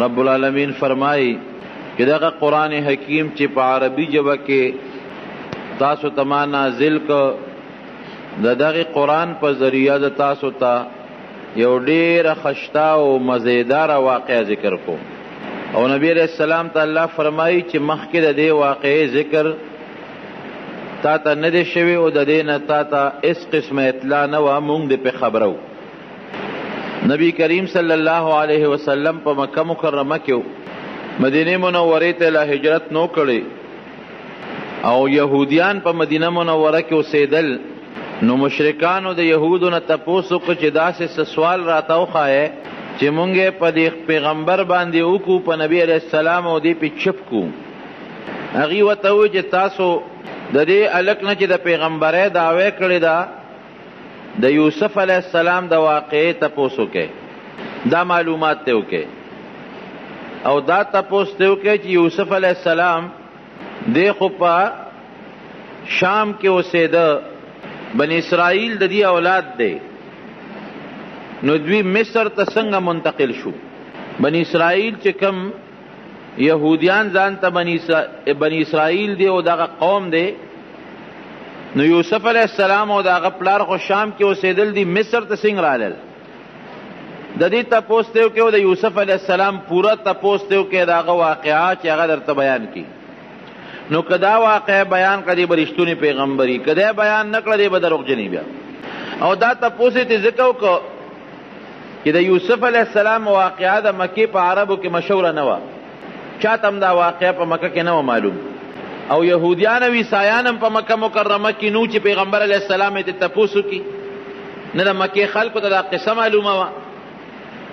رب العالمین فرمائی کہ دغه قرآن حکیم چې په عربي ژبه کې تاسو ته ما نازل کو دغه قرآن په ذریعہ د تاسو ته یو ډیره خشتا او مزیدار واقعه ذکر کو او نبی علیہ السلام ته الله فرمایي چې مخکې د دې واقعې ذکر تا ته نه دی شوی او د دې نه تا ته اس قسمه اطلاع نه وه مونږ دې پې خبرو نبی کریم صلی الله علیه وسلم په مکه مکرمه کې مدینه منورې ته لا هجرت نو کړی او یهودیان په مدینه منوره کې اوسېدل نو مشرکانو د یهودو نه تپوس وکړه چې داسې څه سوال راته وښایې چې مونږ یې په دې پیغمبر باندې وکړو په نبي علیه السلام او دې پې چپ کړو هغې ورته وویل چې تاسو د دې هلک نه چې د پیغمبرۍ دعوی کړې ده د یوسف علیه السلام د واقعې تپوس وکړئ دا معلومات ته وکړئ او دا تپوس ته وکړئ چې یوسف علیه السلام دی خو په شام کې اوسېده بنی اسرائیل د دې اولاد دی نو دوی مصر ته څنګه منتقل شو بنی اسرائیل چې کم یهودیان ځان ته بنی اسرائیل دی او دغه قوم دی نو یوسف علیہ السلام او دغه پلار خو شام کې اوسېدل دي مصر ته څنګه رالل د دې تپوس ته وکړئ او د یوسف علیہ السلام پوره تپوس ته وکړئ د هغه واقعات چې هغه درته بیان کړي نو که دا واقعه بیان کړي به رښتونی پیغمبري که دی بیان نه کړه دی به دروغجني بیا او دا تپوس یې ترې ځکه وکړه چې د یوسف علیہ السلام واقعه د مکې په عربو کې مشهوره نه وه چاته هم دا واقعه په مکه کې نه وه معلوم او یهودیان او عیسایان هم په مکه مکرمه کې نو چې پیغمبر علیه السلام یې تپوس وکړي نه د مکې خلکو ته دا قصه معلومه وه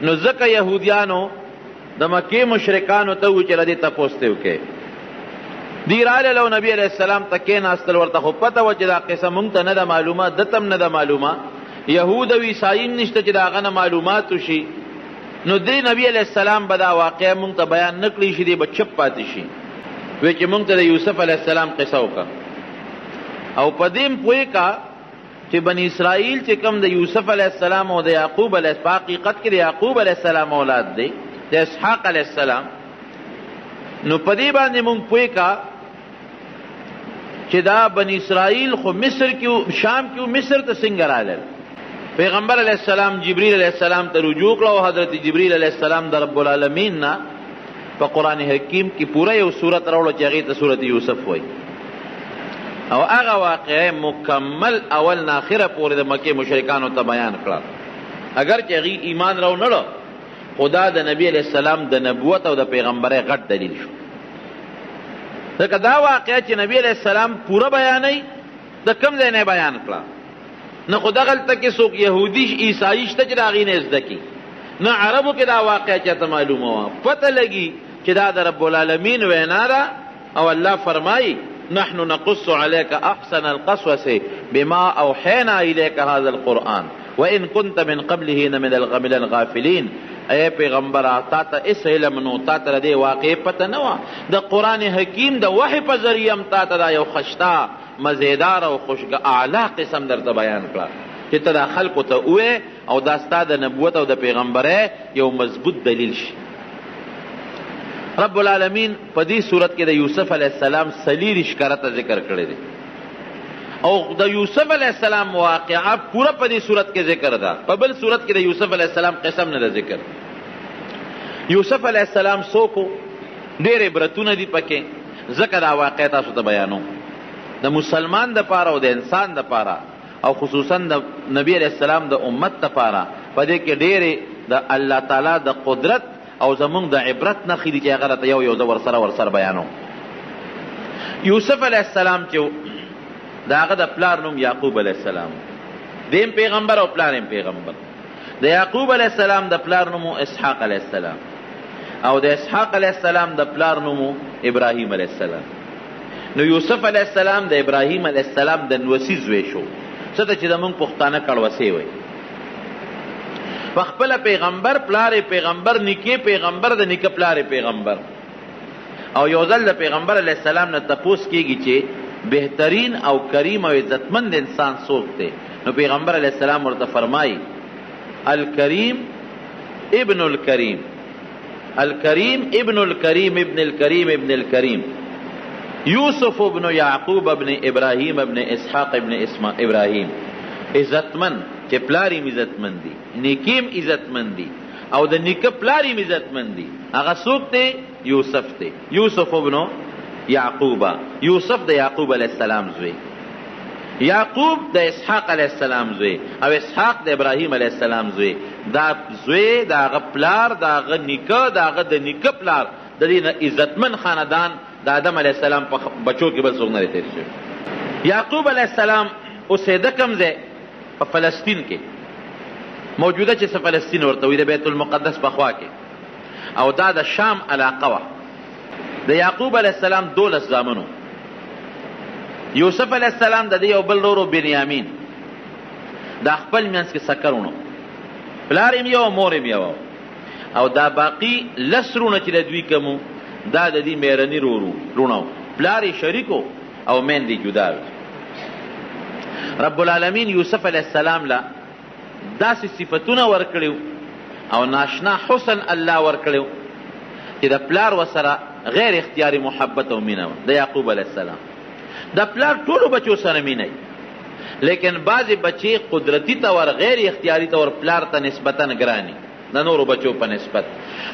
نو ځکه یهودیانو د مکې مشرکانو ته وویل چې له دې تپوس ته وکړئ دی رالل او نبی علیہ السلام ته کېناستل ورته خو پته وه چې دا قصه مونږ ته نه ده معلومه ده ته هم نه ده معلومه یهود او عیسایین نشته چې د هغه نه معلومات وشي نو دی نبی علیہ السلام به دا واقعه مونږ ته بیان نه کړي شي دی به چپ پاتې شي وی چې مونږ ته د یوسف علیہ السلام قصه وکړه او په دې م پوهې کا چې بني اسرائیل چې کوم د یوسف علیہ السلام او د یعقوب علیہ په حقیقت کې د یعقوب علیہ السلام اولاد دی د اسحاق علیہ السلام نو په دې باندې مونږ پوهې کا چې دا بني اسرائیل خو مصر کې شام کې مصر ته څنګه رالل پیغمبر علیہ السلام جبریل علیہ السلام ته رجوع کړه او حضرت جبریل علیہ السلام د رب العالمین نه په قرآن حکیم کې پوره یو صورت راوړه چې هغې ته صورت یوسف وایي او هغه واقعه مکمل اول نه آخره پورې د مکې مشرکانو ته بیان کړه اگر چې هغې ایمان راو نه خدا د نبی علیہ السلام د نبوت او د پیغمبرۍ غټ دلیل شو ځکه دا واقعه چې نبی علیہ السلام پوره بیانوي د کوم ځای نه بیان کړه نه خو دغلته کې څوک یهودي عیسایي شته چې د هغې نه زده کړي نه عربو کې دا واقعه چاته معلومه وه پته لګي چې دا د رب العالمین وینا ده او الله فرمایي نحن نقص عليك احسن القصص بما اوحينا اليك هذا القرآن وان كنت من قبله من الغافلين اے پیغمبر تا ته اس علم نو تا ته دې واقع پته نه وه د قرآن حکیم د وحی په ذریعه هم تا ته دا یو خشتا مزیدار او خوشګه اعلی قسم درته بیان کړه چې ته دا خلکو ته ووایې او دا ستا د نبوت او د پیغمبرۍ یو مضبوط دلیل شي رب العالمین په دې صورت کې د یوسف علیہ السلام څلېرویشت کرته ذکر کړی دی او د یوسف علیہ السلام واقعه پوره په دې صورت کې ذکر ده په بل صورت کې د یوسف علیہ السلام قسم نه ده ذکر یوسف علیہ السلام څوک ډېر عبرتونه دي پکې ځکه دا واقعه تاسو ته بیانوم د مسلمان دپاره او د انسان دپاره او خصوصا د نبی علیہ السلام د امت دپاره په دې کې ډېرې د الله تعالی د قدرت او زمونږ د عبرت نښې دي چې هغه راته یو زه ورسره بیانوم یوسف علیہ السلام چې د هغه د پلار نوم یعقوب علیہ السلام دیم پیغمبر او پلار هم پیغمبر د یعقوب علیہ السلام د پلار نوم اسحاق علیہ السلام او د اسحاق علیہ السلام د پلار نوم ابراهیم علیہ السلام نو یوسف علیہ السلام د ابراهیم علیہ السلام د نوسی زوی شو څه ته چې زمونږ پښتانه کړوسې وایي په خپله پیغمبر پلار پیغمبر نیکې پیغمبر د نیکه پلار پیغمبر او یو ځل د پیغمبر علیہ السلام نه تپوس کېږي چې بهترین او کریم او عزتمند انسان څوک دی نو پیغمبر علیہ السلام ورته فرمایي الکریم ابن الکریم الکریم ابن الکریم ابن الکریم ابن الکریم، یوسف ابن یعقوب ابن ابراہیم ابن اسحاق ابن ابراہیم. عزتمن چې پلاریم عزتمن دی، نیکیم عزتمن دی، او د نیکه پلاریم عزتمن دی. هغه څوک دی؟ یوسف دی. یوسف ابن یعقوبا، یوسف د یعقوب علیہ السلام زوی، یعقوب د اسحاق علیہ السلام زوی، او اسحاق د ابراہیم علیہ السلام زوی. دا زوی دا هغه پلار، دا هغه نیکه، دا هغه د نیکه پلار، د دې عزتمن خاندان د آدم علیہ السلام په بچو کې بل څوک نه دی تیر شوی. یعقوب علیہ السلام اوسېده کوم ځای؟ په فلسطین کې، موجوده چې څه فلسطین ورته وي، د بیت المقدس په خوا کې، او دا د شام علاقه وه. د یعقوب علیہ السلام 12 زامنو. یوسف علیہ السلام د دې یو بل ورور بنیامین، دا خپل منځ کې سکرونو، پلار یې یو مور یې یو، او دا باقي 10 رونه چې د دوی کوم دا د دې میرني رونو، پلار یې شریکو او میندې جدا وي. رب العالمین یوسف علیہ السلام لا داسې صفتونه ورکړیو او ناشنا حسن الله ورکړیو چې د پلار وسره غیر اختیاري محبت او مینه د یعقوب علیہ السلام. د پلار ټولو بچو سره مینه، لیکن بعضې بچې قدرتی طور غیر اختیاري طور پلار ته نسبتا ګرانی د نورو بچو په نسبت.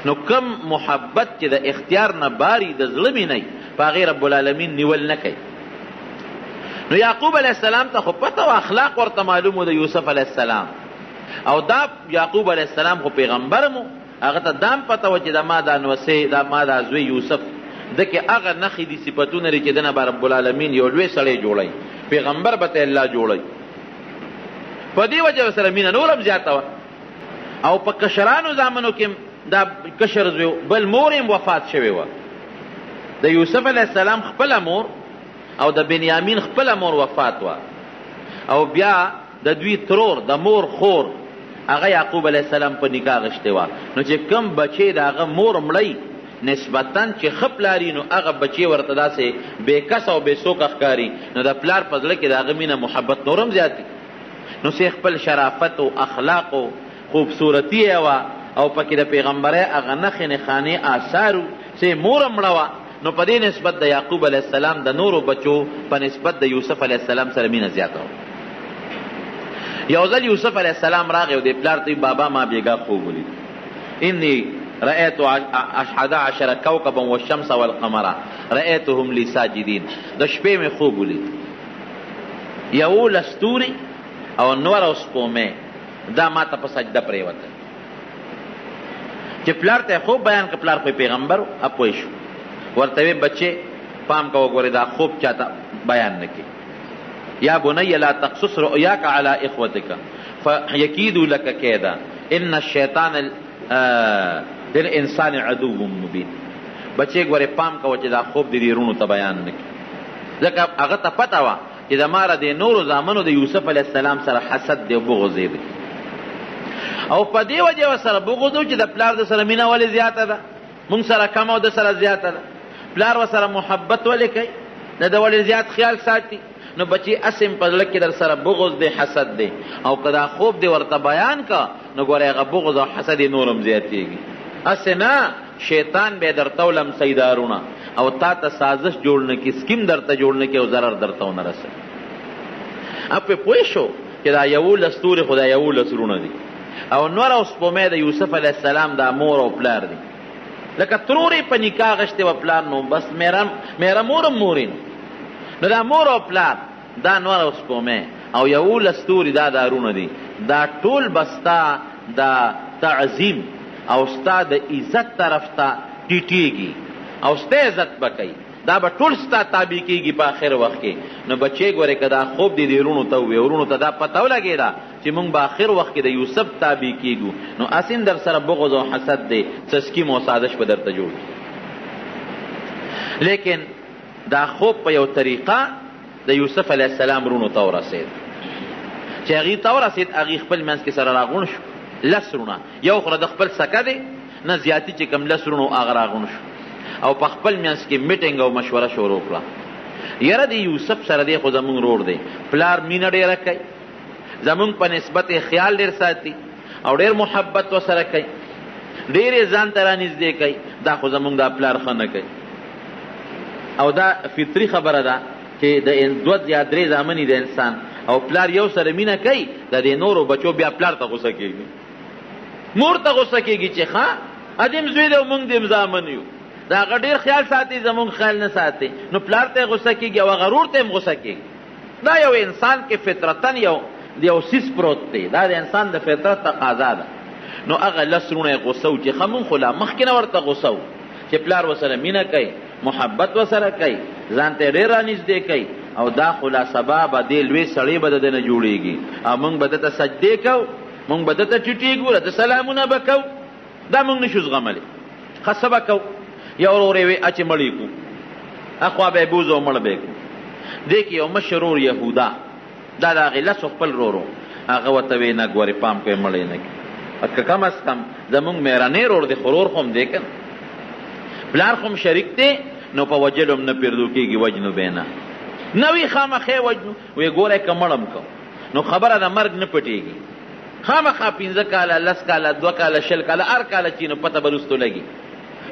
نو کم محبت چې د اختیار نه باری د زړه مینه په هغې رب العالمین نیول نه کوي. نو یعقوب علیہ السلام ته خو پته و، اخلاق ورته معلوم د یوسف علیہ السلام، او دا یعقوب علیہ السلام خو پیغمبر مو، هغه ته دام پته و چې دا ما دا نوسې، دا ما دا زوی یوسف دکې هغه نښې دي صفتونه لري چې دنه به رب العالمین یو لوی سړی جوړوي، پیغمبر به ته الله جوړوي. په دې وجه سره مینه نور هم زیاته وه. او په کشرانو زامنو کې دا کشر زوی بل مور یې وفات شوې وه. د یوسف علیہ السلام خپله مور او د بنیامین خپله مور وفات وه، او بیا د دوی ترور د مور خور هغه یعقوب علیہ السلام په نکاح غشتې وه. نو چې کم بچې د هغه مور مړی نسبتا چې ښه پلاري، نو هغه بچې ورته داسې بې کس او بې سوکه ښکاري، نو د پلار په زړه کې د هغه مینه محبت نور هم زیاتي. نو سې خپل شرافت او اخلاق او خوبصورتي یې وه، او پکې د پیغمبرۍ هغه نښې نښانې آثارو، سې مور هم مړه وه. نو په دې نسبت د یعقوب علیہ السلام د نورو بچو په نسبت د یوسف علیہ السلام سره مینه زیاته وه. یو ځل یوسف علیہ السلام راغی او د پلار ته بابا ما بیګا خوب ولید، انی رأیت 11 کوكبا والشمس والقمر رأیتهم لی ساجدین. د شپې مې خوب ولید 11 ستوري او نور او سپومې دا ما ته په سجده پرېوته. چې پلار ته خوب بیان که، پلار خو پیغمبر اپوی شو، ورته وی بچې پام کوه ګورې دا خوب چاته بیان نه کړي. یا بنی لا تقصص رؤیاک علی اخوتک فیکیدوا لک کیدا ان الشیطان للانسان عدو مبین. بچې ګورې پام کوه چې دا خوب دې رونو ته بیان نه کړي، ځکه هغه ته پته وه چې زما د نورو زامنو د یوسف علیہ السلام سره حسد دی او بغض دی، او په دې وجه سره بغض و چې د پلار د سره مینه ولې زیاته ده، مونږ سره کم او د سره زیاته ده. پلار و سره محبت ولې کوي، د ده ولې زیات خیال ساتي. نو بچی اسم په زړه کې در سره بغض دی، حسد دی، او که دا خوب دی ورته بیان کا، نو ګورې هغه بغض او حسد یې نور هم زیاتېږي. هسې نه شیطان به یې درته ولمسوي دارونه، او تا ته سازش جوړ نه کړي، سکیم درته جوړ نه کړي او ضرر درته ونه رسوي. اب پې پوه شو چې دا 11 ستوري خو دا 11 رونه دي، او نور او سپومې د یوسف علیہ السلام دا مور او پلار دي. لکه ترورې په نکاح غشتې و پلار، نو بس میره مورم مورین. نو دا مور او پلار دا نور او سپومې او 11 ستوري دا دارونه دي، دا ټول بستا دا تعظیم او ستا د عزت طرف ته ټیټېږي او ستا عزت به کوي، دا به ټول ستا تابع کېږي په آخر وخت کې. نو بچې ګورې که دا خوب دې رونو ته ووایي، ورونو ته دا پته ولګېده چې موږ به آخر وخت کې د یوسف تابع کېږو، نو اسین در سره بغض او حسد دی، څه سکیم او سازش به درته جوړ کړي. لیکن دا خوب په یو طریقه د یوسف علیہ السلام رونو ته ورسېد، چې هغې ته ورسېد، هغې خپل منځ کې سره راغونډ شو 10 رونه، یو خو د خپل سکه دی نه زیاتي چې کوم 10 رونو هغه راغونډ شو، او په خپل منځ کې میټینګ او مشوره شروع کړه. یاره د یوسف سره دی خو زمونږ رور دی، پلار مینه ډېره کوي، زمونږ په نسبت خیال ډېر ساتي او ډېر محبت ورسره کوي، ډېرې ځان ته رانږدې کوي، دا خو زمونږ دا پلار ښه نه کوي. او دا فطري خبره ده چې د دوه یا درې زامنې د انسان او پلار یو سره مینه کوي، د دې نورو بچو بیا پلار ته غوسه کېږي، مور ته غوسه کېږي چې ښه ادم زوی دی او موږ دې زامن یو. د هغه ډېر خیال ساتي، زمونږ خیال نه ساتي، نو پلار ته غوسه کېږي او هغه ورور ته هم غوسه کېږي. دا یو انسان کې فطرتن یو سیس پروت دی، دا د انسان د فطرت تقاضا ده. نو هغه لس رونه غوسه و چې ښه مونږ خو لا مخکې نه ورته غوسه و چې پلار ورسره مینه کوي، محبت ورسره کوي، ځان ته ډېر رانږدې کوي، او دا خو لا سبا به دې لوی سړی به د ده نه جوړېږي، او موږ به ده ته سجدې کوو، موږ به ده ته ټیټېږو، راته سلامونه به کوو. دا موږ نشو زغملی. ښه څه به کوو؟ یو ورور یې وی اچې مړ یې کړو، اخوا به یې بوځو مړ به یې کړو. دې کې یو مشر ورور یهودا، دا د هغې لسو خپل ورور، هغه ورته وی نه ګورې پام کوې مړ یې نه کړي. که کم از کم زمونږ مهرنی ورور دی، خو ورور خو هم دی که پلار خو هم شریک دی، نو په وجلو هم نه پرېږدو کېږي، وجنو به نه نه وي خامخې وجنو. وی ګوری که مړم کو نو خبره د مرګ نه پټېږي، خامخا 15 کاله 10 کاله 2 کاله 20 کاله هر کاله چې نو پته به رستو لګي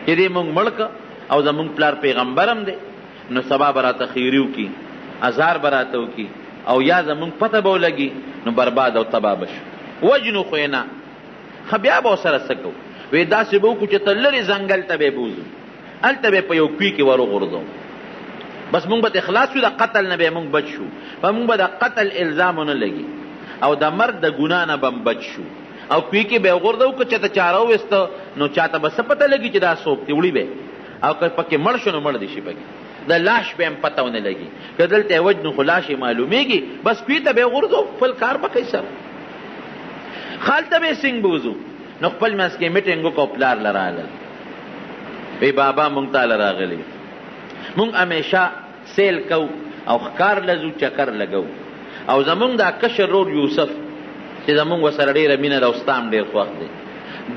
چې دې مونږ مړ که او زمونږ پلار پیغمبر هم دی، نو سبا به راته خیري وکړي، ازار به راته وکړي، او یا زمونږ پته به ولګي، نو برباد او تباه به شو. وجنو خو یې نه. ښه بیا به ورسره څه کوو؟ وی داسې به وکړو چې ته لرې ځنګل ته به یې بوځو، هلته به یې په یو کوي کې ور وغورځو، بس مونږ به اخلاص شو، د قتل نه به مونږ بچ شو، په مونږ به د قتل الزام ونه لګي، او د مرګ د ګناه نه به هم بچ شو. او کوي کې به یې وغورځو، که چاته چاره وویسته نو چاته به څه پته لګي چې دا څوک دی، وړي به، او که پکې مړ شو نو مړ دې شي پکې، د لاش به هم پته ونه لګي. که دلته یې وجنو خو لاش یې معلومېږي، بس کوي ته به یې وغورځو، خپل کار به کوي سره. خالته به یې څنګه بوځو؟ نو خپل منځ کې میټینګ وکړو، پلار له راغلل، وی بابا مونږ تاله راغلی، مونږ همیشه سیل کو او ښکار لځو، چکر لګو، او زمونږ دا کشر رور یوسف چې زمونږ ورسره ډېره مینه ده او ستا هم ډېر خوښ دی،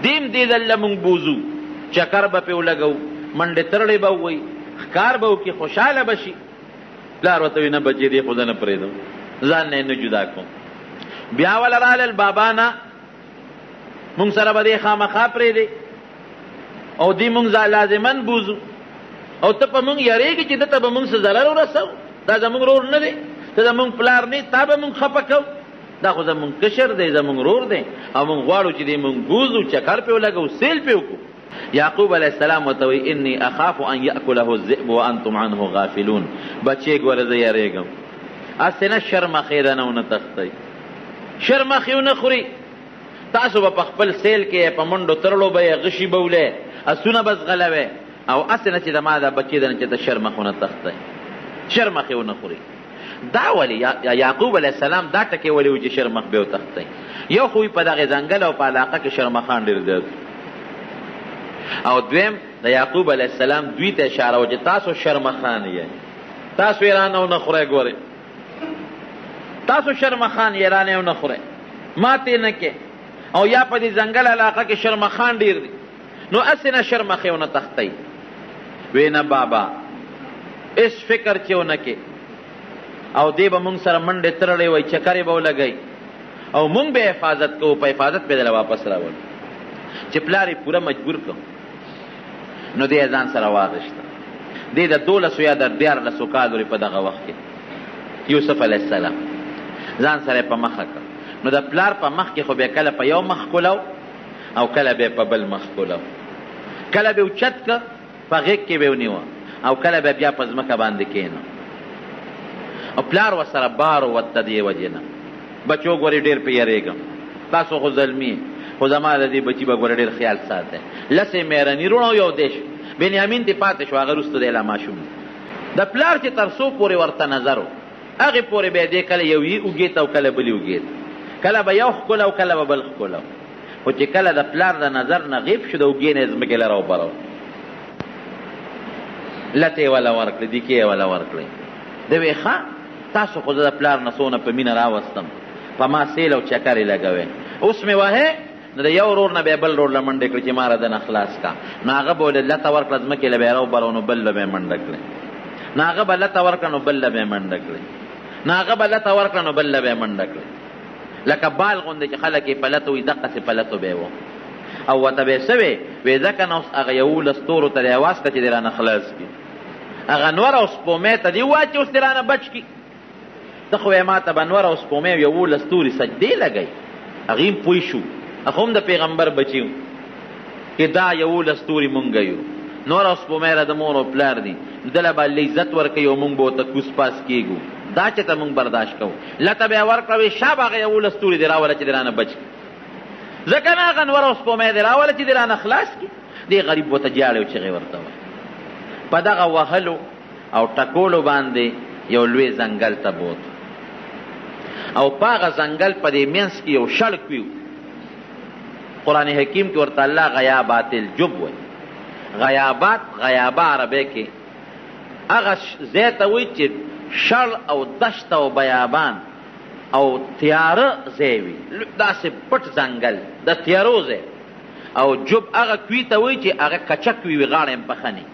دیم دې دله مونږ بوځو، چکر به پرې ولګو، منډې ترړې به ووایي، ښکار به وکړي، خوشحاله به شي. پلار ورته وایي نه بچې دې خو زه نه پرېږدم، ځان نه یې نه جدا کوم. بیا وله رالل بابا نه مونږ سره به دې خامخا پرېږدې او دې مونږ لازمن بوځو، او ته په مونږ یارېږي چې ده ته به مونږ څه ضرر ورسو، دا زمونږ رور نه دی، ته زمونږ پلار نه، تا به مونږ خفه کوو، دا خو زمونږ کشر دی، زمونږ رور دی، او مونږ غواړو چې دې مونږ بوځو، چکر پې ولګو، سیل پې وکړو. یعقوب علیه السلام ورته وایي انی اخاف ان یأکله الذئب وانتم عنه غافلون. بچې ګوره زه یارېږم، هسې نه شرمخې رانه ونه تښتئ، شرمخې ونه خوري، تاسو به په خپل سیل کې په منډو ترړو به یې غشي به ولې، اسونه به ځغلوئ، او هسې نه چې د ما دا بچې ده نه چې ته شرمخ ونه تښتئ، شرمخې ونه خوري. دا ولې یعقوب علیه السلام دا ټکې ولې و چې شرمخ به وتښتئ؟ یو خو په دغې ځنګل او په علاقه کې شرمخان ډېر زیات، او دویم د یعقوب علیه السلام دوی ته اشاره و چې تاسو شرمخان یې، تاسو یې رانه ونه خورئ، ګورئ تاسو شرمخان یې رانه ونه خورئ، ماتې نه کې، او یا په دې ځنګل علاقه کې شرمخان ډېر دي، نو هسې نه شرمخې ونه تښتئ. وی نه بابا هېڅ فکر چې ونه کې، او دې به مونږ سره منډې ترړې وی، چکرې به ولګئ، او مونږ به حفاظت کوو، په حفاظت به دله واپس راولو. چې پلار یې پوره مجبور کړو، نو دې ځان سره واغېسته. دې د 12 یا د 14 کالو په دغه وخت کې یوسف علیه السلام ځان سره په مخه کړ. نو د پلار په مخ کې خو به کله په یو مخ کولو او کله به په بل مخ کولو، کله به اوچت که په غېږ کې به ونیوه، او کله به بیا په ځمکه باندې کېنه، او پلار ورسره بار وته دې وجې نه. بچو ګورې ډېر پې یارېږم، تاسو خو زلمي، خو زما د دې بچي به ګوره ډېر خیال ساتئ. لسې مهرني وروڼه او یو دیش بنیامین دې پاتې شو، هغه وروسته دی لا ماشوم. د پلار چې تر څو پورې ورته نظر و، هغې پورې به یې دې کله یو یې اوږې ته او کله بلې اوږې ته، کله به یو ښکلو کله به بل ښکلو، خو چې کله د پلار د نظر نه غیب شو، د اوږې نه یې ځمکې له راوبرو، لته یې وله ورکړې، دیکې یې وله ورکړې. ده وی ښه تاسو خو زه د پلار نه څونه په مینه راوستم، په ما سیل او چکر یې لګوئ، اوس مې وهې نو د یو رور نه به یې بل رور له منډې کړې چې ما را دنه خلاص کا، نو هغه به ولې لته ورکړه، ځمکې له به یې راوبرو، نو بل له به یې منډه کړې، نو هغه به لته ورکړه، نو بل له به یې منډه کړې، نو هغه به لته ورکړه، نو بل له به یې منډه کړې، لکه بال غوندې چې خلک یې پلته وي، دقسې پلتو به یې و. او ورته به څه وې وې ځکه نو اوس هغه 11 ستورو ته دی واس که چې دې رانه خلاص کړي هغه نور او سپومې ته دې ووایه چې اوس دې رانه بچ کړي ته خو ما ته به نور او سپومې 11 ستوري سجدې لګئ هغې هم پوه شو هغه هم د پیغمبر بچي و چې دا 11 ستوري مونږ یو نور او سپومې را د مور او پلار دي دله به عزت ورکوي او مونږ به ورته کوس پاس کېږو دا چې ته مونږ برداشت کوو لته به یې ورکړه شا به هغه 11 ستوري دې راوله چې دې رانه بچ کړي ځکه نه هغه نور او سپومې دې راوله چې دې رانه خلاص کړي دې غریب ورته جاړې او چغې ورته وایي په دغه وهلو او ټکولو باندې یو لوی ځنګل ته بوت او په هغه ځنګل په دې منځ کې یو شړک وي قرآن حکیم کې ورته الله غیابات الجب وایي غیابات غیابه عربی کې هغه ځای ته وایي چې شړ او دشت او بیابان او تیاره ځای وي داسې پټ ځنګل د تیارو ځای او جب هغه کوي ته وایي چې هغه کچک وي غاړه یې پخني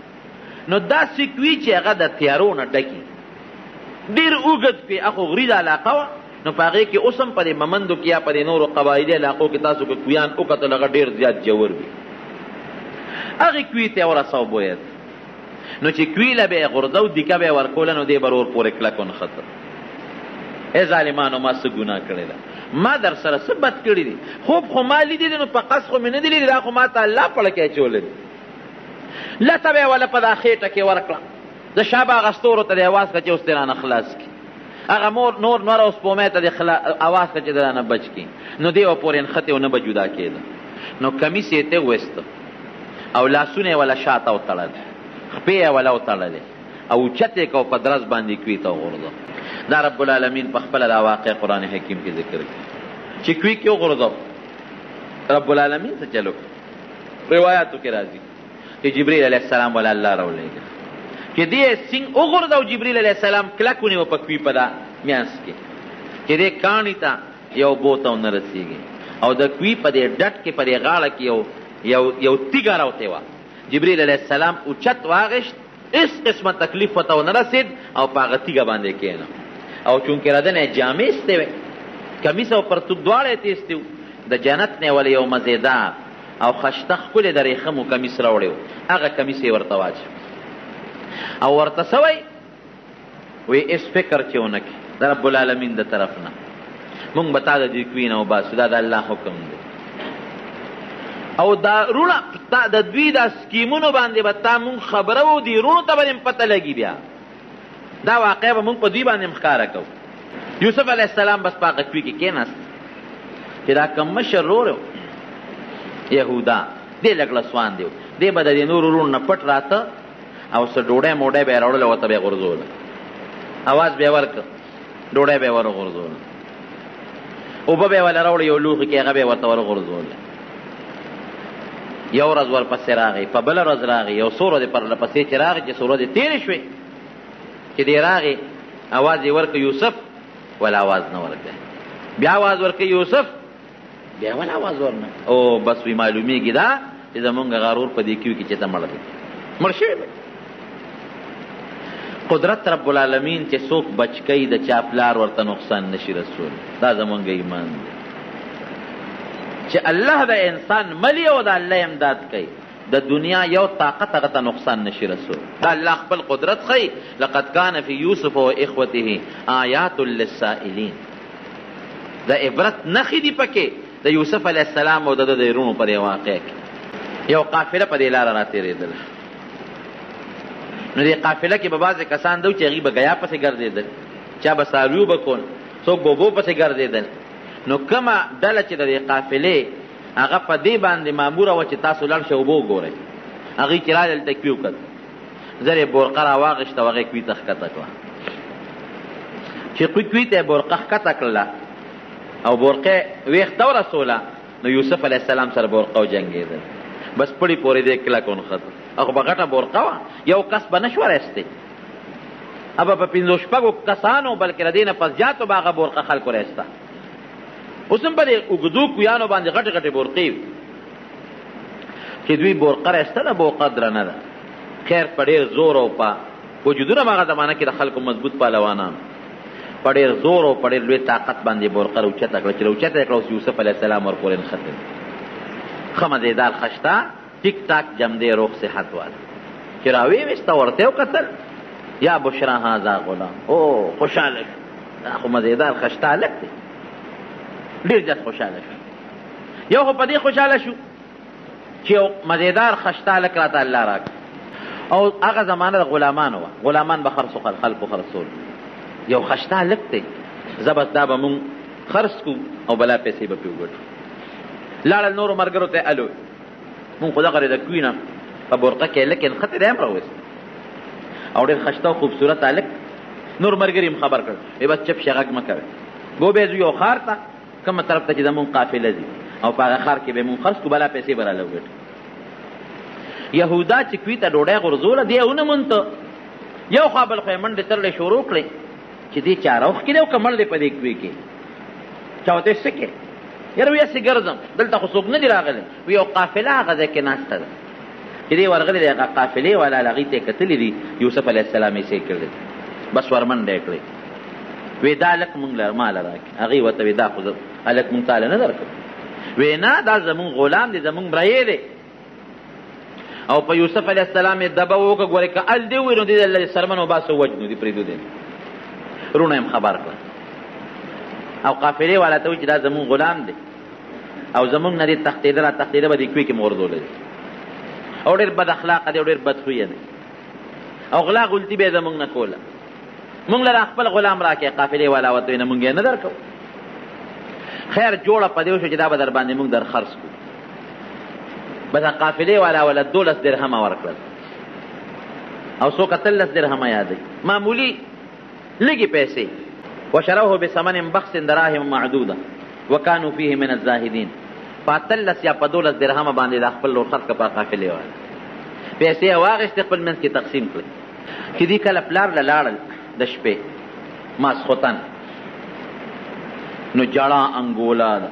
نو داسې کوي چې هغه د تیارو نه ډکي ډېر اوږد کوي هغه غرید علاقه وه نو په هغې کې اوس هم په دې ممندو کې یا په دې نورو قبایلي علاقو کې تاسو که کویان وکتل هغه ډېر زیات جوړ وي هغې کوي ته یې ورسو باید نو چې کوي له به یې غورځو دیکه به یې ورکوله نو دې به ور پورې کلک ونښته ای ظالمانو ما څه ګناه کړې ده ما در سره څه بد کړي دي خوب خو ما لیدي دي نو په قصد خو مې نه دي لیدي دا خو ما ته الله پړه کې اچولی دي لته به یې وله په دا خېټه کې ورکړه د شا به هغه ستورو ته دې اواز کړه چې اوس دې رانه خلاص کړي هغه نور او سپومې ته دې اواز کړه چې دې رانه بچ کړي نو دې به پورې نښتې او نه به جدا کېده نو کمیس یې ته ویسته او لاسونه یې وله شاته وتړل خپې یې وله وتړلې او اوچت یې کو په درز باندې کوي ته وغورځو دا رب العالمین په خپله دا واقع قرآن حکیم کې ذکر کړي چې کوي کې وغورځو رب العالمین څه چلو روایاتو کې راځي چې جبریل علیه السلام ولا الله راولېږي چې دې سینګ وغورځو جبریل علیه السلام کلک ونیو په کوي په دا میانس کې چې دې کاڼي ته یو بوته ونه رسېږي او د کوي په دې ډټ کې په دې غاړه کې یو تیږه راوتې وه جبریل علیه السلام اوچت واغشت اس قسمه تکلیف ورته ونه رسېد او په هغه تیږه باندې کېنه او چونکې ردنه یې جامې ایستې وې کمیس او پرتوب دواړه یې تیستې و د جنت نه ولې یو مزېدار او خشته ښکلې د ریخمو کمیس راوړی و هغه کمیس یې ورته واچو او ورته څه وی وی اس فکر چې ونه کړي د رب العالمین د طرف نه مونږ به تا د دې کوي نه وباسو دا د الله حکم دی او دا رونه د دوی دا سکیمونو باندې به تا مونږ خبره وو دي رونو ته به دې پته لګي بیا دا واقع به مونږ په دوی باندې ښکاره کوو یوسف علیه السلام بس په هغه کوي کې کېناست چې دا کم مشر ورور یهودا دې لږ لسوان دی دې به د دې نورو رونو نه پټ راته او څه ډوډۍ موډۍ به یې راوړله ورته به یې غورځوله اواز به یې ورکړه ډوډۍ به یې ورغورځوله اوبه به یې وله راوړه یو لوښي کې هغه به یې ورته ورغورځوله یو ورځ ورپسې راغی په بله ورځ راغی یو څو ورځې پرله پسې چې راغی چې څو ورځې تېرې شوې چې دې راغی اواز یې ورکړه یوسف ولا اواز نه ورکړه بیا اواز ورکړه یوسف بیا ولا اواز ورنه او بس وی معلومیږي دا چې زمونږ غرور په دې کیو کې چې ته مړ دی مړ شوی دی قدرت رب العالمین چې څوک بچ کوي د چا پلار ورته نقصان نشي رسول دا زمونږ ایمان دی چې الله د انسان ملی او د الله امداد کوي د دنیا یو طاقت هغه ته نقصان نشي رسول دا الله خپل قدرت ښیي لقد کان فی یوسف و اخوته آیات للسائلین د عبرت نښې دي پکې د یوسف علیه السلام او د ده د رونو په دې واقع کې یو قافله په دې لاره راتېرېدله نو دې قافله کې به بعضې کسان دو چې هغوی به ګیا پسې ګرځېدل چا به څارویو به کول څوک به اوبو پسې ګرځېدل نو کومه ډله چې د دې قافلې هغه په دې باندې ماموره وه چې تاسو لاړ شئ اوبه وګورئ هغوی چې راغلل ته کوي وکړ زر یې بورقه راواغېسته او هغې کوي ته ښکته کړه چې کوي ته یې بورقه ښکته کړله او بورقه ویښته ورسوله نو یوسف علیه السلام سره بورقه وجنګېدل بس پړی پورې دې کلک ونښته هغه به غټه بورقه وه یو کس به نه شوه رایستی ابه په پنځو شپږو کسانو بلکې د دې نه پس زیاتو به هغه بورقه خلکو رایسته اوس هم په دې اوږدو کویانو باندې غټې غټې بورقې وي چې دوی بورقه رایسته ده بورقه درنه ده خیر په ډېر زور او په وجودونه هم هغه زمانه کې د خلکو مضبوط پهلوانان په ډېر زور او په ډېر لوی طاقت باندې بورقه راوچته کړه چې راوچته یې کړه اوس یوسف علیه السلام ورپورې نښتل ښه مزېدار خشته ټیک ټاک جمدې روغ صحت والا چې راویې ویسته ورته یې وکتل یا بشرا هذا غلام او خوشحاله شو دا خو مزېدار خشته هلک دی ډېر زیات خوشحاله شو یو خو په دې خوشحاله شو چې یو مزېدار خشته هلک راته الله راکړي او هغه زمانه د غلامانو وه غلامان به خلقو خرڅول یو خشته هلک دی زه بس دا به مونږ خرڅ کړو او بلا پیسې به پرې وګټو لاړل نورو ملګرو ته الو مونږ خو دغه د کوی نه په برقه کې هلک یې نښتې دی هم راویست او ډېر خشته او خوبصورت هلک نور ملګري هم خبر کړ وی بس چپ شي غږ مه کوئ ګو به ځو یو ښار ته کومه طرف ته چې زمونږ قافله ځي او په هغه ښار کې به مونږ خرڅ کړو بلا پیسې به راله وګټو یهودا چې کوی ته ډوډۍ غورځوله دی ونه مونته یو خوا بل خوا یې منډې ترلې شروع کړې چې دې چا راوښکې دی او که مړ دی په دې کوی کې چا ورته څه کې یاره وی هسې ګرځم دلته خو څوک نه دي راغلی وی یو قافله هغه ځای کې ناسته ده چې دې ورغلې دی هغه قافلې والا هغې ته یې کتلي دي یوسف علیه السلام یې څه کړی بس ورمنډه یې کړې وی دا هلک مونږ له ماله راکړي هغې ورته وی دا خو هلک مونږ تاله نه درکړو وی نه دا زمونږ غلام دی زمونږ برایې دی او په یوسف علیه السلام یې دبه وکړه ګورې که ال دې ووایي نو دې د سرمن وباسو وجنو دې پرېږدو دی رونه یې خبر کړه او قافلې والا ته وایي چې دا زمونږ غلام دی او زمونږ نه دې تښتېده را تښتېده به دې کوی کې مې غورځولی دی او ډېر بد اخلاقه دی او ډېر بدخویه دی او غلا غلطي به یې زمونږ نه کوله مونږ له خپل غلام راکړې قافلې والا ورته وایي نه مونږ یې نه درکوو خیر جوړه په دې وشو چې دا به در باندې مونږ در خرڅ کړو بس قافلې والا ولا 12 درهمه ورکړل او څوک 13 درهمه یادوي معمولي لږې پیسې وشروه بثمن بخس دراهم معدوده وکانو فيه من الزاهدین په 13 یا په 12 درهمه باندې د خپل لور خرڅ کړه په قافلې والا پیسې یې واخېستې خپل منځ کې تقسیم کړې چې دې کله پلار له لاړل د شپې ماسخوتن نو جړه انګولا ده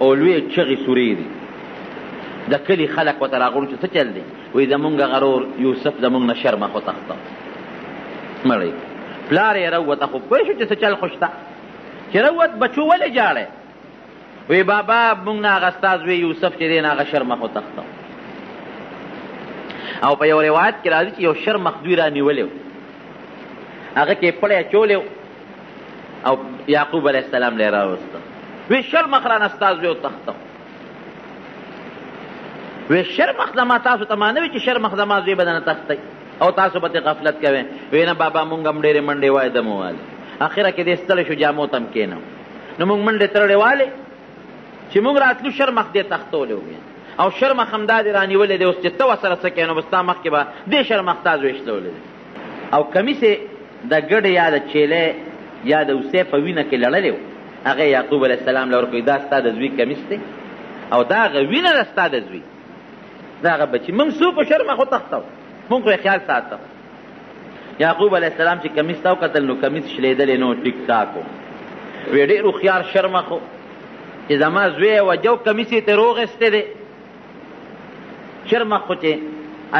او لویې چغې سورې دي د کلي خلک ورته راغونډ چې څه چل دی وایي زمونږ غرور یوسف زمونږ نه شرمخ وتښته مړی پلار یې راووته خو پوه شو چې څه چل خو شته چې راووت بچو ولې جاړی وی بابا مونږ نه هغه استاذ وی یوسف چې دی نه هغه شرمخ وتښته او په یو روایت کې راځي چې یو شرمخ دوی رانیولی و هغه کې پړی اچولی او یعقوب علیه السلام لی راوسته وی شرمخ رانه استاذ وی وتښته وی شرمخ زما تاسو ته ما نه وي چې شرمخ زما زوی به نه تښتی او تاسو به غفلت کوئ وی نه بابا مونږ هم ډېرې منډې وایې د مو والې اخره کې دې ستړی شو جامو ته هم کېنم نو مونږ منډې ترړې والې چې مونږ راتلو شرمخ دې تښتولی و او شرمخ همدا دې رانیولی دی اوس چې ته ورسره څه کوې نو به ستا مخکې به دې شرمخ تا زوی شلولی دی او کمیس یې د ګډې یا د چیلې یا د اوسۍ په وینه کې لړلی و هغه یعقوب علیه السلام له ورکوي دا ستا د زوی کمیس دی او دا هغه وینه ده ستا د زوی دا هغه بچي مونږ څوک په شرمخ وتښتو مونږ خو یې خیال ساتو یعقوب علیه السلام چې کمیس ته وکتل نو کمیس شلېدلی نو ټیک ټاک و وی ډېر هوښیار شرمخ و چې زما زوی وجو کمیس یې ترې روغېستی دی شرمخ خو چې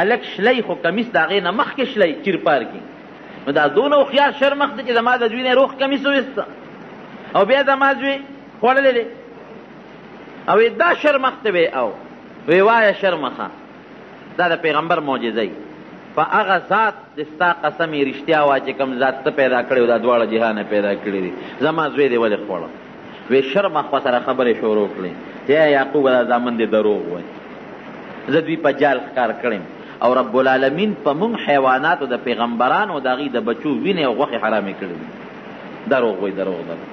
هلک شلی خو کمیس د هغې نه مخکې شلی چیرپار کې نو دا دونه هوښیار شرمخ دی چې زما د زوی نه روغ کمیس وویسته او بیا زما زوی خوړلی دی او دا شرمخ ته وی او وی وایه شرمخه دا د پیغمبر معجزه په هغه ذات د ستا قسم یې رښتیا وایه چې کوم ذات ته پیدا کړی و دا دواړه جهانه پیدا کړي دي زما زوی دی ولې خوړه وی شرمخ ورسره خبرې شروع کړې چې یعقوب دا زامن دی دروغ وایي زه دوی په جال ښکار کړم او رب العالمین په مونږ حیواناتو د پیغمبرانو د هغې د بچو وینې او غوښې حرامې کړي دي دروغ وایي دروغ دروغ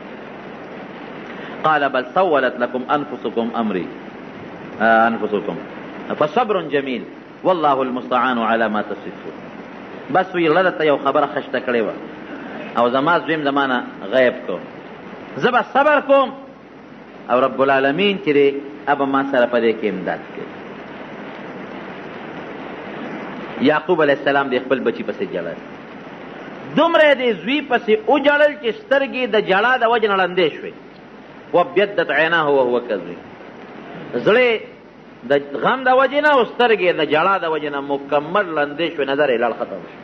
قال بل سولت لكم انفسكم امري انفسكم فصبر جميل والله المستعان على ما تصفون بس وی لږ ته یو خبره خشته کړې وه او زما زویم زمانه غیب کو زه به صبر کوم او رب العالمین چې دی ابه ما سره په دې کې امداد کوي یعقوب علیه السلام د خپل بچي پسې جړل دومره د زوی پسې وجړل چې سترګې د جړا د وجې نه ړندې شوې وابیضت عیناه وهو کظیم زړې د غم د وجې نه او سترګې د جړا د وجې نه مکمل ړندې شوې نظر یې لاړ ختم شو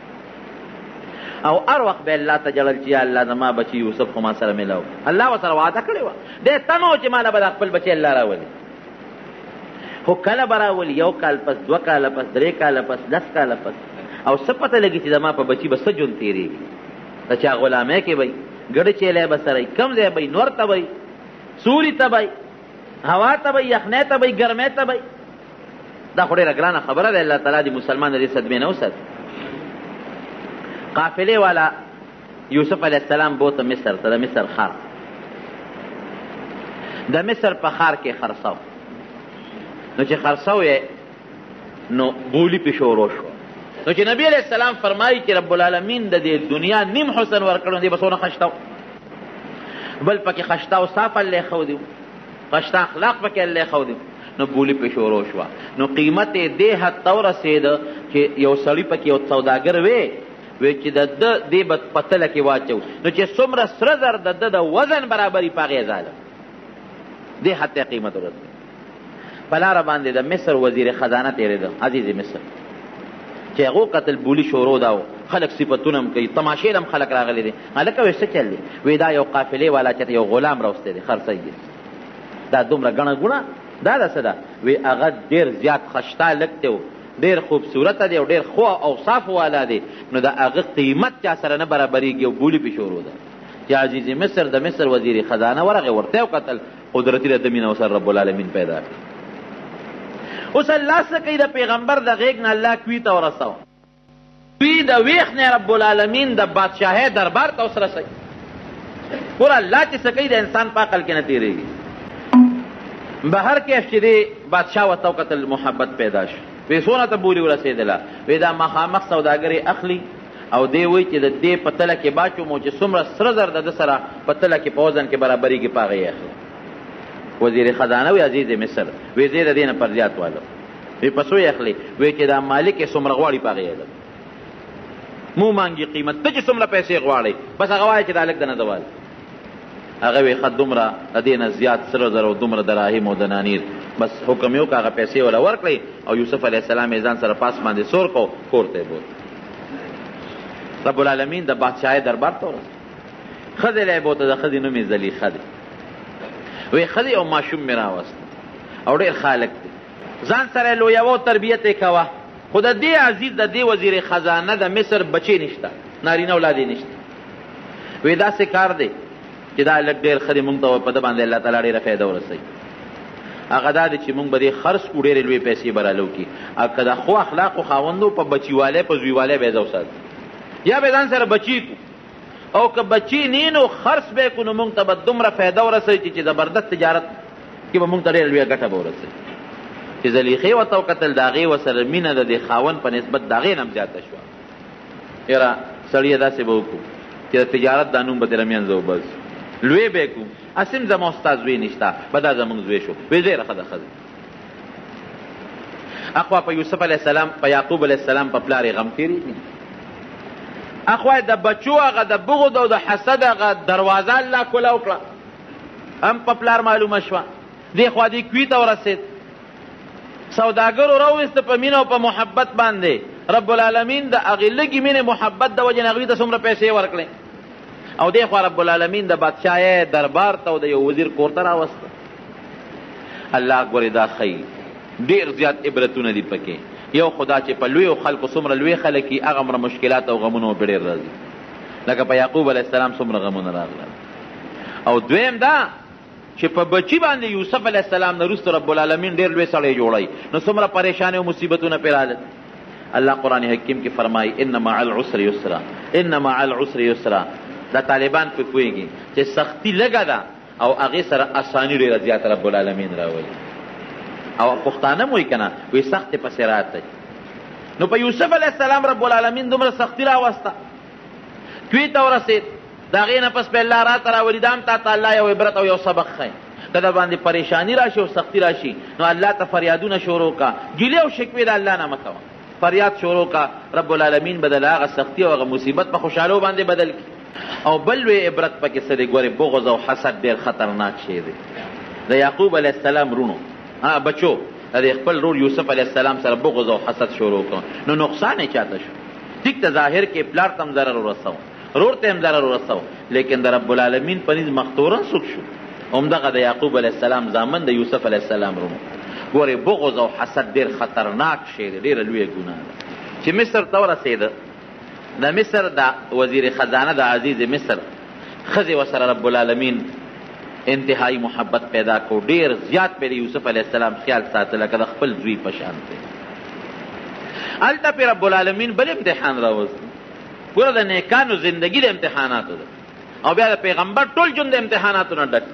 او هر وخت به الله ته جړل چې یا الله زما بچي یوسف خو ما سره میلاو الله ورسره وعده کړې وه دې تمه و چې ما له به د خپل بچي الله راولي خو کله براول 1 کال پس 2 کال پس 3 کال پس 10 کال پس او څه پته لګي چې زما په بچي به څه ژوند تېرېږي د چا غلامۍ کې وی ګډه چیلی به سره کم ځای به نور ته وی سوري ته وی هوا ته وی یخنۍ ته وی ګرمۍ ته وی دا خو ډېره ګرانه خبره ده الله تعالی دې مسلمان د دې صدمې نه وساتي قافلې والا یوسف علیه السلام بوته مصر ته د مصر ښار د مصر په ښار کې خرڅو نو چې خرڅو یې نو بولی پې شروع شو نو چې نبی علیہ السلام فرمایي چې رب العالمین د دې دنیا نیم حسن ورکړو دی به څونه خشتو بل پکې خشتو صاف الله ښودي خشته اخلاق پکې الله ښودي نو بولی پې شروع شوه نو قیمت یې دې حد ته ورسېده چې یو سړي پکې یو سوداګر وی چې د ده دې به په تله کې واچو نو چې څومره سره زر د ده د وزن برابري په هغې ظالم دې حد ته قیمت ورسېده په لاره باندې د مصر وزیر خزانه تېرېده عزیز مصر چې هغو قتل بولی شروع دا و خلک صفتونه هم کوي تماشې هم خلک راغلی دي هلکه وایي څه چل دی وایي دا یو قافلې والا چې یو غلام راوستی دی خرڅی دی دا دومره ګڼه ګوڼه دا ده څه ده وایي هغه ډېر زیات خشتا لږ دی و ډېر خوبصورته دی او ډېر خو اوصاف والا دی نو د هغه قیمت چا سره نه برابرېږي او بولي پې شروع ده چې عزیز مصر د مصر وزیر خزانه ورغې ورته وکتل قدرتي رده مینه ورسره رب العالمین پیدا کړي اوس الله څه کوي د پیغمبر د غیږ نه الله کوي ته ورسوه کوي د ویښ نه رب العالمین د بادشاهۍ دربار ته اوس رسوي ګوره الله چې څه کوي د انسان په عقل کې نه تېرېږي بهر کیف چې دی بادشاه ورته وکتل محبت پیدا شو وی څونه ته بولي ورسېدله وی دا مخامخ سوداګرې اخلي او دی وایي چې د دې په تله کې باچومو چې څومره سره زر د ده سره په تله کې په وزن کې برابرېږي په هغه یې اخلي وزیر خزانه وی عزیز مصر وی زه د دې نه پر زیات والم وی په څو یې اخلي وی چې دا مالک یې څومره غواړي په هغه یې مو مانګي قیمت ته چې څومره پیسې غواړئ بس هغه وایي چې دا لږ د نه دوال هغه وی ښه دومره د دې نه زیات سره زر او دومره دراهم او دنانیر بس حکم یې وکړه هغه پیسې وله ورکړئ او یوسف علیه السلام یې ځان سره پاس باندې سور کو کور ته یې بوت رب العالمین د بادشاهۍ دربار ته ورسېد ښځې له یې بوته د ښځې نوم یې زلیخه دی وی ښځې او ماشوم مې راوست او ډېر خالق دی ځان سره یې لویوه او تربیت یې کوه خو د دې عزیز د دې وزیر خزانه د مصر بچې نشته نارینه اولاد یې نشته وی داسې کار دی چې دا لږ ډېر ښه دی مونږ ته په ده باندې الله تعالی ډېره فایده ورسوي هغه دا دی چې مونږ به دې خرڅ کړو ډېرې لویې پیسې به رالو کړي او که د ښو اخلاقو خاوندو په بچیوالی په زویوالی به یې ځه وساتو یا به ځان سره بچي کړو او که بچی نی نو خرڅ به کړو نو مونږ ته به دومره فایده ورسوي چې زبردست تجارت کې به مونږ ته ډېره لویه ګټه به ورسوي چې زلیخې ورته وکتل د هغې ورسره مینه د دې خاوند په نسبت د هغې نه هم زیاته شوه یاره سړیه داسې به وکړو چې د تجارت دا نوم به تېره منځه وباسو لوی به یې کړو اسیم زما ستا زوی نشته به دا زمونږ زوی شو وی ډېره ښه ده ښځه اخوا په یوسف علیه السلام په یعقوب علیه السلام په پلار یې غم تېرېږي اخوا د بچو هغه د بغض او د حسد هغه دروازه الله کولاو کړه هم په پلار معلومه شوه دې خوا دې کوي ته ورسېد سوداګرو راوویسته په مینه او په محبت باندې رب العالمین د هغې لږې مینې محبت د وجې نه هغوی ته څومره پیسې ورکړې او دې خوا رب العالمین د بادشاهۍ دربار ته او د یو وزیر کور ته راوسته الله ګورې دا ښیي ډېر زیات عبرتونه دي پکې یو خدا چې په لویو خلکو څومره لوی خلک وي هغه مره مشکلات او غمونه پې ډېر راځي لکه په یعقوب علیه السلام څومره غمونه راغلل او دویم دا چې په بچي باندې یوسف علیه السلام نه وروسته رب العالمین ډېر لوی سړی جوړی نو څومره پریشانې او مصیبتونه پې راغلل الله قرآن حکیم کې فرمایي ان مع العسر یسرا ان مع العسر یسرا دا طالبان پې پوهېږي چې سختي لږه ده او هغې سره اساني ډېره زیاته رب العالمین راولي او پښتانه مو یې که نه وایي سختې پسې راته نو په یوسف علیه السلام رب العالمین دومره سختي راوسته کوي ته ورسېد د هغې نه پس به الله راته راولي دا هم تا ته الله یو عبرت او یو سبق ښیي که در باندې پریشاني راشي او سختي راشي نو الله ته فریادونه شروع کا ګیلې او شکوې د الله نه مه کوه فریاد شروع کا رب العالمین به د هغه سختي او هغه مصیبت په خوشحالو باندې بدل کړي او بل لوی عبرت پکې څه دی ګورې بغض او حسد ډېر خطرناک شی دی د یعقوب علیه السلام رونو بچو د خپل رور یوسف علیه السلام سره بغض او حسد شروع کړ نو نقصان یې چاته شو ټیک ته ظاهر کې پلار ته هم ضرر ورسو رور ته هم ضرر ورسو لیکن د رب العالمین په نیز مختورن څوک شو همدغه د یعقوب علیه السلام زامن د یوسف علیه السلام رونو ګورې بغض او حسد ډېر خطرناک شی دی، ډېره لویه ګناه ده. چې مصر ته ورسېده، د مصر د وزیر خزانه د عزیز مصر ښځې ورسره رب العالمین انتهایی محبت پیدا کو، ډېر زیات پرې یوسف علیه السلام خیال ساته لکه د خپل زوی په شان دی. هلته پې رب العالمین بل امتحان راوست. ګوره د نیکانو زندګي د امتحاناتو ده او بیا د پیغمبر ټول ژوند د امتحاناتو نه ډک.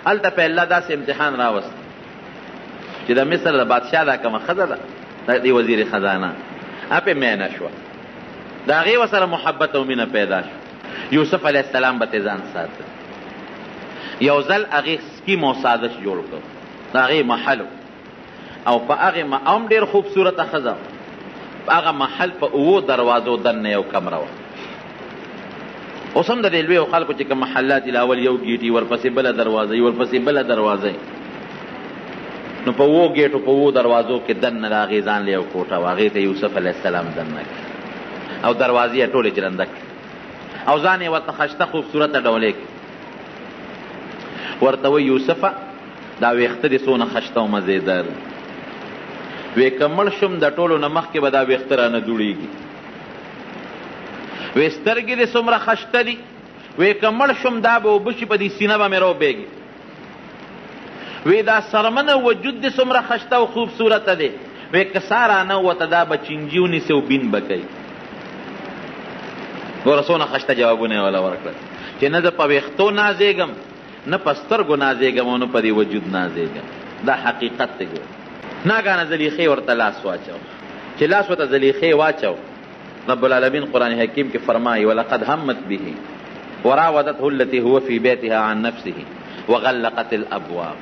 هلته پې الله داسې امتحان راوست چې د مصر د بادشاه دا کومه ښځه ده د دې وزیر خزانه هغه پې مینه شوه، د هغې ورسره محبت او مینه پیدا شوه. یوسف علیه السلام به ترې ځان ساته. یو ځل هغې سکیم او سازش جوړ کړ، د هغې محل او په هغې هم ډېر خوبصورته ښځه، هغه محل په 7 دروازو دننه یو کمره وه. اوس هم د دې لویو خلکو چې کوم محلات دي اول یو ګیټي، ورپسې بله دروازه ورپسې بله دروازه، نو په 7 ګیټو په 7 دروازو کې دننه د هغې ځان له یو کوټه وه، هغې ته یوسف علیه السلام دننه کړي او دروازې یې ټولې جرنده کړي او ځان یې ورته ښایسته خوبصورته ډولې کړي. ورته وایي یوسفه دا ویښته دې څونه ښایسته او مزېدار، وی که مړ شم د ټولو نه مخکې به دا ویښته رانه دوړېږي. وی سترګې دې څومره ښایسته دي، وی که مړ شم دا به اوبه شي په دې سینه به مې روبېږي. وی دا سرمنه وجود دې څومره ښایسته او خوبصورته دی، وی که سا رانه وته دا به چینجي ونیسي او بین به کوي. ګوره څونه ښایسته جوابونه یې وله ورکړل چې نه زه په ویښتو نازېږم، نه په سترګو نازېږم او نه په دې وجود نازېږم. دا حقیقت دی. ګوره ناګانه زلیخې ورته لاس واچو، چې لاس ورته زلیخې واچو، رب العالمین قرآن حکیم کې فرمایي ولقد همت به وراودته التي هو في بيتها عن نفسه وغلقت الابواب.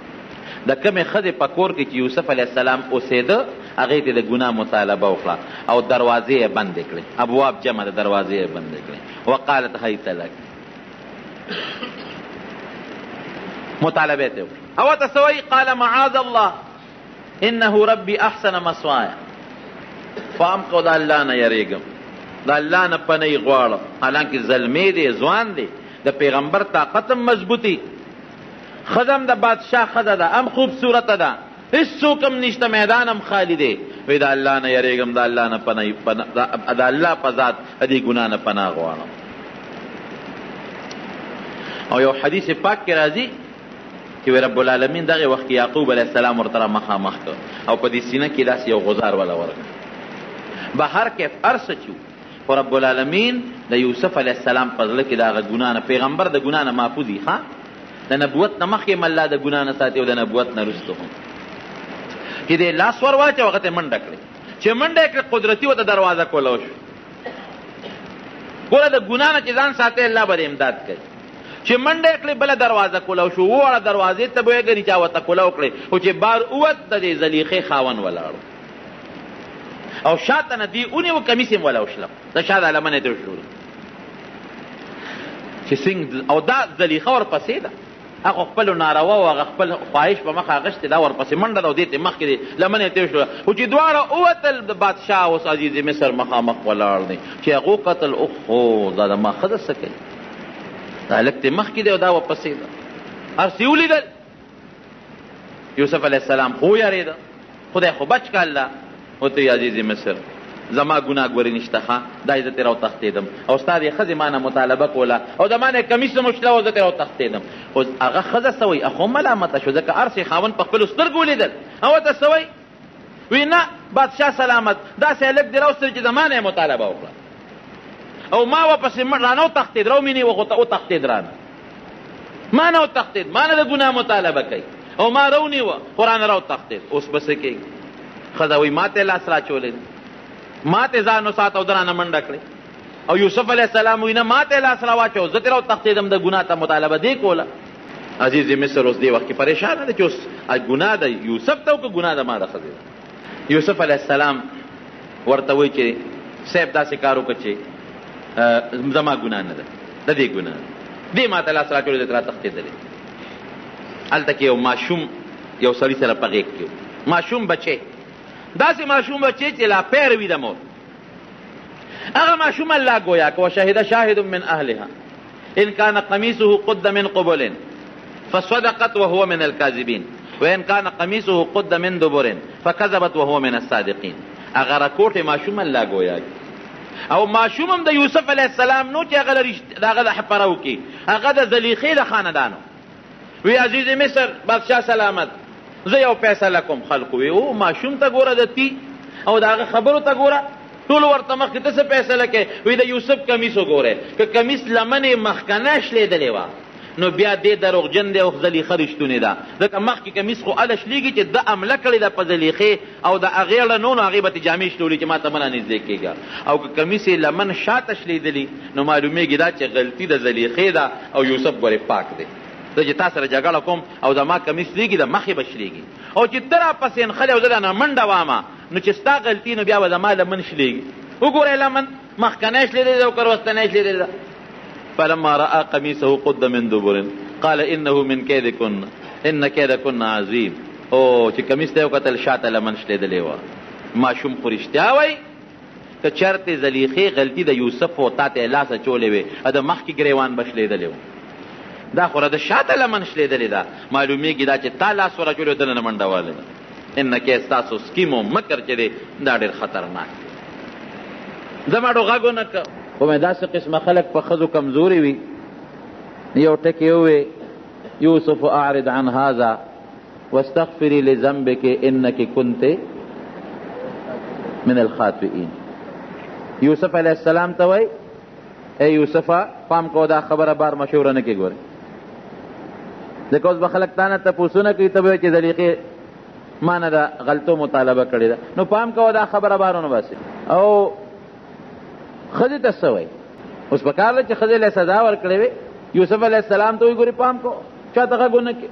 د کومې ښځې په کور کې چې یوسف علیه السلام اوسېده هغې ته د ګناه مطالبه وکړه او دروازې یې بندې کړې، ابواب جمع د دروازې یې بندې کړې. وقالت هیت لک، مطالبه ته وکړه او ورته څه وایي قال معاذ الله انه ربي احسن مثواي. فام کو د الله نه یریږم، د الله نه پنۍ غواړم. حالانکه زلمی دی، ځوان دی، د پیغمبر طاقت هم مضبوطي، ښځه هم د بادشاه ښځه ده، هم خوبصورته ده، هېڅوک هم نشته، میدان هم خالی دی. وی د الله نه یریږم، د الله نه د الله په ذات د دې ګناه نه پناه غواړم. او یو حدیث پاک کې راځي چې رب العالمین دغه وخت کې یعقوب علیه السلام ورته مخامخ کړ او په دې سینه کې داسې یو غزار ولا ورکړ. بهر کې هر څه چې خو رب العالمین د یوسف علیه السلام په زړه کې د هغه ګناه نه، پیغمبر د ګناه نه محفوظ وي، ښه د نبوت نه مخکې هم الله د ګناه نه ساتي او د نبوت نه وروسته هم. چې دې لاس ور واچو هغه ته منډه کړې، چې منډه یې کړه قدرتي ورته دروازه کولو شو. ګوره د ګناه نه چې ځان ساتي الله به امداد کوي. چې منډه یې کړې بله دروازه کولو شو، وواړه دروازې ته به یې ګني چا ورته کولو کړې، خو چې بار اووت د دې زلیخې خاوند ولاړو او شاته نه دې ونیو کمیس یې وله وشلم، د شا د لمنې ته وشلو چې څنګه. او دا زلیخه ورپسې ده، هغه خپلو ناروا او هغه خپل خواهش په مخه اغشتې، دا ورپسې منډه ده او دې ته مخکې دې لمنې ته وشلو. خو چې دواړه ووتل د بادشاه اوس عزیز مصر مخامخ ولاړ دی چې هغو قتل اوهو دا د ما ښځه څه کوي، دا هلک ته مخکې دی او دا ورپسې ده. هر څه ولیدل. یوسف علیه السلام خو یارېده، خدای خو بچ که الله ورته عزیز مصر زما ګناه ګورې نشته، ښه دا یې زه ترې راوتښتېدم او ستا دې ښځې ما نه مطالبه کوله او د ما نه کمیس مشله و، زه ترې راوتښتېدم. خو هغه ښځه څه وایي، هغه ملامته شو ځکه هر څه خاوند په خپلو سترګو ولیدل. او ورته څه وایي، وی نه بادشاه سلامت، داسې هلک دې راوستل چې د ما نه یې مطالبه وکړه او ما ورپسې رانه وتښتېد، راومینې وتښتېد رانه، ما نه وتښتېد، ما نه د ګناه مطالبه کوي او ما راونیوه خو رانه راوتښتېد. اوس به څه کېږي؟ ښځه وایي ما ته یې لاس راچولی، ما ته ځان وساته او د رانه منډه کړې. او یوسف علیه السلام وایي نه ما ته یې لاس راواچو، زه ترې راوتښتېدم، د ګناه ته مطالبه دې کوله. عزیز مصر اوس دې وخت کې پریشانه ده چې اوس ګناه د یوسف ته او که ګناه د ما د ښځې ده. یوسف علیه السلام ورته وایي چې صاحب داسې کار وکړه چې زما ګناه نه ده، د دې ګناه ده، دې ما ته لاس راچولی، زه ترې راتښتېدلې. هلته کې یو ماشوم یو سړي سره په غېږ کې ماشوم بچی، داسې ماشوم بچی چې لا پیر وي د مور. هغه ماشوم الله ګویا که وشهد شاهد من اهلها ان كان قميصه قد من قبل فصدقت وهو من الكاذبين وان کان قمیصه قد من دبر فکذبت وهو من الصادقین. هغه راکوټ ماشوم الله گویا او ماشوم هم د یوسف علیه السلام نو چې هغه د حپرو کې هغه د زلیخې د خاندانو. وی عزیز مصر بادشاه سلامت، زه یو فیصله کوم. خلکو وی او ماشوم ته ګوره د تی او د هغه خبرو ته ګوره، ټول ورته مخکې ته څه فیصله کوي؟ وی د یوسف کمیس وګورئ، که کمیس لمنې مخکنه شلېدلې وه نو بیا دې دروغجن دی او زلیخه رښتونې ده، ځکه مخکې کمیس خو هله شلېږي چې ده عمله کړې ده په زلیخې او د هغې اړه نو هغې به تې جامې شلولي چې ما ته مه رانږدې کېږه. او که کمیس یې لمن شاته شلېدلي نو معلومېږي دا چې غلطي د زلیخې ده او یوسف ګورې پاک دی. زه چې تا سره جګړه کوم او زما کمیس لېږي د مخې به شلېږي، او چې ته راپسې نښلې او زه درنه منډه وامه نو چې ستا غلطي نو بیا به زما لمن شلېږي. وګورئ لمن مخکنی شلېدلې ده او که وروستنی شلېدلې ده. فلما رأى قميصه قد من دبر قال انه من كيدكن ان كيدكن عظيم. او چې کمیس ته وکتل شاته لمن شلېدلې وه. ماشوم خو رښتیا وایي که چرتې زلیخې غلطي د یوسف و تا ته یې لاس اچولی وې د مخکې ګریوان به شلېدلی و، دا خو د شاته لمن شلېدلې ده. معلومیږي دا چې تا لاس ور اچولی و دننه منډه والی ده. انکې ستاسو سکیم و مکر چې دی دا ډېر خطرناک دی. زما ډو غږ ونه که خو مې داسې قسمه خلک په ښځو کمزوري وي. یو ټکې ووې یوسف اعرض عن هذا واستغفري لذنبك انك كنت من الخاطئین. یوسف علیه السلام ته وایي ای یوسفه پام کو دا خبره بار مشوره نه کې ګورې، ځکه اوس به خلک تا نه تپوسونه کوي، ته به وایې چې زلیخې ما نه د غلطو مطالبه کړې ده. نو پام کوه دا خبره بار ونه باسې. او ښځې ته څه وایي؟ اوس په کار ده چې ښځې له سزا ورکړې وې. یوسف علیه السلام ته وایي ګورې پام کو چا ته غږ ونه کړې،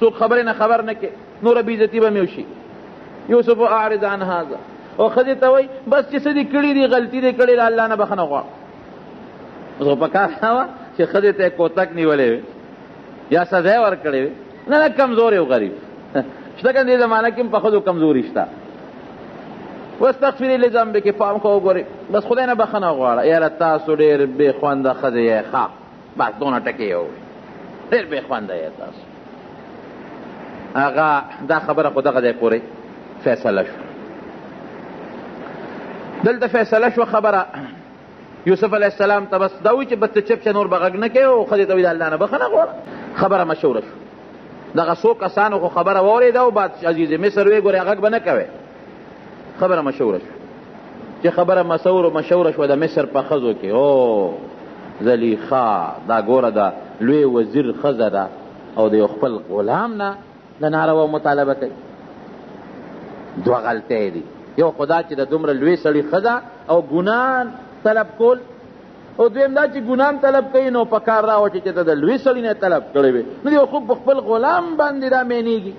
څوک خبرې نه خبر نه کړې، نوره بېعزتي به مې وشي. یوسف اعرض عن هذا. او ښځې ته وایي بس چې څه دې کړي دي غلطي دې کړې ده الله نه بخښنه غواړه. اوس په کار نه وه چې ښځې ته یې کوتک نیولی وې یا سزا یې ورکړې وې. نه نه کمزور یو غریب شته که دې زمانه کې هم په ښځو کمزوري شته. واستغفري لذنبك پام کو وګورئ بس خدای نه بخښنه غواړه. یاره تاسو ډېر بې خونده ښځې یې. ښه بس دونه ټکې یې ووایي ډېر بې خونده یې تاسو. هغه دا خبره خو دغه ځای پورې فیصله شوه. دلته فیصله شوه خبره یوسف علیه السلام ته بس دا وایي چې بس ته چپ شه نور به غږ نه کوې او ښځې ته وایي د الله نه بخښنه غواړه. خبره مشوره شوه. دغه څو کسانو خو خبره واورېده او بادشاه عزیز مصر ویې ګورې غږ به نه کوې. خبره مشوره شوه. چې خبره مشوره شوه د مصر په ښځو کې او زلیخا دا ګوره د لوی وزیر ښځه ده او د یو خپل غلام نه د ناروا مطالبه کوي. دوه غلطۍ دي، یو خدا چې د دومره لوی سړي ښځه او ګناه طلب کول، او دویم دا چې ګناه طلب کوي نو په کار راوچې چې ته د لوی سړي نه طلب کړی وې نو یو خو په خپل غلام باندې دا مینېږي.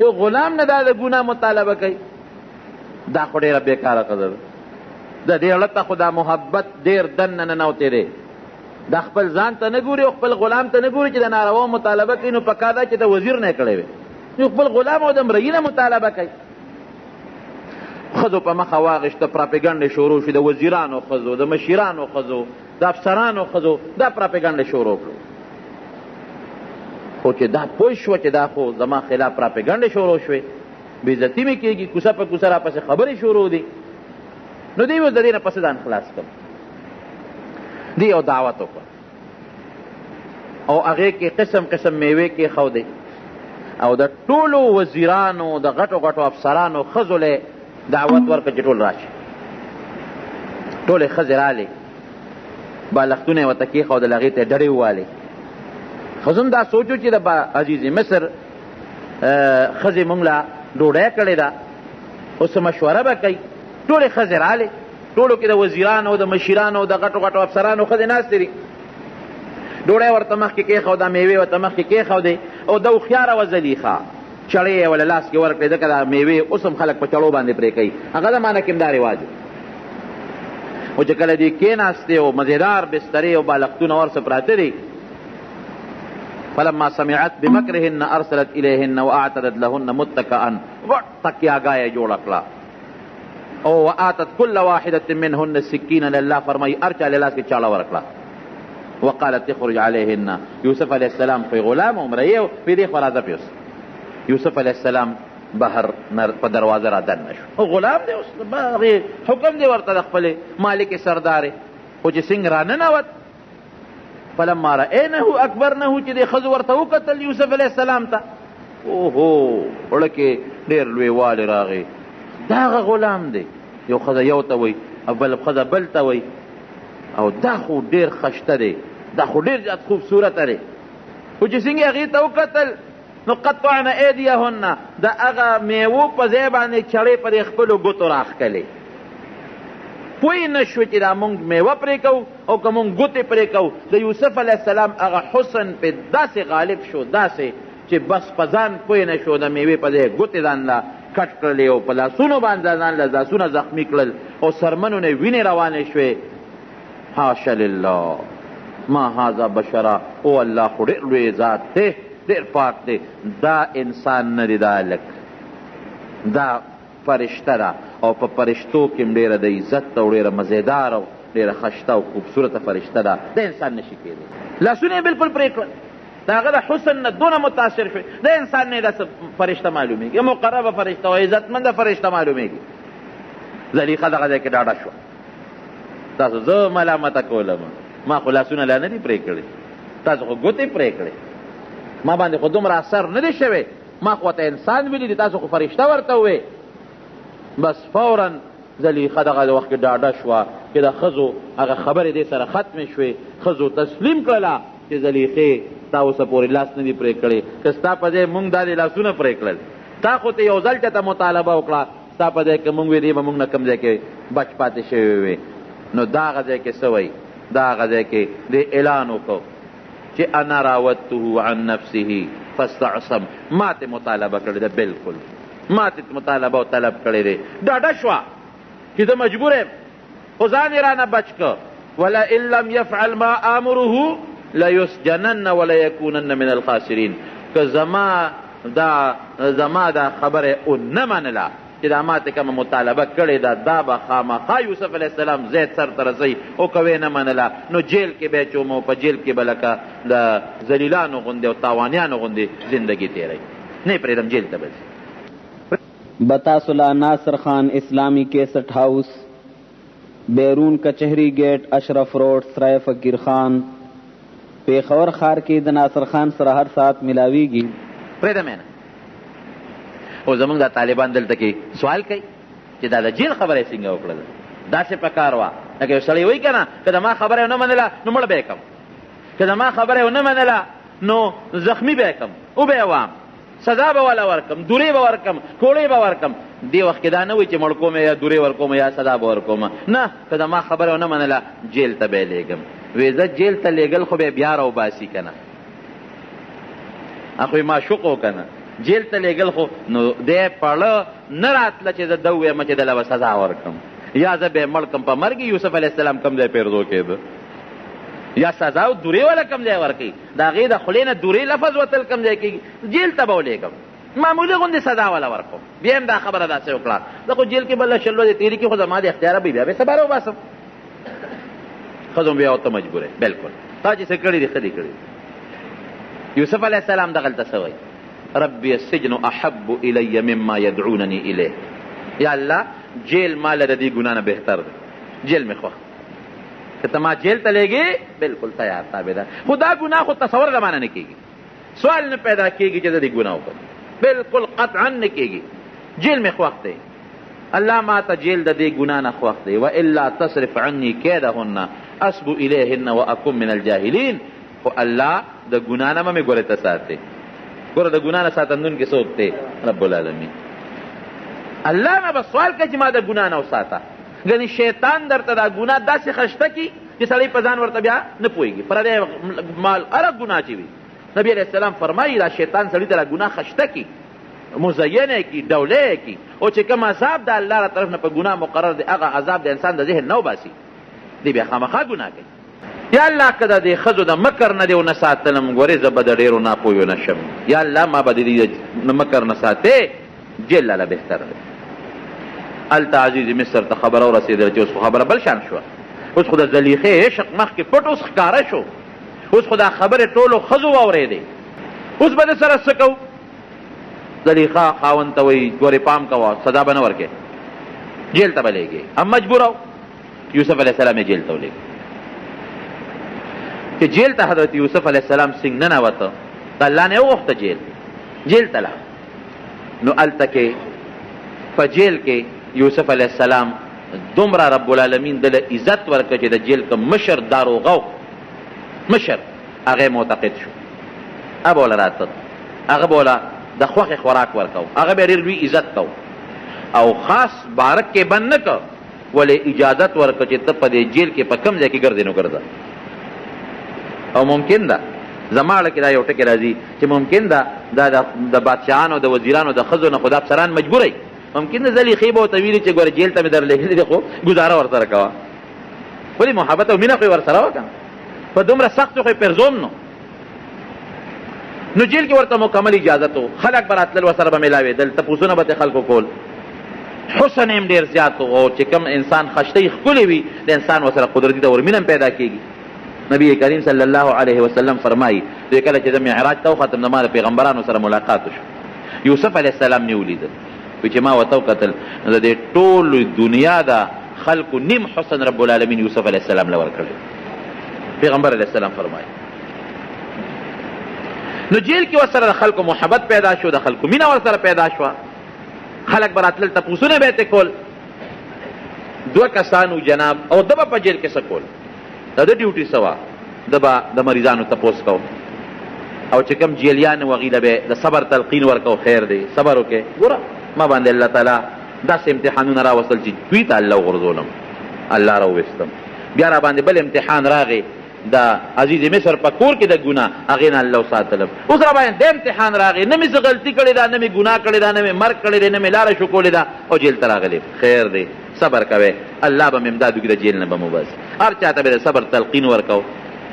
یو غلام نه دا د ګناه مطالبه کوي. دا خو ډېره بېکاره ښځه ده. د دې اړه ته خو دا محبت ډېر دننه ننوتی دی. دا خپل ځان ته نه ګوري او خپل غلام ته نه ګوري چې د ناروا مطالبه کوي نو په کار ده چې د وزیر نه یې کړی وې. یو خپل غلام او د مرګي نه مطالبه کوي. ښځو په مخه واغېشته پراپېګنډې شروع شوې د وزیرانو ښځو، د مشیرانو ښځو، د افسرانو ښځو، دا پراپېګنډې شروع کړو. خو چې دا پوه شوه چې دا خو زما خلاف پراپېګنډې شروع شوې، بېعزتي مې کېږي، کوڅه په کوڅه راپسې خبرې شروع دي، نو دی اوس د دې نه پسې ځان خلاص کړم. دی یو دعوت وکړه او هغې کې قسم قسم میوې کېښودې او د ټولو وزیرانو د غټو غټو افسرانو ښځو له دعوت ورکړه چې ټول راشي. ټولې ښځې رالې، بالښتونه یې ورته کېښودل، هغې ته یې ډډې ووالې. ښځو هم دا سوچو چې د عزیز مصر ښځې مونږ له ډوډۍ کړې ده، اوس مشوره به کوي. ټولې ښځې رالې، ټولو کې د وزیرانو د مشیرانو د غټو غټو افسرانو ښځې ناستې دي. ډوډۍ ورته مخکې کېښوده، میوې ورته مخکې کېښودې او د هوښیاره وه زلیخا چړې یې وله لاس کې ورکړې، ځکه دا میوې اوس هم خلک په چړو باندې پرې کوي. هغه زمانه کې هم دا رواج و چې کله دې کېناستې او مزېدار بسترې او بالښتونه ورسه پراته دي. فلما سمعت بمکرهن ارسلت الیهن واعتدت لهن متکئا. غټ تکیاګاه یې جوړه کړه او وآتت كل واحدة منهن سکینا. الله فرمایي هر چا له لاس کې چاړه ورکړه. وقالت اخرج عليهن. یوسف علیه السلام خو غلام عمره یو په دې خو راځه پیوس یوسف علیه السلام بهر په دروازه را دننه شو. او غلام دی، اوس حکم دی ورته د خپلې مالک سردارې، خو چې څنګه را ننوت فلما رأینه اکبرنه چې دې ښځو ورته وکتل یوسف علیه السلام ته، اوهو وړه کې ډېر لویوالی راغی. دا هغه غلام دی، یو ښځه یو ته وایي او بل ښځه بل ته وایي، او دا خو ډېر خشته دی، دا خو ډېر زیات خوبصورته دی. خو چې څنګه هغې ته وکتل نو قطعنا ایدیهن، د هغه میوو په ځای باندې چړې په دې خپلو ګوتو راښکلې. پوی نه شو چې دا مونږ میوه پرې کوو او که مونږ ګوتې پرې کوو. د یوسف علیه السلام هغه حسن پې داسې غالب شو، داسې چې بس په ځان پوی نه شو، د میوې په ځای ګوتې ځان له کټ کړلې او په لاسونو باندې ځان له لاسونه زخمي کړل او سرمنو نه وینې روانې شوې. حاشا لله ما هذا بشرا، او الله خو ډېر لوی ذات دی، ډېر پاک دی. دا انسان نه دی، دا لک دا فرشته ده، او په فرشتو کې هم ډېره د عزت او ډېره مزیدار او ډېره خشته او خوبصورته فرشته ده، د انسان نشي کېدی. لاسونه یې بلکل پرې کړل، د هغه د حسن نه دونه متاثر شوی، د انسان نه داسې فرشته معلومېږي، مقربه فرشته او عزتمنده فرشته معلومېږي. زلیخه دغه ځای کې ډاډه شوه. تاسو زه ملامته کولم، ما خو لاسونه لا نه دي پرې کړي، تاسو خو ګوتې پرې کړې، ما باندې خو دومره اثر نه دی شوی، ما خو ته انسان ویلی دی، تاسو خو فرشته ورته وې. بس فورا زلیخه دغه وخت کې ډاډه شوه چې د ښځو هغه خبرې دې سره ختمې شوې. ښځو تسلیم کړله چې زلیخې تا اوسه پورې لاس نه دي پرې کړی، که ستا په ځای مونږ دا دې لاسونه پرې کړل، تا خو ته یو ځل چېته مطالبه وکړه، ستا په ځای که مونږ وې دې به مونږ نه کوم ځای کې بچ پاتې شوی وې. نو دا هغه ځای کې څه وایي، دا هغه ځای کې دې اعلان وکړو چې انا راودته عن نفسه فاستعصم، ما ته مطالبه کړې ده، بلکل ما ته مطالبه او طلب کړی دی. ډاډه شوه چې زه مجبور یم، خو ځان یې رانه بچ که. ولئن لم یفعل ما آمره لیسجنن ولیکونن من الخاسرین، که زما دا خبره ونه منله چې دا ما ته کومه مطالبه کړې ده، دا به خامخا یوسف علیه السلام زید سر ته رسوي، او که ویې نه منله نو جیل کې به یې چوم، او په جیل کې به لکه د ذلیلانو غوندې او تاوانیانو غوندې زندگی تیروي، نه یې پرېږدم جیل ته به ځي. बतासुला नासिर खान इस्लामी cassette house, बैरून कचहरी गेट, अशरफ रोड, सराय फकीर खान, पेशावर खार की द नासिर खान सर हर साथ मिलावीगी. پرېږده مې نه. او زمونږ دا طالبان دلته کې سوال کوي چې دا د جیل خبره یې څنګه وکړله، داسې په کار وه لکه یو سړی وایي که نه، که د ما خبره ونه منله نو مړ به یې کړم، که د ما خبره ونه منله نو زخمي به یې کړم، وبه یې وام، سزا به والا ورکم، دورې به ورکم، کوړې به ورکم. دې وخت کې دا نه وایي چې مړ کوم یا دورې ورکوم یا سزا به ورکوم، نه، که د ما خبره ونه منله جیل ته به یې لېږم. وایي زه جیل ته لېږل خو به یې بیا راوباسي که نه، خو یې معشوق و که نه، جیل ته لېږل خو نو دی پړه نه راتله چې زه ده ووایم چې دله به سزا ورکم، یا زه به یې مړ کم. په مرګ یوسف علیه السلام کم ځای پیرزو کېده، یا سزا او دورې والا کم ځای ورکوي، د هغې د خولې نه دورې لفظ وتل کم ځای کېږي، جیل ته به ولېږم، معمولي غوندې سزا والا ورکوم. بیا هم دا خبره داسې وکړه، زه خو جیل کې بله شل ورځې تېرې کړي، خو زما د اختیاره به بیا به سبا راوباسم. ښځو بیا ورته مجبوره، بلکل تا چې څه کړي دي ښه دي کړي. یوسف علیه السلام دغلته څه وایي، ربی السجن احب الی مما یدعوننی الیه، یا الله جیل ما له د دې ګناه نه بهتر دی، جیل مې خوښ، که ته ما جیل ته لېږې بلکل تیار تابعدار. خو دا ګناه خو تصور د مانه نه کېږي، سوال نه پیدا کېږي چې زه دې ګناه وکړم، بلکل قطعا نه کېږي، جیل مې خوښ دی، الله ما ته جیل د دې ګناه نه خوښ دی. والا تصرف عني کیدهن اصب الیهن واکن من الجاهلین، خو الله د ګناه نه مې ګورې ته ساتې، ګوره د ګناه نه ساتندون کې څوک دی؟ رب العالمین. الله نه به سوال کوي چې ما د ګناه نه وساته. ګنې شیطان درته دا ګناه داسې خشته کي چې سړی په ځان ورته بیا نه پوهېږي، پردی مال هره ګناه چې وي. نبی علیه السلام فرمایي دا شیطان سړي ته دا ګناه خشته کي، مزینه کی، ډوله کی، او چې کوم عذاب د الله را طرف نه په ګناه مقرر دی، هغه عذاب د انسان د ذهن نه وباسي، دی بیا خامخا ګناه کوي. یا الله که د دې ښځو د مکر نه دې ونه ساتلم، ګورې زه به د ډېرو ناپوهیو نه شم، یا الله ما به د دې مکر نه ساتې، جیل لاله بهتر دی. هلته عزیز مصر ته خبره ورسېدله چې اوس خو خبره بل شان شوه، اوس خو د زلیخې عشق مخکې پټ اوس ښکاره شو، اوس خو دا خبرې ټولو ښځو واورېدې، اوس به د سره څه کوو؟ زلیخا خاوند ته وایي ګورې پام کوه سزا به نه ورکې جیل ته به لېږې هم مجبور او یوسف علیه السلام یې جیل ته ولېږه چې جیل ته حضرت یوسف علیه السلام څنګه ننوته د الله نه یې وغوښته جیل ته لاړ نو هلته کې په جیل کې یوسف علیه السلام دومره رب العالمین دله عزت ورکړه چې د جیل که مشر داروغه مشر هغه معتقد شو هغه به وله راته هغه به وله د خوښې خوراک ورکو هغه به ډېر لوی عزت کو او خاص بارک کې بند نه که ولې اجازت ورکړه چې ته په دې جیل کې په کوم ځای کې ګرځې نو ګرځه او ممکن ده زما اړه کې دا یو ټکې راځي چې ممکن ده دا د بادشاهانو د وزیرانو د ښځو نه خو دا افسران مجبوروي ممکن ده زلیخې به ورته ویلي چې ګوره جیل ته مې درلېږلي دي خو ګزاره ورسره کوه ولې محبت او مینه خو یې ورسره وه که په دومره سختو خو یې پرزوم نو جیل کې ورته مکمل اجازت و خلک به راتلل ورسره به میلاوېدل تپوسونه به ترې خلکو کول حسن یې ډېر زیات و او چې کوم انسان خشتۍ ښکلې وي د انسان ورسره قدرتي ته ورمینه پیدا کېږي نبی کریم صلی الله علیه وسلم فرمایي دوی کله چې د معراج ته وختم د ما د پیغمبرانو سره ملاقات وشو یوسف علیه السلام مې ولیدل وایي چې ما ورته وکتل نو د دې ټولو دنیا د خلکو نیم حسن رب العالمین یوسف علیه السلام له ورکړی پیغمبر علیه السلام فرمایي نو جیل کې ورسره د خلکو محبت پیدا شو د خلکو مینه ورسره پیدا شوه خلک به راتلل تپوسونه به یې ترې کول 2 کسانو جناب او ده به په جیل کې څه کول د ده ډیوټي څه وه ده به د مریضانو تپوس کو او چې کوم جیلیان وه هغوی له به د صبر تلقین ورکو خیر دی صبر وکړې ګوره ما باندې الله تعالی داسې امتحانونه راوستل چې دوی ته الله وغورځولم الله راوویستم بیا را باندې بل امتحان راغی د عزیز مصر په کور کې د ګناه هغې نه الله وساتلم اوس را باندې د امتحان راغی نه مې څه غلطي کړې ده نه مې ګناه کړې ده نه مې مرګ کړی دی نه مې لاره شکولې ده او جیل ته راغلی خیر دی صبر کوئ الله به مې امداد وکړي د جیل نه به مو بس هر چا ته به د صبر تلقین ورکو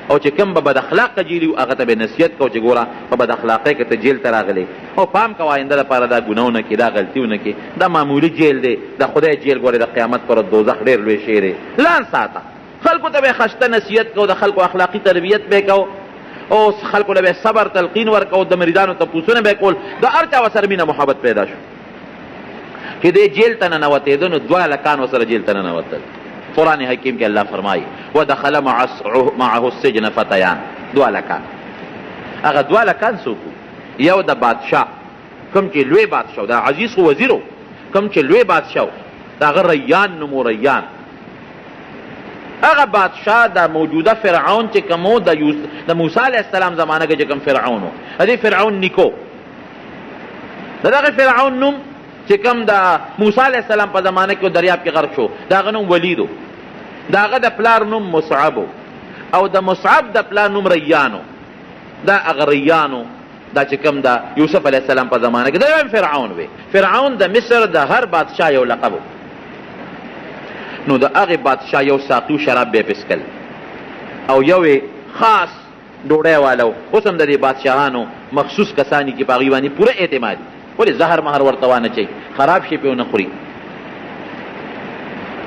او چې کوم به بد اخلاقه جیلي وو هغه ته به نصیحت کو چې ګوره په بد اخلاقۍ کې ته جیل ته راغلی او پام کوه آینده لپاره دا ګناه ونه کړي دا غلطي ونه کړي دا معمولي جیل دی د خدای جیل ګورې د قیامت پر دوزخ ډېر لوی شی دی ځان ساته خلکو ته به خشته نصیحت کو د خلکو اخلاقي تربیت به کو او خلکو له به صبر تلقین ورکو د مریدانو تپوسونه به کول د هر چا ورسره مینه محبت پیدا شو چې دې جیل ته ننوتېده نو 2 لکان ورسره جیل ته ننوتل قرآن حکیم کې الله فرمایي ودخل معه السجن فتیان 2 لکان هغه 2 لکان څوک یو د بادشاه کوم چې لوی بادشاه دا عزیز خو وزیرو کوم چې لوی بادشاه دا هغه ریان نومو ریان هغه بادشاه د موجوده فرعون چې کوم د موسی علیه السلام زمانه کې چې کوم فرعون و دې فرعون نیکو دغه فرعون نوم چې کوم د موسی علیه السلام په زمانه کې دریاب کې غرق شو د هغه نوم ولیدو د هغه د پلار نوم مصعب او د مصعب د پلار نوم ریانو دا هغه ریانو دا چې کوم د یوسف علیه السلام په زمانه کې دا فرعون وی فرعون د مصر د هر بادشاه یو لقب نو د هغې بادشاه یو ساقي شراب به یې پسکل او یو خاص ډوډۍ والو اوس هم د دې بادشاهانو مخصوص کسانی کې په هغوی باندې پوره اعتماد ولې زهر مهر ورته وانه چي خراب شي پې ونه خوري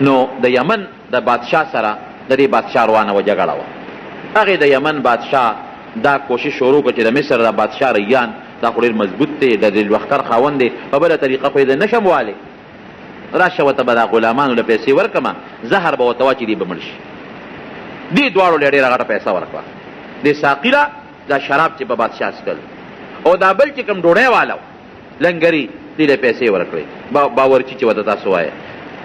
نو د یمن د بادشاه سره د دې بادشاه روانه وه جګړه وه هغې د یمن بادشاه دا کوشش شروع کړه چې د مصر د بادشاه ریان دا خو ډېر مضبوط دی د دې لښکر خاوند دی په بله طریقه خو یې د نشم والی راشه ورته به دا غلامانو له پیسې ورکړمه زهر به ورته واچي دی به مړ شي دې دواړو له ډېره غټه پیسه ورکړه دې ساقي له دا شراب چې په بادشاه څکل او دا بل چې کوم ډوډۍ والا لنګري دې له پیسې ورکړې باورچي چې ورته تاسو وایه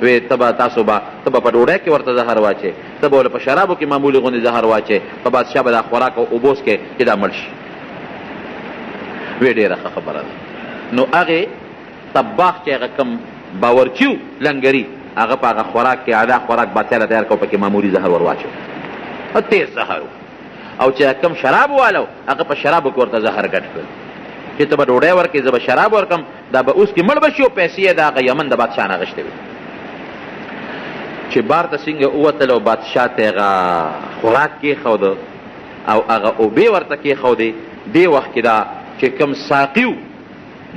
وی تاسو به په ډوډۍ کې ورته زهر واچې ته به په شرابو کې معمولي غوندې زهر واچې په بادشاه به دا خوراک او اوبوس کې چې دا مړ شي وی ډېره ښه خبره ده نو هغې طباخ چې هغه کم باورچي و لنګري هغه په هغه خوراک کې اعلی خوراک بادشاه له تیار کو پکې معمولي زهر ور واچو تیز زهر او چې کم شراب والو هغه په شرابو کې ورته زهر ګډ کړل چې ته به ډوډۍ ورکړې زه به شراب ورکړم دا به اوس کې مړ به شي او پیسې یې د هغه یمن د بادشاه نه اخیستې وي چې بار ته څنګه ووتل او بادشاه ته هغه خوراک کېښوده او هغه اوبې ورته کېښودې دې وخت کې دا چې کوم ساقي و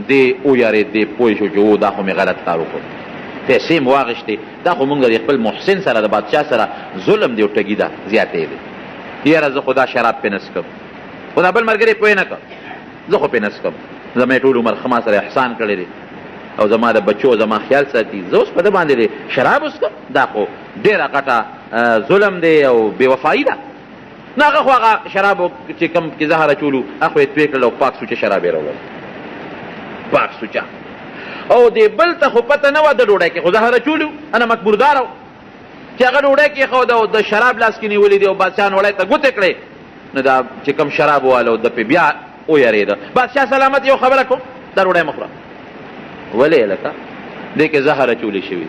دې ویارېد دې پوه شو چې دا خو مې غلط کار وکړ پیسې مې واخېستې دا خو مونږ د خپل محسن سره د بادشاه سره ظلم دی او ټګي ده زیاتې دی یاره زه خو دا شراب پې نه څکم خو دا بل ملګری پوه نه کړ زه خو پې نه څکم زما ټول عمر ښه ما سره احسان کړی دی او زما د بچو زما خیال ساتي، زه اوس په ده باندې شراب وڅښم، دا خو ډېره غټه ظلم دی او بې وفایي ده. نه هغه خو هغه شرابو چې کوم کې زهر اچولو هغه خو یې توی کړل او پاک سوچه شراب یې راوړل، پاک سوچه. او دې بل ته خو پته نه وه د ډوډۍ کې خو زهر اچولو، انا مقبوردار و چې هغه ډوډۍ کې ښوده او د شراب لاس کې نیولي دي او بادشاه نوړی ته ګوتې کړې، نو دا چې کوم شراب واله د پې بیا ویرېده. بادشاه سلامت یو خبره کوم دا ډوډۍ مه خوره. ولې لکه دې کې زهر اچولې شوي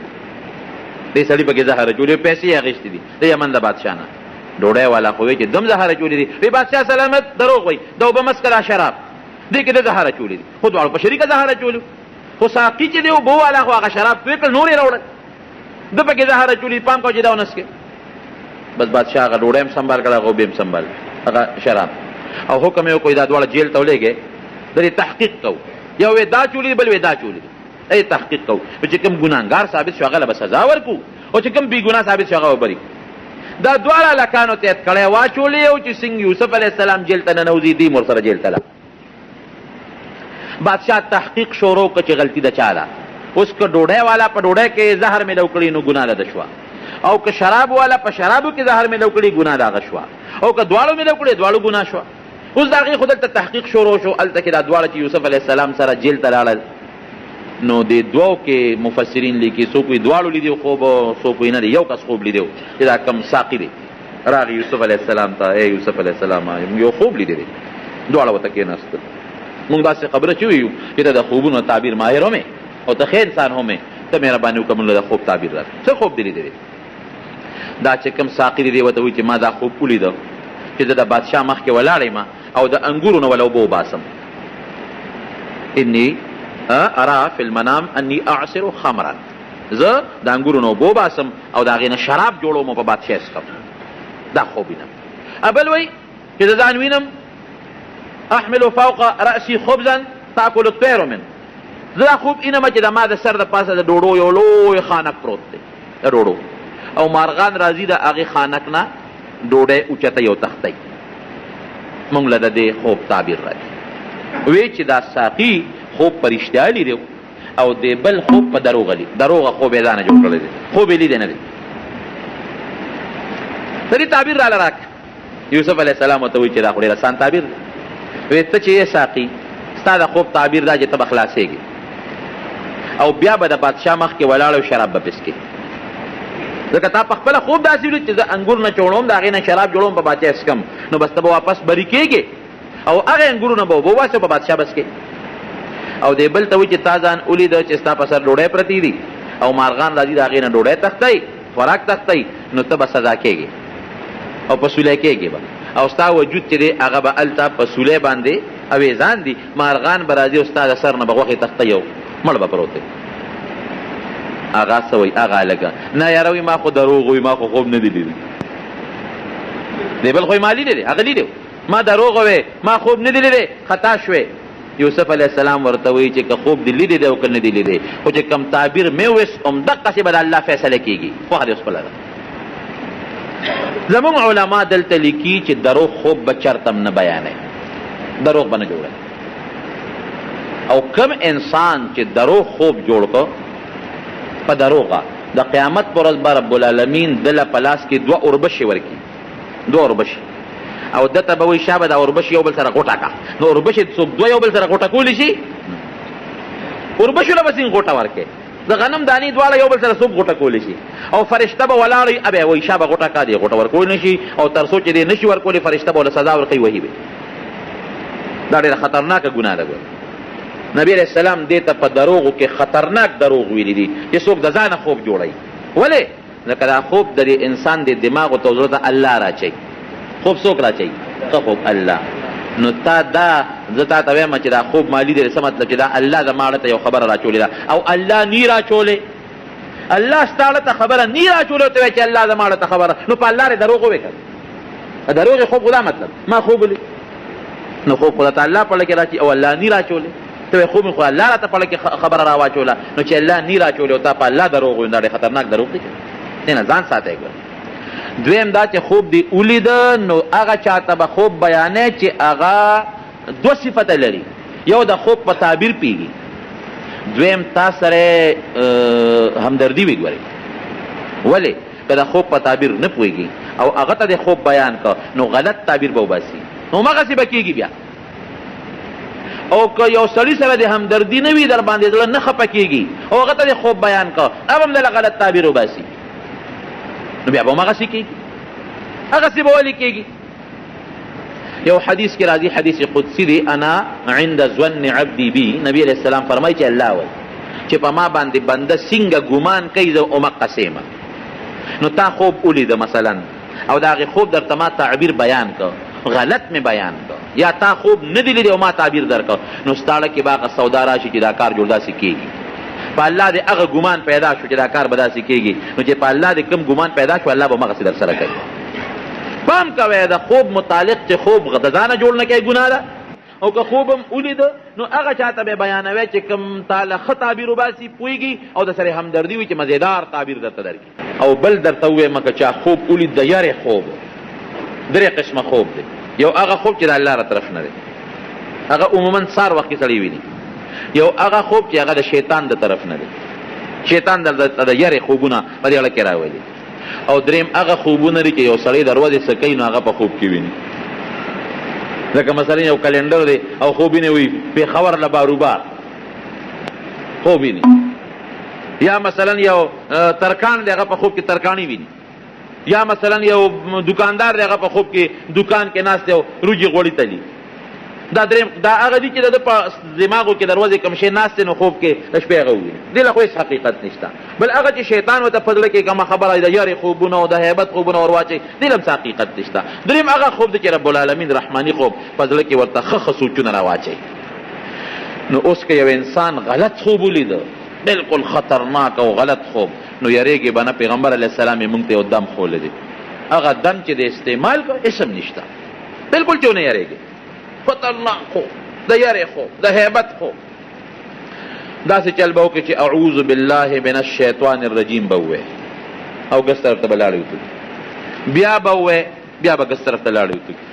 دې سړي پکې زهر اچولې پیسې یې اخېستې دي د یمن د بادشاه نه. ډوډۍ والا خو وایي چې دم زهر اچولې دي، وایي بادشاه سلامت دروغ وایي، دا اوبه مه څښه دا شراب، دې کې د زهر اچولې دي، خو دواړو په شریکه زهر اچولو، خو ساقي چې دی اوبه والا خو هغه شراب توی کړل نور یې راوړل، ده پکې زهر اچولې، پام کوه چې دا ونه څښې. بس بادشاه هغه ډوډۍ هم سنبال کړه، هغه اوبې هم سنبال هغه شراب، او حکم یې وکړو دا دواړه جیل ته ولېږئ، د دې تحقیق کوو، یو وی دا چولې بل وی دا چولې ای تحقیق کوو، چې کوم ګناهګار ثابت شو هغه له به سزا ورکو، او چې کوم بې ګناه ثابت شو هغه به بری. دا دواړه هلکانو ته یې کړی واچولې او چې څنګه یوسف علیه السلام جیل ته ننوځي دیم ورسره جیل ته لاړ. بادشاه تحقیق شروع کړه چې غلطي د چا ده. اوس که ډوډۍ والا په ډوډۍ کې زهر میلو کړي نو ګناه ده شوه، او که شراب والا په شرابو کې زهر میلو کړي ګناه د هغه شوه، او که دواړو میلو کړي دواړو ګناه شوه. اوس د هغې خو دلته تحقیق شروع شو، هلته کې دا دواړه چې یوسف علیه السلام سره جیل ته لاړل، نو د دوو کې مفسرین لیکي څوک وایي دواړو لیدي خوب، څوک وایي نه دی یو کس خوب لیدی چې دا کم ساقي دی راغی یوسف علیه السلام ته، ای یوسف علیه السلام یو خوب لیدی دی، دواړه ورته کېناستل. موږ داسې خبره چې ویو چې ته د خوبونو تعبیر ماهر هم او ته ښه انسان هم ته مهرباني وکړه موږ له د خوب تعبیر راکړه، څه خوب دی لیدلی؟ دا چې کوم ساقي دی ورته وایي چې ما دا خوب ولیده چې زه د بادشاه مخکې ولاړ یم او د انګورو نه وله اوبه وباسم، انی ارا فی المنام انی اعصر خمرا، زه د انګورو نه اوبه وباسم او د هغې نه شراب جوړوم او په بادشاه څښم، دا خوب وینم. بل وایي چې د ځان وینم احمل فوق رأسي خبزا تاکل الطیر من، زه دا خوب اینم چې د ما د سر د پاسه د ډوډو یو لوی خانک پروت دی د ډوډو، او مارغان راځي د هغې خانک نه ډوډۍ اوچته یو تختی. موږ له د دې خوب تعبیر راځي. وی چې دا ساقي خوب په رښتیا لیدی او د بل خوب په دروغه خوب یې ځانه جوړ کړی دی، خوب یې لیدی نه دی. د دې تعبیر راله راکړه. یوسف علیه السلام ورته وایي چې دا خو ډېر اسان تعبیر دی. وی ته چې یې ساقي ستا د خوب تعبیر دا چې ته به خلاصېږي او بیا به د بادشاه مخکې ولاړ او شراب به پسکې، ځکه تا په خپله خوب داسې ولید چې زه انګور نه چوړوم د هغې نه شراب جوړوم په بادشاه څکم، نو بس ته به واپس بری کېږې او هغې انګورو نه به اوبه وباسې په بادشاه بسکې. او دې بل ته وایي چې تا ځان ولیده چې ستا په سر ډوډۍ پرتې دي او مارغان راځي د هغې نه ډوډۍ تختی خوراک تختی، نو ته به سزا کېږې او په سولی کېږې به، او ستا وجود چې دی هغه به هلته په سولی باندې اویزان دي، مارغان به راځي او ستا د سر نه به غوښې تختی او مړ به پروت دی. هغه څه وایي هغه هلکه نه یاره وایي ما خو دروغ وایي ما خو خوب نه دی لیدلی. دی بل خو یې ما لیدلی دی هغه لیدی ما دروغ وایې ما خوب نه دی لیدلی خطا شوې. یوسف علیه السلام ورته وایي چې که خوب دې لیدی دی او که نه دی لیدی، خو چې کوم تعبیر مې وویست همدقسې به د الله فیصله کېږي، خوښه دې اوس خپله ده. زمونږ علما دلته لیکي چې دروغ خوب به چرته هم نه بیانوي، دروغ به نه جوړوي، او کم انسان چې دروغ خوب جوړ کړ په دروغه د قیامت پر ورځ به رب العالمین دله په لاس کې دوه اوربشې ورکړي، دوه اوربشې، او دته به وایي شابه دا اوربشې یو بل سره غوټه کړه، نو اوربشې څوک دوه یو بل سره غوټه کولی شي؟ اوربشو له به څنګه غوټه ورکړي؟ د غنم دانې دواړه یو بل سره څوک غوټه کولی شي؟ او فرشته به ولاړ وي ابیا وایي شابه غوټه کا دی غوټه ورکولی نه شي، او تر څو چې دی نه شي ورکولی فرشته به ورله سزا ورکوي وهي به. دا ډېره خطرناکه ګناه ده. نبی علیہ السلام دې ته په دروغو کې خطرناک دروغ ویلي دي چې څوک د ځانه خوب جوړوي. ولې؟ ځکه دا خوب د انسان د دماغو ته زړه ته الله راچوي. خوب څوک راچوي؟ ښه خوب الله. نو تا دا زه تا ته وایم چې دا خوب ما لیدلی څه مطلب چې دا الله زما اړه ته یو خبره راچولې ده او الله نی راچولې، الله ستا اړه ته خبره نی راچولې ورته وایي چې الله زما اړه ته خبره، نو په الله یې دروغ ووایې که دروغ خوب خو دا مطلب ما خوب ولید، نو خوب خو درته الله په اړه کې راچي او الله نی راچولې، ته وایې خوب مې خو الله راته په اړه کې خبره راواچوله، نو چې الله نی راچولې او تا په الله دروغ وایي دا ډېر خطرناک دروغ دی. نه ځان ساتئ. دویم دا چې خوب دی ولیده نو هغه چاته به خوب بیانې چې هغه دو صفته لري، یو د خوب په تعبیر پیږي، دویم تا سره همدردي وي. ګورئ ولې که د خوب په تعبیر نه پوهېږي او هغه ته د خوب بیان که نو غلط تعبیر به وباسي، نو همغسې به کېږي بیا. او که یو سړي سره د همدردي نه وي در باندې زړه نه خفه کېږي او هغه ته د خوب بیان که اب هم دله غلط تعبیر وباسي، نو بیا به همغسې کېږي، هغسې به ولې کېږي. یو حدیث کې راځي، حدیث قدسی دی، انا عند ظن عبدی بی، نبی علیہ السلام فرمایي چې الله وایي چې په ما باندې بنده څنګه ګمان کوي زه همقسې یم. نو تا خوب ولیده مثلا او د هغې خوب درته ما تعبیر بیان که، غلط مې بیان که، یا تا خوب نه دی لیدی او ما تعبیر درکه، نو ستاړه کې به هغه سودا راشي چې دا کار جوړ داسې کېږي. په الله دې هغه ګمان پیدا شو چې دا کار به داسې کېږي، نو چې په الله دې کوم ګمان پیدا شو الله به همغسې در سره کوي. پام کوئ د خوب متعلق چې خوب د ځانه جوړ نه کوي ګناه ده، او که خوب هم ولیده نو هغه چاته به بیانوی چې کوم تاله ښه تعبیر وباسي پوهېږي او د سره همدردي وي چې مزېدار تعبیر درته درکړي. او بل درته ووایم که چا خوب ولید د یارې خوب، درې قسمه خوب دی. یو هغه خوب چې د الله را طرف نه دی، هغه عموما سار وخت کې سړی ویني. یو هغه خوب چې هغه د شیطان د طرف نه دی، شیطان د یارې خوبونه په دې اړه کې راولي. او دریم هغه خوبونه لري چې یو سړی دروازې څه کوي نو هغه په خوب کې ویني. لکه مثلا یو کلندر دی او خوب ویني وي پېښور له باروبار خوب ویني، یا مثلا یو ترکان دی هغه په خوب کې ترکاڼي ویني، یا مثلا یو دکاندار دی هغه په خوب کې دکان کې ناست دی او روجي غوړي تلي. دا دریم دا هغه دي چې د په دماغو کې دروازې کوم شی ناست دی نو خوب کې د شپې هغه وویني. دې له خو هېڅ حقیقت نشته. بل هغه چې شیطان ورته په زړه کې کومه خبره د یارې خوبونه او د هیبت خوبونه ور واچوي، دې له هم څه حقیقت نشته. دریم هغه خوب دی چې رب العالمین رحماني خوب په زړه کې ورته ښه سوچونه را واچوي. نو اوس که یو انسان غلط خوب ولیده، بالکل خطرناک او غلط خوب، نو یریږي به نه. پیغمبر علیه السلام یې مونږ ته یو دم ښولی دی، هغه دم چې د استعمال کو اسم نشته، بالکل چې ونه یریږي. خطرناک خوب، د یارې خوب، د هیبت خوب، داسې چل به وکړي چې اعوذ بالله من الشیطان الرجیم به ووایې او ګس طرف ته به لاړې وتوږي، بیا به ووایې بیا به ګس طرف ته لاړې وتوږي،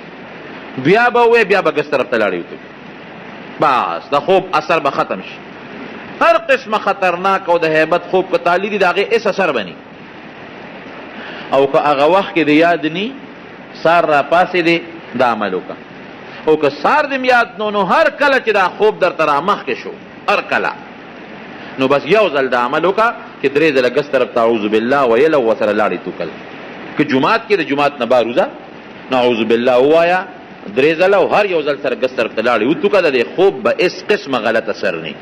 بیا به ووایې بیا به ګس طرف ته لاړې وتوږي. بس د خوب اثر به ختم شي. هر قسمه خطرناک او د هیبت خوب که تعالی دي د هغې هېڅ اثر به ني. او که هغه وخت کې د یاد ني سار را پاسېدې دا عمل وکړه. او که سار دې یاد نو هر کله چې دا خوب درته را مخکې شو، هر کله نو بس یو ځل دا عمل وکړه چې درې ځله ګس طرف ته اعوذ بالله ویله او ورسره لاړې توکل. که جومات کې د جومات نه بار وځه نو اعوذ بالله ووایه درې ځله او هر یو ځل سره ګس طرف ته لاړې وتوکه، د دې خوب به هېڅ قسمه غلط اثر نه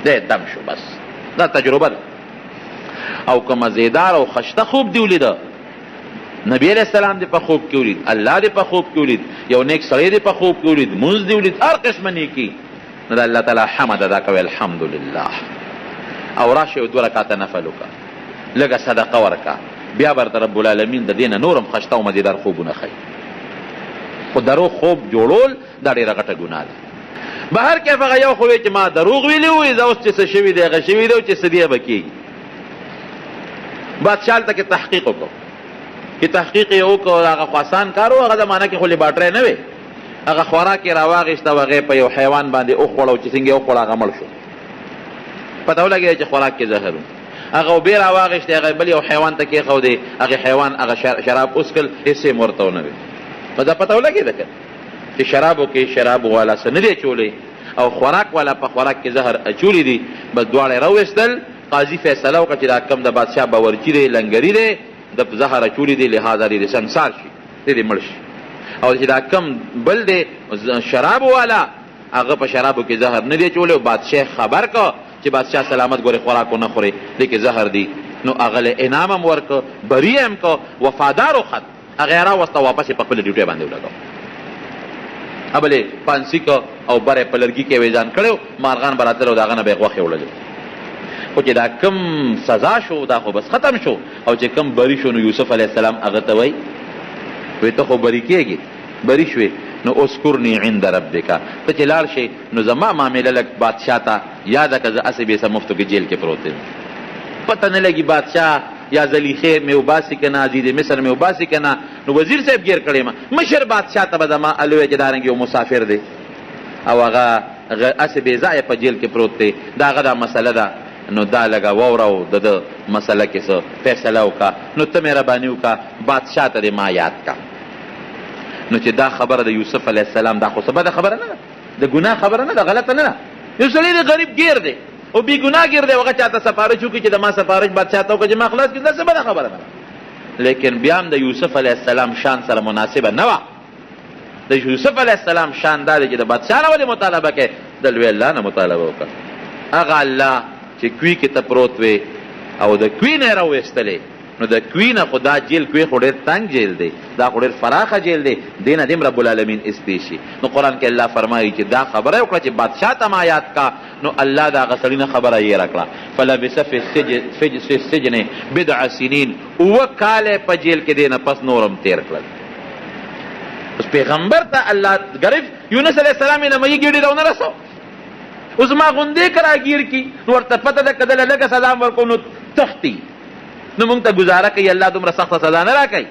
دی، دم شو. بس دا تجربه ده. او که مزیدار او خشته خوب دی ولیده، نبی علیہ السلام دی په خوب کې ولید، الله دی په خوب کې ولید، یو نیک سړی دی په خوب کې ولید، مونځ دی ولید، هر قسمه نیکي، نو د الله تعالی حمد ادا کوئ الحمدلله. او راشئ او 2 رکعته نفل وکړه، لږه صدقه ورکړه، بیا به رب العالمین د دې نه نورم خشته او مزیدار خوبونه ښیي. خو دروغ خوب جوړول دا ډېره غټه ګناه ده. به هر کیف هغه یو خو وی چې ما دروغ ویلي وي، زه اوس چې څه شوي دی هغه شوي دی او چې څه دی به کېږي. بادشاه هلته کې تحقیق وکړو، چې تحقیق یې وکړو، هغه خو اسان کار و، هغه زمانه کې خو لیباټرۍ نه وې، هغه خوراک یې راواغېسته او هغې په یو حیوان باندې وخوړه، چې څنګه یې وخوړه هغه مړ شو. پته ولګېده چې خوراک کې زهر و. هغه اوبې راواغېستې، هغه بل یو حیوان ته کېښودې، هغې حیوان هغه شراب وڅښل، هېڅ یې ورته ونه وې. په دا پته ولګېده که چې شرابو کې شراب والا څه نه دی اچولی او خوراک والا په خوراک کې زهر اچولی دي، بس دواړه یې راوویستل. قاضي فیصله وکړه چې دا کم د بادشاه باورچي دی، لنګري دی، د زهر اچولی دی، لحاظه دې سنګسار شي، دې مړ شي. او چې دا کم بل دی شراب والا، هغه په شرابو کې زهر نه دی اچولی، او بادشاه خبر که چې بادشاه سلامت ګورې خوراک ونه خورې، دې کې زهر دی، نو هغه له انعام هم ورکه، بری هم که، وفادار وخت، هغه یې راوسته واپس یې په خپله ډیوټۍ باندې ولګاو. ابلې پانسي که او بره په لرګي کې یې ځان کړی، مارغان به راتلل او د هغه نه به یې غوښې وړلې. خو چې دا کم سزا شو دا خو بس ختم شو. او چې کم بری شو نو یوسف علیه السلام هغه ته وایي ته خو بری کېږي، بری شوې، نو اذکرني عند ربک، ته چې لاړ شي نو زما معامله لږ بادشاه ته یاده که زه هسې بېڅه مفتو کې جیل کې پروت یم، پته نه لګي بادشاه یا زلیخې مې وباسي که نه، عزیز مصر مې وباسي که نه. نو وزیر صاحب ګیر کړی ما، مشر بادشاه ته به زما الوی چې دارنګې یو مسافر دی او هغه اسې بې ځایه په جیل کې پروت دی د هغه دا مسله ده نو دا لږه واوره او د ده مسله کې څه فیصله وکړه نو ته مهرباني وکړه بادشاه ته دې ما یاد کړه نو چې دا خبره د یوسف علیه السلام دا خو څه بده خبره نه ده د ګناه خبره نه ده غلطه نه ده یو سړی دی غریب ګیر دی او بې ګناه ګیر دی هغه چاته سفارش وکړي چې د ما سفارش بادشاه ته وکړه چې ما خلاص کړي دا څه بده خبره نه ده لیکن بیا هم د یوسف علیه السلام شان سره مناسبه نه وه د یوسف علیه السلام شان دا دی چې د بادشاه نه ولې مطالبه کوي د لوی الله نه مطالبه وکړه هغه الله چې کوی کې ته پروت وې او د کوی نه یې راویستلې نو د کوی نه خو دا جیل کوی خو ډېر تنګ جیل دی دا خو ډېر فراخه جیل دی دې نه دې رب العالمین استی شي نو قرآن کې الله فرمایي چې دا خبره یې وکړه چې بادشاه ته ما یاد کا نو الله د هغه سړي نه خبره یې راکړه فلبث فی السجن بضع سنین 7 کاله په جیل کې دی نه پس نورم تیر کړل اوس پیغمبر ته الله ګرف یونس علیه السلام یې نه مهي ګېډې راونه رسو اوس ما غوندې که راګیر کي نو ورته پته ده که دله لږه سزا ورکړو نو تښتي نو موږ ته ګزاره کوي الله دومره سخته سزا نه راکوي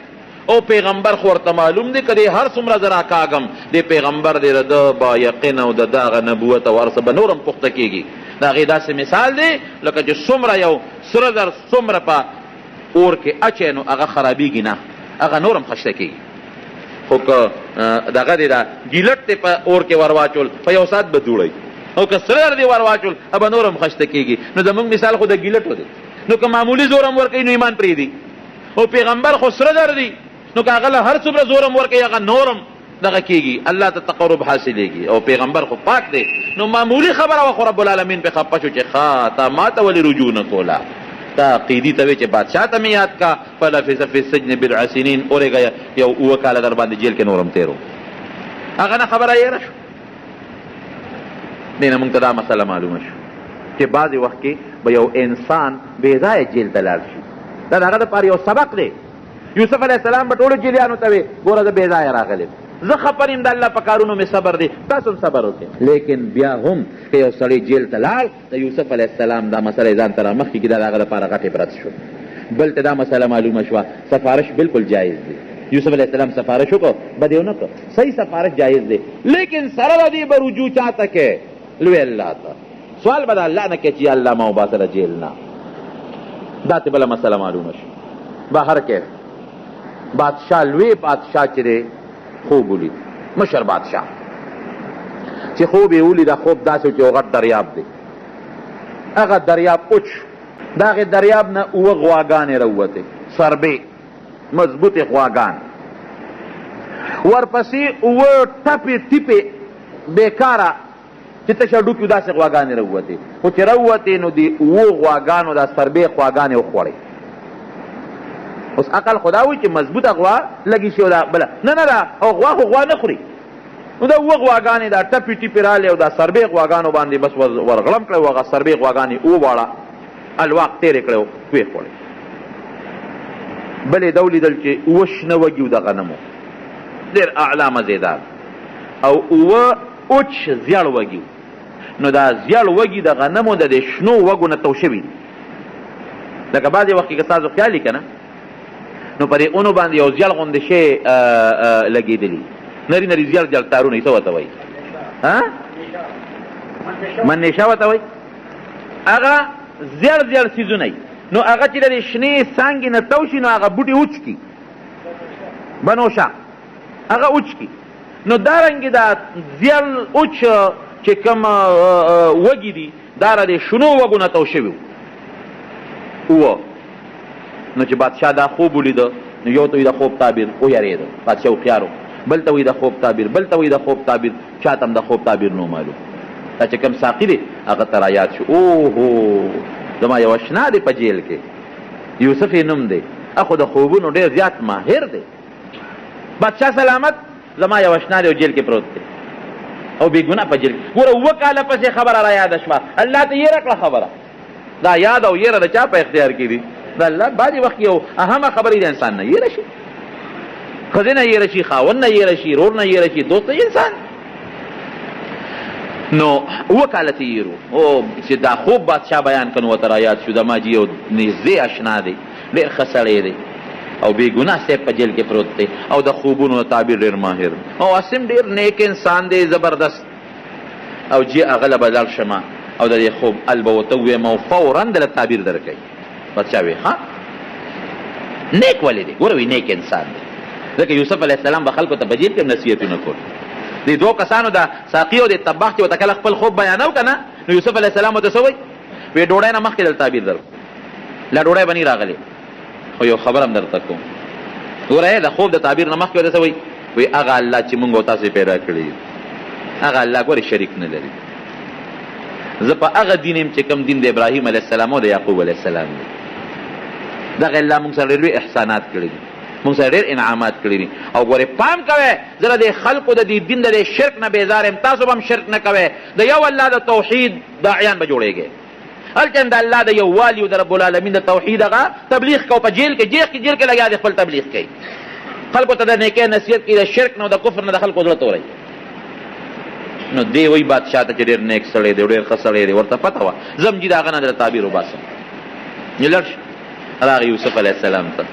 او پیغمبر خو ورته معلوم دی که دی هر څومره زه راکاږم دی پیغمبر دی د ده با یقین او د ده هغه نبوت او هر څه به نور هم پخته کېږي د هغې داسې مثال دی لکه چې څومره یو سره زر څومره په اور کې اچی نو هغه خرابېږي نه هغه نور هم خشته کېږي خو که دغه دی دا ګیلټ دی په اور کې ور واچول په یو ساعت به دوړی او که سره دی ور واچول به نور هم خشته کېږي نو زموږ مثال خو د ګیلټو دی نو که معمولي زور هم ورکوي نو ایمان پرېږدي او پیغمبر خو سره در دی نو که هغه له هر څومره زور هم ورکوي هغه نور هم دغه کېږي الله ته تقرب حاصلېږي او پیغمبر خو پاک دی نو معمولي خبره وه خو رب العالمین پې خفه شو چې ښه تا ما ته ولې رجوع نه کوله تا قیدي ته وې چې بادشاه ته مې یاد کا فلبث فی السجن بضع سنین اورېږه یو 7 کاله در باندې جیل کې نور هم تېرو هغه نه خبره یېره شو دې نه موږ ته دا مسله معلومه شو چې بعضې وخت کې به یو انسان بې ځایه جیل ته لاړ شي دا د هغه دپاره یو سبق دی یوسف علیه السلام به ټولو جیلیانو ته وې ګوره زه بې ځایه راغلی زه خبر یم د الله په کارونو مې صبر دی تاسو هم صبر وکړئ لیکن بیا هم که یو سړی جیل ته لاړ د یوسف علیه السلام دا مسله یې ځان ته رامخکې کړي دا د هغه دپاره غټ عبرت شو بل ته دا مسله معلومه شوه سفارش بالکل جایز دی یوسف علیه السلام سفارش وکړو بد یې ونه کړ صحیح سفارش جایز دی لیکن سره د دې به رجوع چا ته کوې لوی الله ته سوال به د الله نه کوې چې یا الله ما وباسه د جیل نه دا ته بله مسله معلومه شو بهر کیف بادشاه لوی بادشاه چې دی خوب ولید مشر بادشاه چې خوب یې ولیده خوب داسې و چې یو غټ دریاب دی هغه دریاب اوچ د هغې دریاب نه 7 غواګانې راووتې سربې مضبوطې غواګان ورپسې 7 ټپې ټیپې بېکاره چې تشه ډوکي داسې غواګانې راووتې خو چې راووتې نو د 7 غواګانو دا سربې غواګانې وخوړې اوس عقل خدا وي چې مضبوطه غوا لګي شي او دا بله نه نه دا او غوا خو غوا نه خوري نو دا 7 غواګانې دا ټپې ټیپې رالې او دا سربې غواګانو باندې بس ورغړم کړی و هغه سربې غواګانې وواړه الواق تېرې کړی و ویې خوړې بلې ده ولیدل چې 7 شنه وږي و د غنمو ډېر اعلی مزېدار او 7 اوچ زیړ وږي نو دا زیړ وږي د غنمو د دې شنو وږو نه تو شوي دي لکه بعضې وخت کې که ستاسو خیال وي که نه نو په دې اونو باندې یو زیړ غوندې شی لګېدلي نري نري زیړ زیړ تارونه یې څه ورته وایي منیشه ورته وایي هغه زیړ زیړ څیزونه یي نو هغه چې د دې شنې څانګې نه تو شي نو هغه بوټي وچکي بنوشه هغه وچکي نو دارنګې دا زیړ اوچ چې کوم وږي دي دا د شنو وږو نه تو شوي وو نو چې بادشاه دا خوب ولیده نو یو ته وي د خوب تعبیر ویرېده بادشاه هوښیار بل ته وي د خوب تعبیر بل ته وي د خوب تعبیر چا ته هم د خوب تعبیر نو معلوم دا چې کوم ساقي دی هغه ته رایاد شو اوهو زما یو اشنا دی په جیل کې یوسف یې نوم دی اخو د خوبونو ډېر زیات ماهر دی بادشاه سلامت زما یو اشنا دی او جیل کې پروت دی او بې ګناه په جیل کې ګوره 7 کاله پسې خبره را یاده شوه الله ته یېره کړه خبره دا یاد او یېره د چا په اختیار کې دي د الله بعضې وخت یو اهمه خبرې د انسان نه یېره شي ښځې نه یېره شي خاوند نه یېره شي رور نه یېره شي دوست انسان نو 7 کاله ته یېرو او چې دا خوب بادشاه بیان کړ نو ورته را یاد شو زما جي یو نږدې اشنا دی ډېر ښه سړی دی او بې ګناه صاحب په جیل کې پروت دی او د خوبونو تعبیر ډېر ماهر او اسم ډېر نیک انسان دی زبردست او جی اغله بدل شمه او د دې خوب البوته وې مو فورا د تعبیر درکې بچا وی ها نیک ولې دی ګوروي نیک انسان دی ځکه یوسف علیه السلام به خلکو ته په جیب کې نصیحتونه کول دې دوه کسانو د ساقي او د طباخ چې ورته کله خپل خوب بیانو که نه نو یوسف علیه السلام ورته څه وایي وی ډوډۍ نه مخکې دل تعبیر درکو لا ډوډۍ به نه راغلې خو یو خبر هم درته کوم ګوره د خوب د تعبیر نه مخکې ورته څه وایي وی هغه الله چې مونږ او تاسې پیدا کړي هغه الله ګورې شریک نه لري زه په هغه دین یم چې کوم دین د ابراهیم علیه السلام او د یعقوب علیه السلام دی دغه الله مونږ سره ډېر لوی احسانات کړي دي مونږ سره ډېر انعامات کړي دي او ګورې پام کوئ زه د خلقو د دې دین د شرک نه بیزار یم تاسو به هم شرک نه کوئ د یو الله د توحید داعیان به جوړېږئ هلته د الله د یووالي او د رب العالمین د توحید هغه تبلیغ کو په جیل کې جیل کې لګیا دی خپل تبلیغ کوي خلکو ته د نیکۍ نصیحت کوي د شرک نه او د کفر نه د خلکو زړه توروي نو دی وایي بادشاه ته چې ډېر نیک سړی دی ډېر ښه سړی دی ورته پته وه زم جي د هغه نه د تعبیر وباسم لړ راغی یوسف علیه السلام ته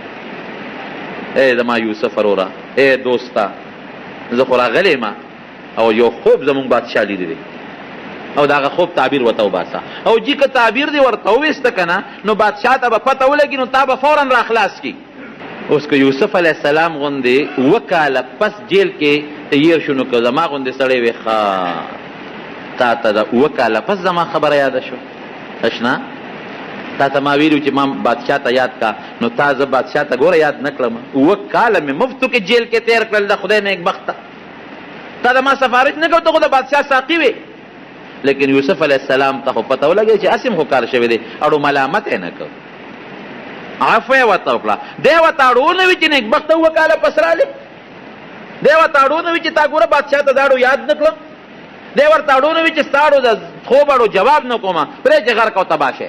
ای زما یوسف وروره ای دوسته زه خو راغلی یم او یو خوب زمونږ بادشاه لیدلی دی او د هغه خوب تعبیر ورته وباسه او جي که تعبیر دی ورته وویسته که نه نو بادشاه ته به پته ولګي نو تا به فورا را خلاص کي اوس که یوسف علیه السلام غوندې 2 کاله پس جیل کې تیر شو نو که زما غوندې سړی وی ښه تا ته د 2 کاله پس زما خبره یاده شو اشنا تا ته ما ویلو چې ما بادشاه ته یاد کا نو تا زه بادشاه ته ګوره یاد نه کړم 2 کاله مې مفتو کې جیل کې تیر کړل د خدای نیکبخته تا د ما سفارش نه کوو ته خو د بادشاه ساقي وې لیکن یوسف علیه السلام ته خو پته ولګی چې اسیم خو کار شوی دی اړو ملامت یې نه کړ عفو یې ورته وکړه دی ورته اړو نه وي چې نیکبخته 2 کاله پس رالی دی ورته اړو نه وي چې تا ګوره بادشاه ته دا اړو یاد نه کړم دی ورته اړو نه وي چې ستا اړو د خوب اړو جواب نه کومه پرې چې غرق او تباه شی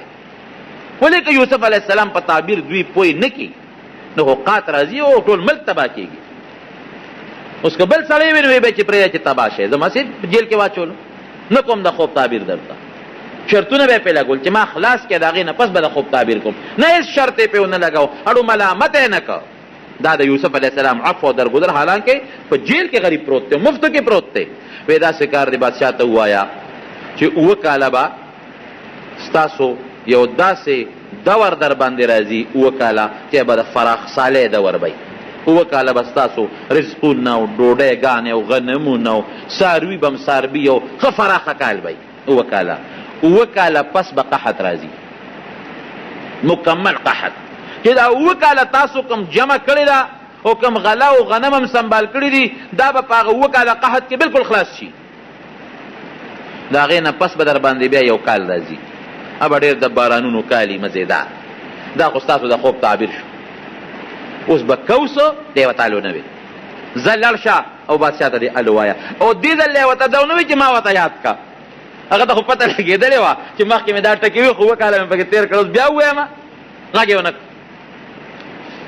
ولې که یوسف علیه السلام په تعبیر دوی پوی نه کي نو حقات راځي او ټول ملک تباه کېږي اوس که بل سړی وي نو وی به چې پرېږده چې تباه شی زما سي جیل کې واچولو نه کوم د خوب تعبیر درته شرطونه به یې پې لګول چې ما خلاص کړې د هغې نه پس به د خوب تعبیر کوم نه هېڅ شرط یې پې ونه لګو اړو ملامت یې نه که دا د یوسف علیه السلام عفو او درګذر حالانکې په جیل کې غریب پروت دی مفتو کې پروت دی وی داسې کار دی بادشاه ته ووایه چې 2 کاله به ستاسو یو داسې دور در باندې راځي 2 کاله چې به د فراخ صالح دور وی 2 کاله به ستاسو رزقونه او ډوډۍ او غنمونه او څاروي به هم څاروي او ښه فراخه کال وی 2 کاله 2 کاله پس به قحط راځي مکمل قحط چې دا 2 کاله تاسو کوم جمع کړې ده او کوم غله او غنم هم سنبال کړي دي دا به په هغه 2 کاله قحط کې بلکل خلاص شي د هغې نه پس به در باندې بیا یو کال راځي ابا ډېر د بارانونو کالي مزیدار دا خو ستاسو د خوب تعبیر شو اوس به کوسو دی ورته الو نه وي زه لړ شه او بادشاه ته دې الو وایه او دې ځل یې ورته دا ونه وي چې ما ورته یاد کا هغه ته خو پته لګېدلې وه چې مخکې مې دا ټکې وي خو 2 کاله مې پکې تېر کړه اوس بیا ووایم غږ یې ونه کړ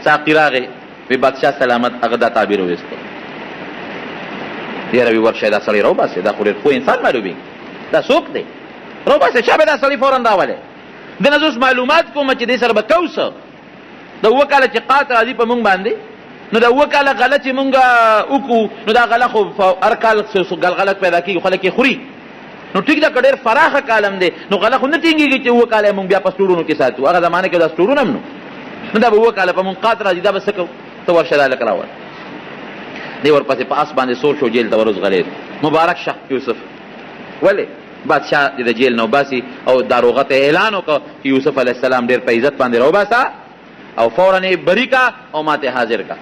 ساقي راغی وی بادشاه سلامت هغه دا تعبیر وویسته یاره وی ورشه دا سړی راوباسې دا خو ډېر پوه انسان معلومېږي دا څوک دی راوباسې چا به دا سړی فورا راولې د نه زه اوس معلومات کومه چې دې سره به کوسه د 2 کاله چې قات راځي په مونږ باندې نو د 2 کاله غله چې مونږ وکړو نو دا غله خو هر کال غلغلک پیدا کېږي خلک یې خوري نو ټیک ده که ډېر فراخه کالم دی نو غله خو نه ټینګېږي چې 2 کاله مونږ بیا په سټورونو کې ساتو هغه زمانه کې دا سټورونه هم نو دا به 2 کاله په مونږ قات راځي دا به څه کوو ته ورشه دا لک راوړه دی ورپسې په آس باندې سور شو جیل ته ورغلی مبارک شه یوسف ولې بادشاه د جیل نه وباسي او داروغه ته اعلان وکړه چې یوسف علیه السلام ډېر په عزت باندې راوباسه او فورا یې بری کا او ما ته حاضر کا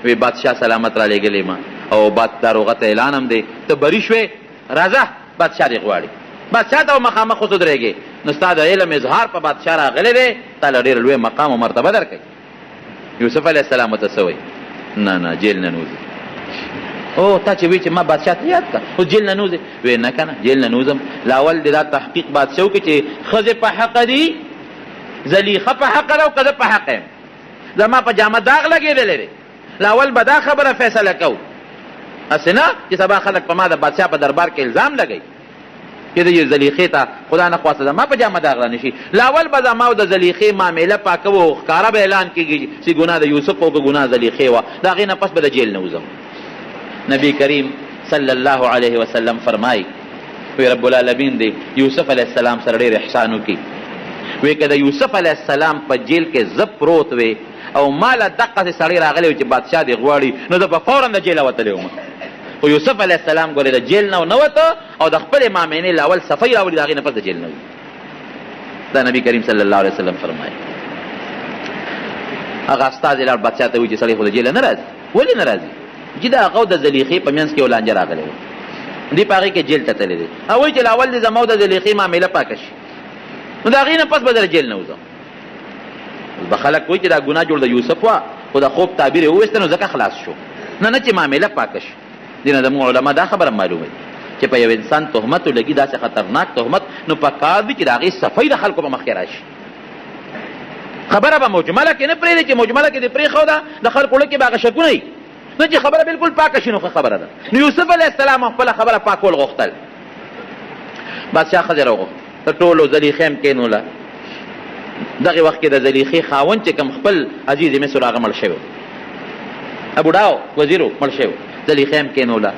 وی بادشاه سلامت را لېږلی ما او داروغه ته اعلان هم دی ته بری شوې راځه بادشاه دې غواړي بادشاه ته مخامخ وسودرېږې نو ستا د علم اظهار په بادشاه راغلی دی تا له ډېر لوی مقام او مرتبه درکوي یوسف علیه السلام ورته څه وایي نه جیل نه نوځي او تا چې وی چې ما بادشاه ته یاد کا اوس جیل نه نوځې وی نه که نه جیل نه نوځم لاول دې دا تحقیق بادشاه وکړي چې ښځې په حقه دي زلیخه په حقه ده او که زه په حقه یم زما په جامه داغ لګېدلی دی لاول به دا خبره فیصله کوو هسې نه چې سبا خلک په ما د بادشاه په دربار کې الزام لګوي چې د زلیخې ته خدا نه خواسته زما په جامه داغ رانه شي لاول به زما او د زلیخې معامله پاکه و ښکاره به اعلان کېږي چې ګناه د یوسف او که ګناه زلیخې وه د هغې نه پس به د جیل نه وځم نبی کریم صلی الله علیه وسلم فرمایي وی رب العالمین دی یوسف علیه السلام سره ډېر احسان وکړي. وی که د یوسف علیه السلام په جیل کې زه پروت وی او ماله دقسې سړی راغلی و چې بادشاه دې غواړي نو زه به فورا د جیله وتلی وم. خو یوسف علیه السلام ګورې د جیل نه وته او د خپلې مامینې له اول صفۍ راوړي د هغې نه پس د جیل نه وي. دا نبي کریم صلی الله علیه وسلم فرمایي. هغه استازی لاړ بادشاه ته وایي چې سړی خو د جیله نه راځي. ولې نه راځي؟ چې د هغه د زلیخې په منځ کې یو لانجه راغلی و، دې په هغې کې جیل ته تللی دی. هغه وایي چې له اول دې زما او د زلیخې معامله پاکه شي نو د هغې نه پس به زه جیل نه وځم. به خلک وایي چې دا ګناه جوړ د یوسف وه خو د خوب تعبیر یې وویسته نو ځکه خلاص شو. نه چې معامله پاکه شي. دې نه زموږ علما دا خبره معلومه دي چې په یو انسان تهمت ولګي داسې خطرناک تهمت نو په کار وي چې د هغې صفۍ د خلکو په مخ کې راشي. خبره به مجمله کې نه پرېږدي چې مجمله کې دې پرېښوده د خلکو زړه کې به هغه شکونه وي نه چې خبره بالکل پاکه شي نو ښه خبره ده. نو یوسف علیه السلام خپله خبره پاکول غوښتل. بادشاه ښځې راوغوښت د ټولو زلیخې هم کېنوله. دغې وخت کې د زلیخې خاوند چې کوم خپل عزیز مصر هغه مړ شوی بوډا وزیر و مړ شوی. زلیخې هم کېنوله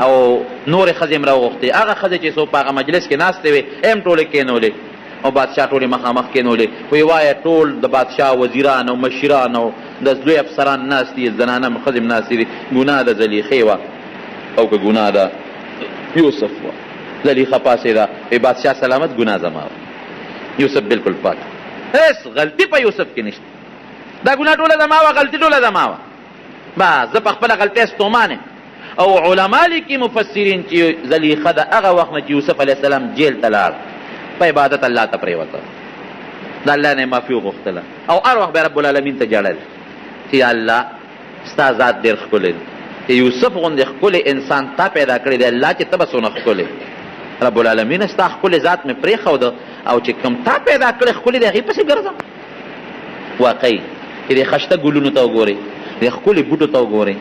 او نورې ښځې هم راوغوښتې. هغه ښځې چې څوک په هغه مجلس کې ناستې وې هم ټولې کېنولې او بادشاه ټولې مخامخ کېنولې. وی وایه ټول د بادشاه وزیران او مشیران او د لوی افسران ناست دي، زنانه ښځې هم ناستې دي. ګناه د زلیخې وه او که ګناه د یوسف وه. زلیخه پاڅېده وی بادشاه سلامت ګناه زما وه، یوسف بالکل پاک، هېڅ غلطي په یوسف کې نشته. دا ګناه ټوله زما وه، غلطي ټوله زما وه. بس زه په خپله غلطۍ ستومان یم. او علما لیکي مفسرین چې زلیخه د هغه وخت نه چې یوسف علیه السلام جیل ته لاړ په عبادت الله ته پرېوته، د الله نه یې معافي وغوښتله او هر وخت به رب العالمین ته جړل چې یا الله ستا ذات ډېر ښکلی دی، چې یوسف غوندې ښکلی انسان تا پیدا کړی دی الله چې ته به څونه ښکلی. رب العالمین ستا ښکلی ذات مې پرېښوده او چې کوم تا پیدا کړی ښکلی دی هغې پسې ګرځم. واقعي چې دې خشته ګلونو ته وګورئ، دې ښکلي بوټو ته وګورئ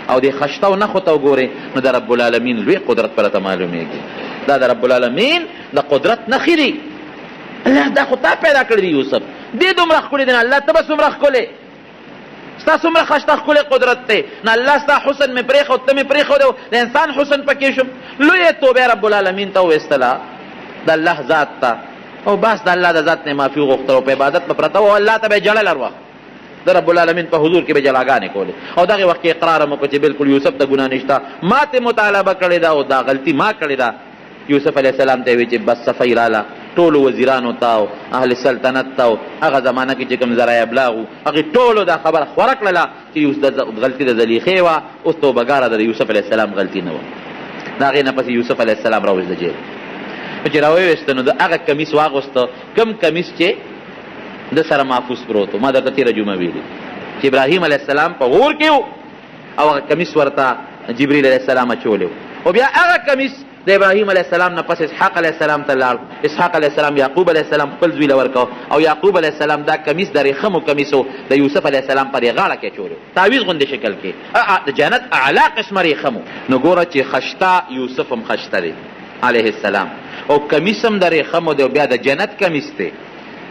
او دې خشته او نښو ته وګورئ نو د رب العالمین لوی قدرت په راته معلومېږي. دا د رب العالمین د قدرت نښې دي. الله دا خو تا پیدا کړی دی یوسف، دې دومره ښکلي دی نه الله ته به څومره ښکلی، ستا څومره خشته ښکلی قدرت دی نه الله ستا حسن مې پرېښود ته مې پرېښود د انسان حسن پکې شم. لویه توبه رب العالمین ته وویستله د الله ذات ته او بس د الله د ذات نه معافي وغوښتل او په عبادت به پرته و الله ته به یې جړل هر وخت د رب العالمین په حضور کې به جلاګانې کولې او دغې وخت کې اقرار هم وکړه چې بالکل یوسف ته ګناه نشته، ما ته مطالبه کړې ده او دا غلطي ما کړې ده. یوسف علیه السلام ته یې وی چې بس صفۍ راله ټولو وزیرانو ته او اهل سلطنت ته او هغه زمانه کې چې کوم ذرایع ابلاغ وو هغې ټولو دا خبره خوره کړله چې غلطي د زلیخې وه، اوس توبهګاره ده د یوسف علیه السلام غلطي نه وه. د هغې نه پسې یوسف علیه السلام راوویست د جیل. چې راویسته نو د هغه کمیس واغوسته کوم کمیس چې د سره محفوظ پروت و. ما درته تېره جمعه ویلي چې ابراهیم علیه السلام په غور کې و او هغه کمیس ورته جبریل علیه السلام اچولی و او بیا هغه کمیس د ابراهیم علیه السلام نه پس اسحاق علیه السلام ته لاړ. اسحاق علیه السلام یعقوب علیه السلام خپل زوی له ورکو او یعقوب علیه السلام دا کمیس د ریخمو کمیسو د یوسف علیه السلام په دې غاړه کې اچولی و، تعویض غوندې شکل کې د جنت اعلی قسمه ریخمو. نو ګوره چې خشته یوسف هم خشته دی علیه السلام او کمیس هم د ریخمو دی او بیا د جنت کمیس دی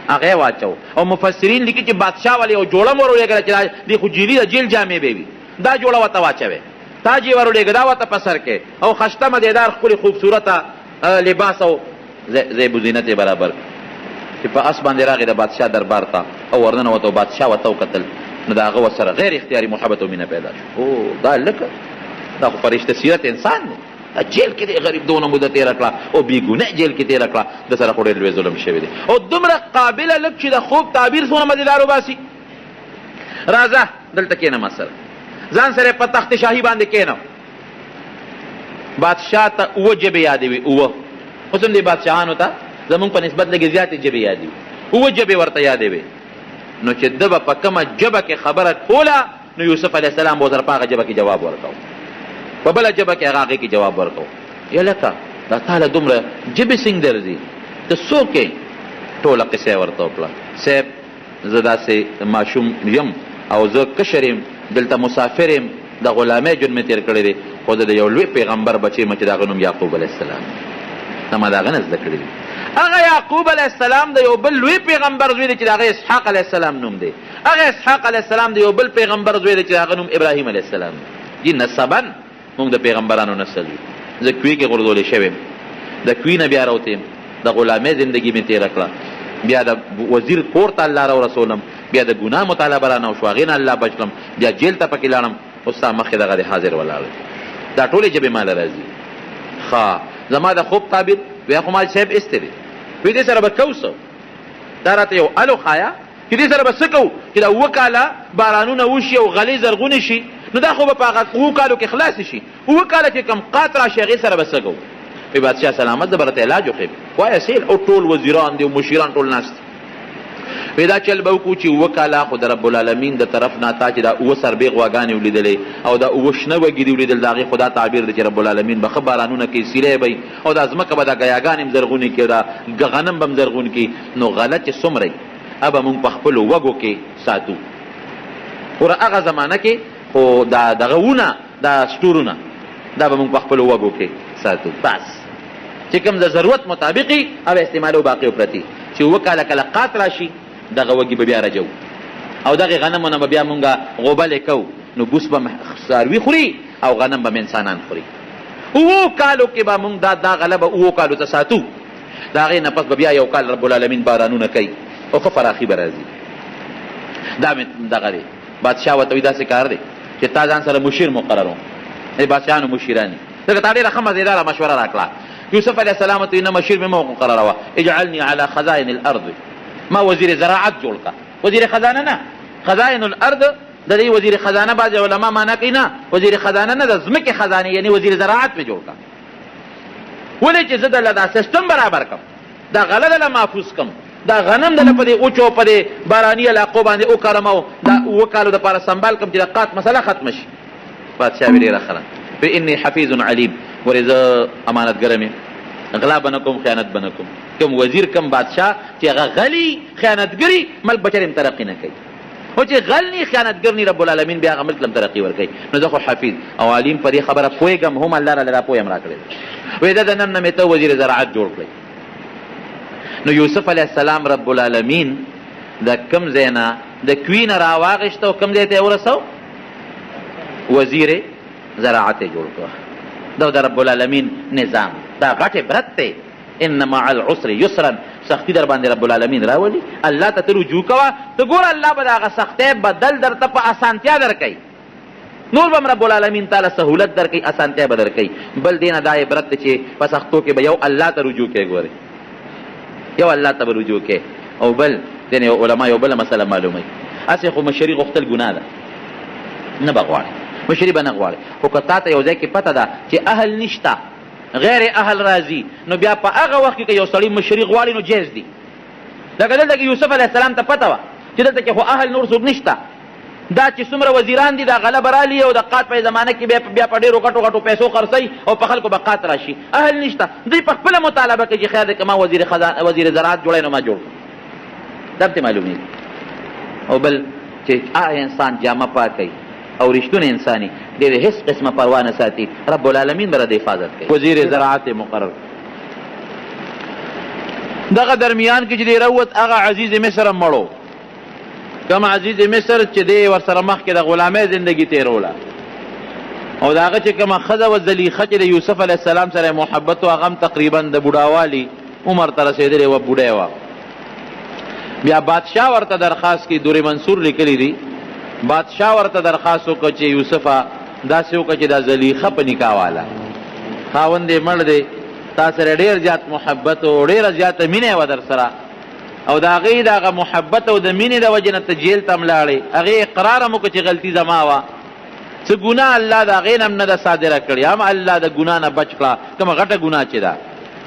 هغه واچو. او مفسرین لیکي چې بادشاه ولې او جوړه مور ولېږله چې دې خو جیلي د جیل جامې به وي، دا جوړه ورته واچوې، تاج یې ور ولېږه دا ورته په سر کې او خشته مدیدار ښکلي خوبصورته لباس او زیب و زینت یې برابر چې په اس باندې راغی د بادشاه دربار ته او ورننوته او بادشاه ورته وکتل نو د هغه ورسره غیر اختیاري محبت او مینه پیدا شو. او دا لکه دا خو فرشته سیرت انسان دی، جیل کې دی غریب دونه موده تېره کړه او بېګناه جیل کې تېره کړه، د سره خو ډېر لوی ظلم شوی دی او دومره قابله لږ چې د خوب تعبیر څونه مزېدار وباسي. راځه دلته کښېنه ما سره، ځان سره په تخت شاهي باندې کښېنه. بادشاه ته 7 ژبې یادوي، 7 اوس هم دې بادشاهانو ته زمونږ په نسبت لږې زیاتې ژبې یادوي، 7 ژبې ورته یادوي. نو چې ده به په کومه ژبه کې خبره کوله نو یوسف علیه السلام به ورسره په هغه ژبه کې جواب ورکوه، په بله ژبه کې هغې کې جواب ورکوه. یا لکه دا تاله دومره ژبې څنګه درځي، ته څوک یې؟ ټوله قصه یې ورته وکړه. صاحب زه داسې ماشوم یم او زه کشر یم، دلته مسافر یم، د غلامۍ ژوند مې تېر کړی دی، خو زه د یو لوی پیغمبر بچی یم چې د هغه نوم یعقوب علیه السلام دی. ما د هغه نه زده کړي دي. هغه یعقوب علیه السلام د یو بل لوی پیغمبر زوی دی چې د هغه اسحاق علیه السلام نوم دی. هغه اسحاق علیه السلام د یو بل پیغمبر زوی دی چې د هغه نوم ابراهیم علیه السلام دی. نسبا موږ د پیغمبرانو نسل یو. زه کوی کې غورځولی شوی یم د کوی نه بیا راوتیم د غلامۍ زندگی مې تېره کړه بیا د وزیر کور ته الله را ورسولم بیا د ګناه مطالبه رانه وشو هغې نه الله بچلم بیا جیل ته پکې لاړم اوس ستا مخکې دغه د حاضر ولاړ دا ټولې ژبې ماله راځي ښه زما د خوب تعبیر ویا خو ما صاحب ایستی دی وی دې سره به کوو څه دا راته یو الو ښایه چې دې سره به څه کوو چې دا 7 کاله بارانونه وشي او غلې زرغونې شي نو دا خو به په هغه 7 کالو کې خلاصې شي 7 کاله چې کم قات راشي هغې سره به څه کوو وی بادشاه سلامت زه به راته علاج وښیم وایه سیل او ټول وزیران دي او مشیران ټول ناست وی دا چل به وکړو چې 7 کاله خو د رب العالمین د طرف نه تا چې دا 7 سربې غواګانې ولیدلې او دا 7 شنه وږي دي ولیدل د هغې خو دا تعبیر دی چې رب العالمین به ښه بارانونه کوي سیلی به او دا ځمکه به دا ګیاګانې هم زرغونې کړي دا غنم به هم زرغون کړي نو غله چې څومره ابه مونږ په خپلو وږو کې ساتو ګوره هغه زمانه کې خو دا دغه ونه دا سټورونه دا به مونږ په خپلو وږو کې ساتو بس چې کوم د ضرورت مطابقي او استعمالو باقي پرتي چې 7 کاله کله قات راشي دغه وږي به بیا رجو او دغه غنمونه به بیا مونږه غوبلې کوو نو بوس به څاروي خوري او غنم به انسانان خوري 7 کالو کې به مونږ دا غله به 7 کالو ته ساتو د هغې نه پس به بیا یو کال رب العالمین بارانونه کوي او ښه فراخي به راځي دا مې دغه دی بادشاه ورته وایي داسې کار دی چې تا ځان سره مشیر مقرر و بادشاهانو مشیران دي ځکه تا ډېره ښه مزېداره مشوره راکړه یوسف علیه السلام ورته نه مشیر مې مه مقرروه اجعلني على خزائن الارض ما وزیر زراعت جوړ کړه وزیر خزانه نه خزائن الارض د دې وزیر خزانه بعضې علما معنا کوي نه وزیر خزانه نه د ځمکې خزانې یعنې وزیر زراعت مې جوړ کړه ولې چې زه دله دا سیسټم برابر کړم دا غله دله محفوظ کړم دا غنم دله په دې اوچو په دې باراني علاقو باندې وکرم او دا 7 کالو دپاره سنبال کړم چې د قات مسله ختمه شي بادشاه ویې ډېره ښه ده انی حفیظ علیم ورې زه امانتګره مې غلا به نه کوم خیانت به نه کوم کوم وزیر کوم بادشاه چې هغه غلي خیانتګري ملک بچر هم ترقي نه کوي خو چې غل نی خیانتګر نی رب العالمین بیا هغه ملک لم ترقي ورکوي نو زه خو حفیظ او علیم په دې خبره پوهېږم هم الله راله را پوهه هم راکړې وایي دا د نن نه مې ته وزیر زراعت جوړ کړئ نو یوسف علیه السلام رب العالمین د کوم ځای نه د کوی نه راواغېسته او کوم ځای ته یې ورسو وزیر زراعت یې جوړ کړه دا د رب العالمین نظام دا غټ عبرت دی ان مع العسر یسرا سختی در باندې رب العالمین راولي الله ته ته رجوع کوه ته ګوره الله به د هغه سختۍ بدل درته په اسانتیا درکوي نور به رب العالمین تعالی سهولت درکوي اسانتیا به درکوي بل دې نه دا عبرت دی چې په سختو کې به یو الله ته رجوع کوې ګورې یو الله ته به رجوع کوې او بل ځینې علما یو بله مسله معلوموي هسې خو مشري غوښتل ګناه ده نه به غواړي مشري به نه غواړي خو که تا ته یو ځای کې پته ده چې اهل نشته غیر اهل راځي نو بیا په هغه وخت کې که یو سړی مشري غواړي نو جایز دي لکه دلته کې یوسف علیه السلام ته پته وه چې دلته کې خو اهل نور څوک نشته دا چې څومره وزیران دي دا غله به رالي او د قات په زمانه کې بیا په ډېرو غټو غټو پیسو خرڅوي او په خلکو به قات راشي اهل نشته دوی په خپله مطالبه کوي چې خیر دی که ما وزیر زراعت جوړی نو ما جوړ کړم دا پرې معلومېږي او بل چې هغه انسان جامه پاکوي او رښتونه انساني ډېرې هېڅ قسمه پروا نه ساتي رب العالمین به د حفاظت کوي وزیر زراعت مقرر دغه درمیان کې چې دی راووت هغه عزیز مصر هم مړو کوم عزیز مصر چې دی ورسره مخکې د غلامۍ زندګي تېروله او د هغه چې کومه ښځه وه زلیخه چې د یوسف علیه السلام سره محبت و هغه هم تقریبا د بوډاوالي عمر ته رسېدلې وه بوډۍ وه بیا بادشاه ورته درخواست کړي دور منصور لیکلی دي بادشاه ورته درخواست وکړه چې یوسفه داسې وکړه چې دا زلیخه په نکاح واله خاوند یې مړ دی تا سره ډېر زیات محبت او ډېره زیاته مینه وه در سره او د هغې د هغه محبت او د مینې د وجې نه ته جیل ته ملاړې هغې اقرار هم وکړه چې غلطي زما وه څه ګناه الله د هغې نه هم نه ده صادره کړې هم الله د ګناه نه بچ کړه کومه غټه ګناه چې ده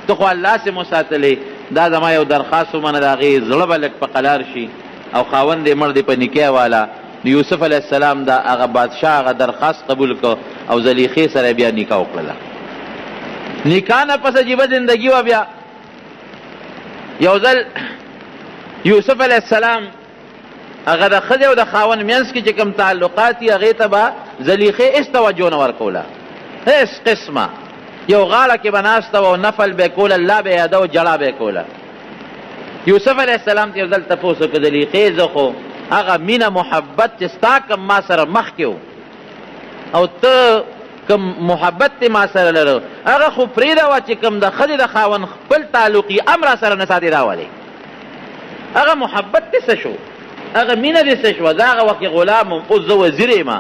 ته خو الله سې مو ساتلې دا زما یو درخواست ومنه د هغې زړه به لږ په قلار شي او خاوند یې مړ دی په نکاح والا یوسف علیه السلام دا هغه بادشاه هغه درخواست قبول کړ او زلیخې سره بیا نکاح وکړله نکاح نه پس عجیبه زندګي وه بیا یو ځل یوسف علیه السلام هغه د ښځې او د خاوند منځ کې چې کوم تعلقات دي هغې ته به زلیخې هېڅ توجه نه ورکوله هېڅ قسمه یو غاړه کې به ناسته وه او نفل به یې کوله الله به یې یاده او جړه به یې کوله یوسف علیه السلام ته یو ځل تپوس وکړه زلیخې زه خو هغه مینه محبت چې ستا کم ما سره مخکې و او ته کم محبت تی ما سره لرو هغه خو پرېږده وه چې کم د ښځې د خاوند خپل تعلقي هم را سره نه ساتې دا ولې هغه محبت دې څه شو هغه مینه دې څه شوه زه هغه وخت غلام وم اوس زه وزیر یم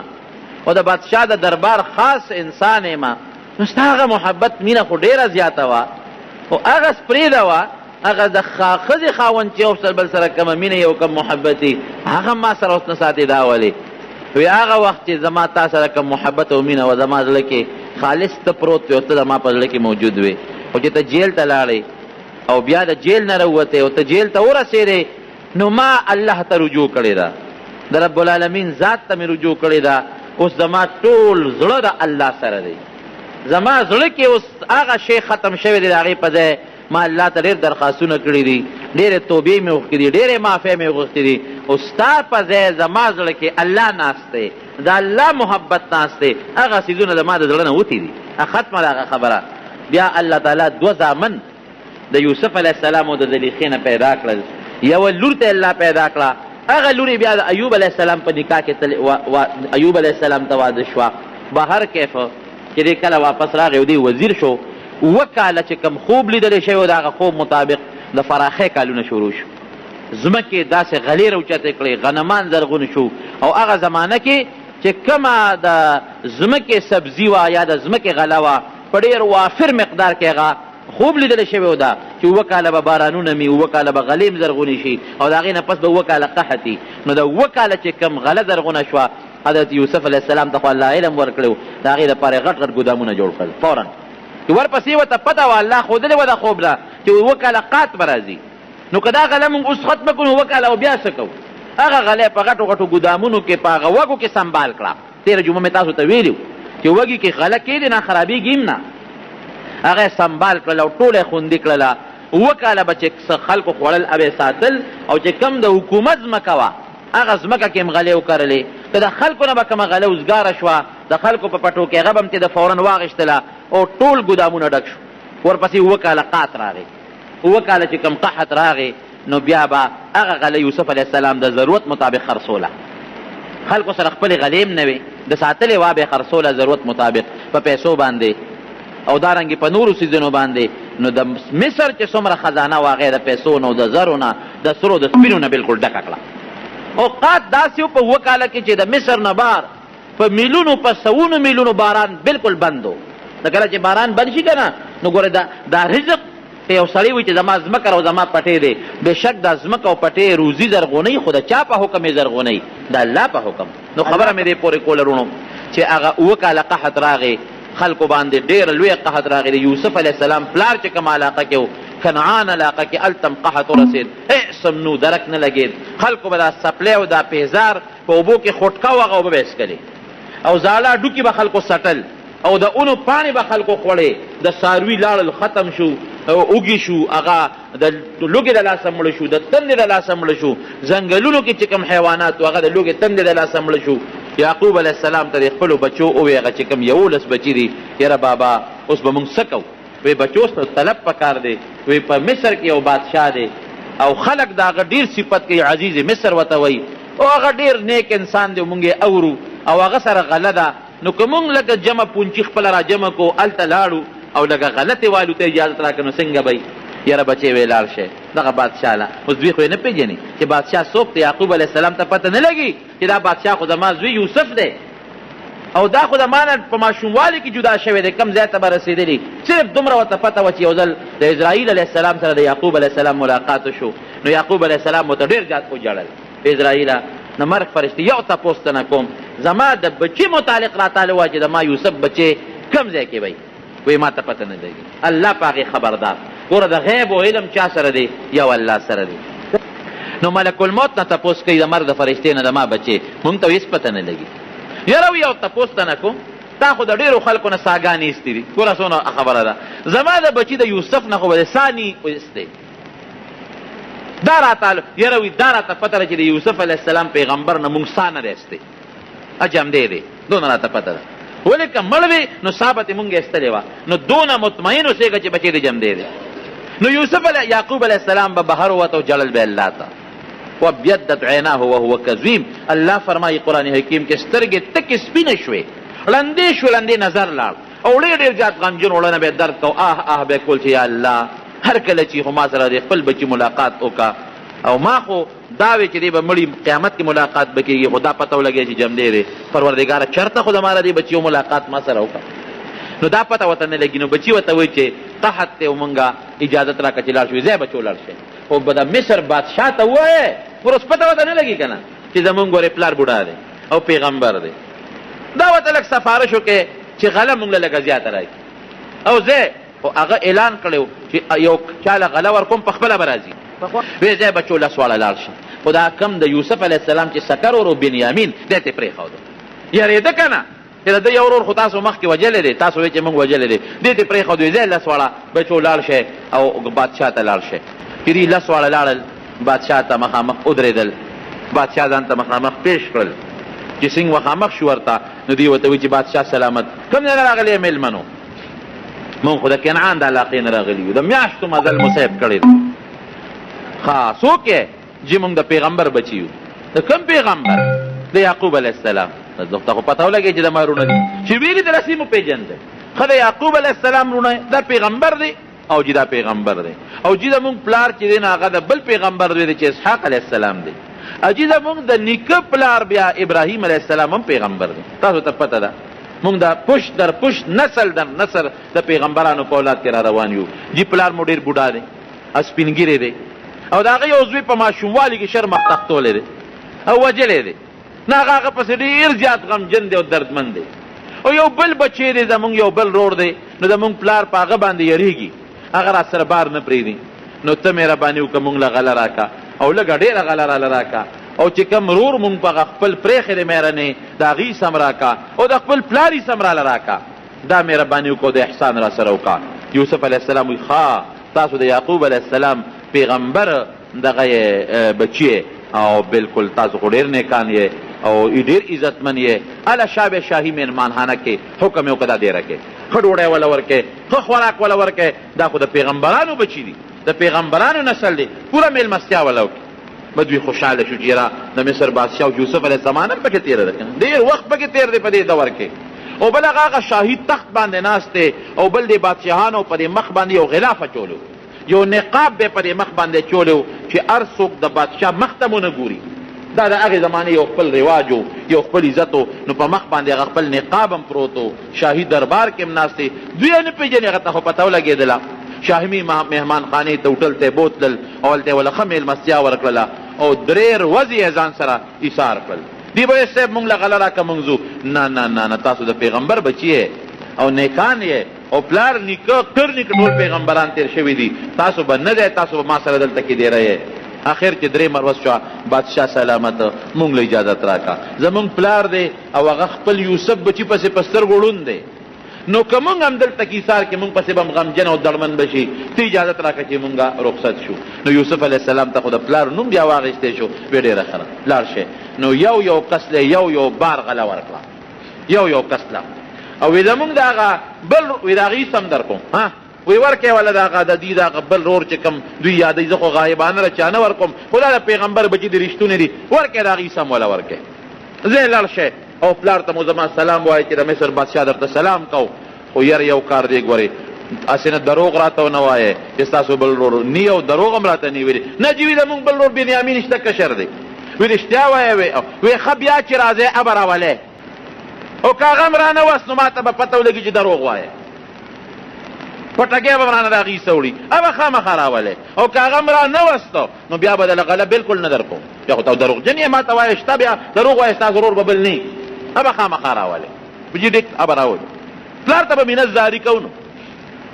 او د بادشاه د دربار خاص انسان یم نو ستا هغه محبت مینه خو ډېره زیاته وه خو هغه پرېږده وه هغه د ښځې خاوند چې یو بل سره کمه مینه یو کم محبت وي هغه ما سره اوس نه ساتې دا ولې وی هغه وخت چې زما تا سره کم محبت او مینه وه زما زړه کې خالص ته پروت وی او ته زما په زړه کې موجود وې خو چې ته جیل ته لاړې او بیا د جیل نه راووتې او ته جیل ته ورسېدې نو ما الله ته رجوع کړې ده د رب العالمین ذات ته مې رجوع کړې ده اوس زما ټول زړه د الله سره دی زما زړه کې اوس هغه شی ختم شوی دی د هغې په ځای ما الله ته ډېر درخواستونه کړي دي ډېرې توبې مې وغوښتې دي ډېرې معافۍ مې وغوښتې دي او ستا په ځای زما زړه کې الله ناست دی د الله محبت ناست دی هغه څیزونه زما د زړه نه وتې دي ختمه ده هغه خبره بیا الله تعالی دوه زامن د یوسف علیه السلام او د زلیخې نه پیدا کړل یوه لور ته الله پیدا کړه هغه لورې بیا د ایوب علیه السلام په نکاح کې ایوب علیه السلام ته واده شوه بهر کیف چې دی کله واپس راغی او دی وزیر شو اوه کاله چې کم خوب لیدلی شوی و د هغه خوب مطابق د فراخۍ کالونه شروع شو ځمکې داسې غلې راوچتې کړې غنمان زرغون شو او هغه زمانه کې چې کومه د ځمکې سبزي وه یا د ځمکې غله وه په ډېر وافر مقدار کې هغه خوب لیدلی شوی و ده چې اوه کاله به بارانونه مي اوه کاله به غلې م زرغونې شي او د هغې نه پس به اوه کاله قحط وي نو د اوه کاله چې کم غله زرغونه شوه حضرت یوسف علیه السلام ته خو الله علم ورکړی و د هغې دپاره یې غټ غټ ګودامونه جوړ کړل فورا ورپسې ورته پته وه الله ښودلې وه د خوب نه چې اوه کاله قات به راځي نو که دا غله مونږ اوس ختمه کړو اوه کاله او بیا څه کوو هغه غلی په غټو غټو ګودامونو کې په هغه وږو کې سنبال کړه تېره جمعه مې تاسو ته ویلي چې وږي کې غله کېدې نه خرابېږي هم نه هغه یې سنبال کړله او ټوله یې خوندي کړله اوه کاله به چې څه خلکو خوړل او یې ساتل او چې کم د حکومت ځمکه وه هغه ځمکه کې هم غلې وکرلې که د خلکو نه به کومه غله اوزګاره شوه د خلکو په پټو کې هغه به هم چې د فورا واغېشتله او ټول ګودامونه ډک شو ورپسې اوه کاله قات راغی اوه کاله چې کوم قحط راغی نو بیا به هغه غله یوسف علیه السلام د ضرورت مطابق خرڅوله خلکو سره خپلې غلې هم نه وې د ساتلې وه به یې خرڅوله ضرورت مطابق په پیسو باندې او دارنګې په نورو څیزونو باندې نو د مصر چې څومره خزانه وه هغې د پیسو نه د زرو نه د سرو د سپینو نه بلکل ډکه کړه او قات داسې و په اوه کاله کې چې د مصر نه بار په میلونو په سوونو میلونو باران بلکل بند و د کله چې باران بند شي که نه نو ګوره دا رزق په یو سړی وي چې زما ځمکه او زما پټې دی بېشک دا ځمکه او پټې روزي زرغونۍ خو د چا په حکم یې زرغونۍ د الله په حکم نو خبره مې دې پورې کوله رونو چې هغه اوه کاله قحط راغی خلکو باندې ډېره لویه قحط راغی د یوسف علیه السلام پلار چې کومه علاقه کې و کنعان علاقه کې هلته قحط ورسېد هېڅ نو درک نه لګېد خلکو به دا سپلی او دا پیزار په اوبو کې خوټکه و هغه اوبه به یې څکلې او زاړه ډوکي به خلکو سټل او د اونو پاڼې به خلکو خوړې د څاروي لاړل ختم شو اوږي شو هغه د لوږې د لاسه مړه شو د تندې د لاسه مړه شو ځنګلونو کې چې کوم حیوانات و هغه د لوږې تندې د لاسه مړه شو یعقوب علیه السلام ته د خپلو بچو ووی هغه چې کوم 11 بچي دي یاره بابا اوس به مونږ څه کوو وی بچو ته طلب پکار دی وی په مصر کې یو بادشاه دی او خلک د هغه ډېر صفت کوي عزیز مصر ورته وایي او هغه ډېر نیک انسان دی مونږ یې اورو او هغه سره غله ده نو که مونږ لکه جمع پونچي خپله را جمع کو هلته لاړو او لکه غلطې والو ته اجازت راکړه نو څنګه به یاره بچې وی لاړ شئ دغه بادشاه له اوس دوی خو یې نه پېژني چې بادشاه څوک دی یعقوب علیه السلام ته پته نه لګي چې دا بادشاه خو زما زوی یوسف دی او دا خو د ما نه په ماشوموالي کې جدا شوی دی کم ځای ته به رسېدلي صرف دومره ورته پته وه چې یو ځل د اسرائیل علیه السلام سره د یعقوب علیه السلام ملاقات شو نو یعقوب علیه السلام ورته ډېر زیات وژړل اسرائیله نه مرګ فرشتې یو تپوس ته نه کوم زما د بچي متعلق راتاله وه چې زما یوسف بچې کم ځای کې وی وی ما ته پته نه لګي الله په هغې خبردار ګوره د غیب او علم چا سره دی یو الله سره دی نو ملک الموت نه تپوس کوي د مرګ د فرشتې نه د ما بچې مونږ ته هېڅ پته نه لګي یاره یو تپوس ته نه کوم تا خو د ډېرو خلکو نه ساګانې ایستې دي ګوره څونه خبره ده زما د بچي د یوسف نه خو به د ساني ایستی دا راته یاره وي دا راته پته ده چې د یوسف علیه السلام پیغمبر نه مونږ سا نه دی ایستی جمدی دی دونه راته پته ده ولې که مړ وي نو سا به تې مونږ ایستلې وه نو دونه مطمئن اوسېږه چې بچې د جمدی دی نو یوسف یعقوب علیه السلام به بهر ووته او جړل به الله ته وابیضت عیناه وهو کظیم الله فرمایي قرآن حکیم کې سترګې تکې سپینې شوې ړندې شو، ړندې نظر لاړ او ډېر زیات غمجن وړنه به درد کو، به کول چې یا الله هر کله چې خو ما سره د خپل بچي ملاقات وکړه او ما خو دا وی چې دی به مړي قیامت کې ملاقات به کېږي، خو دا پته ولګی چې جمدې دی پروردګاره چېرته خو د ما د بچیو ملاقات ما سره وکړه. نو دا پته ورته نه لګي، نو بچي ورته وایي چې قحط دی او مونږه اجازت راکړه چې لاړ شو، ځای بچو لاړ شي. خو به د مصر بادشاه ته ووایې خو اوس پته ورته نه لګي که نه چې زمونږ ګورې پلار بوډا دی او پیغمبر دی. دا ورته لږ سفارش وکړې چې غله مونږ له لږه زیاته راکړي او ځای خو هغه اعلان کړی چې یو چاله غله ورکوم په خپله به راځي. وی ځای بچو لس واړه لاړ شي. خو دا کم د یوسف علیه السلام چې سکر ورو بنیامین دی ته پرېښوده، یارېده که نه چې د ده یو ورور خو تاسو مخکې وجلی دی، تاسو وایئ چې موږ وجلی دی، دې ته پرېښود وی ځای لس واړه بچو لاړ شئ او بادشاه ته لاړ شئ. چې دوی لس واړه لاړل بادشاه ته مخامخ ودرېدل، بادشاه ځان ته مخامخ پیش کړل. چې څنګه مخامخ شو ورته نو دوی ورته وایي چې بادشاه سلامت، کوم ځای نه راغلی یې مېلمنو؟ مونږ خو د کنعان د علاقې نه راغلي یو، د میاشتو مزل مو صیب کړی دی. ښه څوک یې؟ چې مونږ د پیغمبر بچي یو. د کوم پیغمبر؟ د یعقوب علیه السلام. ته خو پته ولګی چې د ما رونه دي چې ویلي د رسې مو پېژنده. ښه د یعقوب علیه السلام رونه دا پیغمبر دی او چې دا پیغمبر دی او چې زمونږ پلار چې دی نه هغه د بل پیغمبر دی چې اسحاق علیه السلام دی او چې زمونږ د نیکه پلار بیا ابراهیم علیه السلام هم پیغمبر دی. تاسو ته پته ده مونږ د پشت در پشت نسل در نسل د پیغمبرانو په اولاد کې را روان یو. جی پلار مو ډېر بوډا دی، سپین ږیری دی او د هغه یو زوی په ماشوموالي کې شر مخ تختولی دی او وجلی دی. نه هغه پسې ډېر زیات غمجن دی او دردمند دی. او یو بل بچی دی زمونږ یو بل رور دی، نو زمونږ پلار په هغه باندې یریږي، هغه را سره بار نه پرېږدي. نو ته مهرباني وکړه مونږ له غله راکړه او لږه ډېره غله راله راکړه او چې کوم رور مونږ په هغه خپل پرېښې دی مهرنې د هغې سم راکړه او د خپل پلار یې سم راله راکړه. دا مهرباني وکړه د احسان را سره وکړه. یوسف علیه السلام وایي ښه تاسو د یعقوب علیه السلام پیغمبر دغه بچی او بالکل تاسو خو ډېر نیکان یې او ډېر عزتمن یې. هله شاه شاهي مېلمانخانه کې حکم یې وکړه دا ډېره کې ښه ډوډۍ وله ورکې، ښه خوراک وله ورکې. دا خو د پیغمبرانو بچي دي، د پیغمبرانو نسل دی، پوره مېلمستیا وله وکړي. به دوی خوشحاله شو چې یاره د مصر بادشاه او یوسف علیه السلام هم پکې تېره ده که نه، ډېر وخت پکې تېر دی په دې دور کې. او بل هغه شاهي تخت باندې ناست دی او بل د بادشاهانو په دې مخ باندې یو غلاف اچولی، یو نقاب به په دې مخ باندې اچولی چې هر څوک د بادشاه مخ ته مو نه ګوري. دا د هغې زمانې یو خپل رواج و، یو خپل عزت و. نو په مخ باندې هغه خپل نقاب هم پروت و، شاهي دربار کې هم ناست دی. دوی یې نه پېژني، هغه ته خو پته ولګېدله. شاهي مهمانخانې ته هوټل ته یې بوتلل او هلته یې وله ښه مېلمستیا ورکړله او 3 ورځې یې ځان سره ایثار کړل. دی به یې صاحب مونږ له غله راکړه مونږ ځو. نه نه نه نه تاسو د پیغمبر بچي یې او نیکان یې او پلار نیکه کر نیکه ټول پیغمبران تېر شوي دي، تاسو به نه دی، تاسو به ما سره دلته کې دیره یې. اخر چې 3 ورځ شوه بادشاه سلامت مونږ له اجازت راکړه. زمونږ پلار دی او هغه خپل یوسف بچي پسې په سترګو ړوند دی، نو که مونږ هم دلته کې ایثار کې مونږ پسې به هم غمجن او دړمن به شي، ته اجازت راکړه چې مونږ رخصت شو. نو یوسف علیه السلام ته خو د پلار نوم بیا واخیستی شو، بیا ډېره ښه لاړ شئ. نو یو کس له یو بار غله ورکړه، یو کس له او وی زمونږ د هغه بل وی د هغې سم در کوم وی ورکې وله د هغه د دې د هغه بل رور چې کوم دوی یادوي، زه خو غایبانه له چا نه ورکوم، خو دا د پیغمبر بچي د رښتونې دي، ورکې د هغې سم وله ورکې. ځای لاړ شئ او پلار ته مو زما سلام وایي چې د مصر بادشاه درته سلام کو. خو یو کار دی ګورې هسې نه دروغ راته ونه وایې چې ستاسو بل رور نی او دروغ هم راته نه ویلي. نه جي وي زمونږ بل رور بنیامین شته کشر دی، وی رښتیا وایه وی ښه بیا چې راځئ ابه راولئ او که هغه هم رانه وست نو ما ته به پته ولګي چې دروغ وایه، پټکۍ به رانه د هغې سوړي، ابه خامخا راولئ او که هغه هم رانه وستو نو بیا به دله غله بالکل نه در کوم. بیا خو ته دروغجن یې ما ته وایه شته بیا دروغ وایه ستا ضرور به بل نه ابه خامخا راولئ بجي ډېک ابه راولئ. پلار ته به مینه زاري کو نو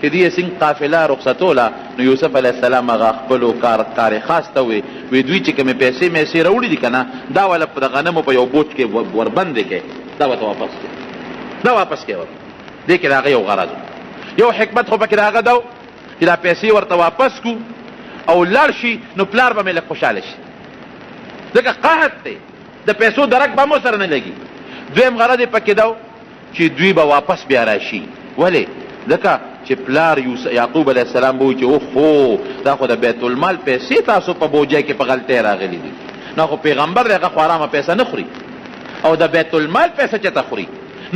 چې دې څنګه قافله رخصتوله. نو یوسف علیه السلام هغه خپلو کار خاص ته وی دوی چې کومې پیسې میسې راوړي دي که نه دا وله د غنمو په یو بوج کې وربندې کړې، دا ورته واپس کړې، دا واپس کړې ورته. دې کې د هغه یو غرض یو حکمت خو پکې د هغه ده چې دا پیسې ورته واپس کړو او لاړ شي نو پلار به مې لږ خوشحاله شي، ځکه قحط دی د پیسو درک به مو سره نه لګي. دویم غرض یې پکې ده چې دوی به واپس بیا راشي. ولې؟ ځکه چې پلار یعقوب علیه السلام به وایي چې اوهو دا خو د بیت المال پیسې تاسو په بوجۍ کې په غلطۍ راغلي دي. نه خو پیغمبر دی هغه خو ارامه پیسه نه خوري او د بیت المال پیسه چېرته خوري.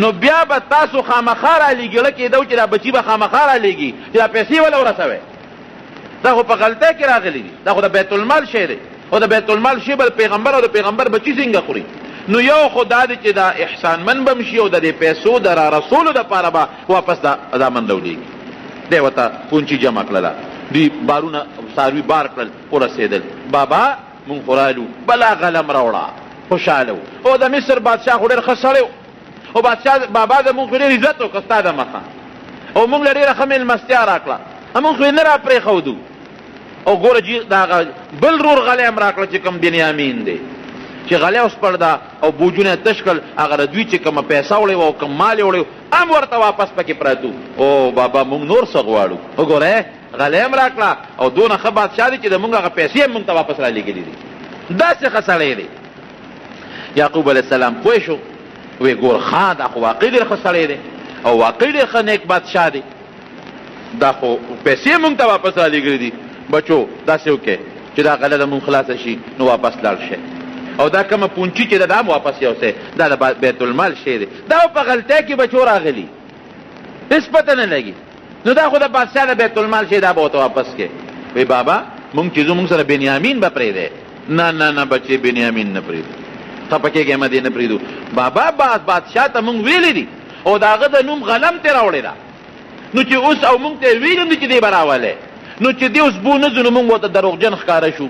نو بیا به تاسو خامخا رالیږي کېدو چې دا بچي به خامخا رالیږي چې دا پیسې وله ورسوئ. دا خو په غلطۍ کې راغلی دي، دا خو د بیت المال شی دی، او د بیت المال شی به پیغمبر او د پیغمبر بچي څنګه خوري؟ نو یو خو دا دی چې دا احسانمن به م شي او د دې پیسو د را رسولو دپاره به واپس دا من راولیږي. دی ورته پونچي جمع کړله، دوی بارونه څاروي بار کړل، ورسېدل. بابا مونږ خو رالو، بلا غلم راوړه، خوشحاله و. او د مصر بادشاه خو ډېر ښه سړی و، او بادشاه بابا د مونږ خو ډېر عزت وکړه ستا د مخه، او مونږ له ډېره ښه مېلمستیا راکړه، مونږ خو یې نه را پرېښودو. او ګوره جي د هغه بل رور غلی هم راکړه چې کوم بنیامین دی، چې غلی وسپړده او بوجونه یې تش کړل، هغه د دوی چې کومه پیسه وړې وه او کوم مال یې وړی هم ورته واپس پکې پرتو. او بابا مونږ نور څه غواړو؟ وګوره غلی هم راکړه او دونه ښه بادشاه دی چې د مونږ هغه پیسې هم مونږ ته واپس رالیږلي دي. داسې ښه سړی دی. یعقوب علیه السلام پوه شو، وی ګور ښه دا خو واقعي ډېر ښه سړی دی او واقعي ډېر ښه نیک بادشاه دی، دا خو پیسې مونږ ته واپس رالیږلي دي. بچو داسې وکړئ چې دا غله د مونږ خلاصه شي، نو واپس لاړ شئ، او دا کومه پونچي چې دا هم واپس یوسئ، دا د بیت المال شی دی. دا په غلطۍ کې بچو راغلي، هېڅ پته نه لګي. نو دا خو د بادشاه د بیت المال شی، دا به ورته واپس کړې. وی بابا مونږ چې ځو مونږ سره بنیامین به پرېږدی؟ نه نه نه بچې بنیامین نه پرېږدو، خفه کېږې مه دې نه پرېږدو. بابا بادشاه ته مونږ ویلی دي او د هغه د نوم غلم ترې راوړې ده، نو چې اوس او مونږ ته یې ویلي دي چې دی به راولئ، نو چې دی اوس بو نه ځو نو مونږ ورته دروغجن ښکاره شو،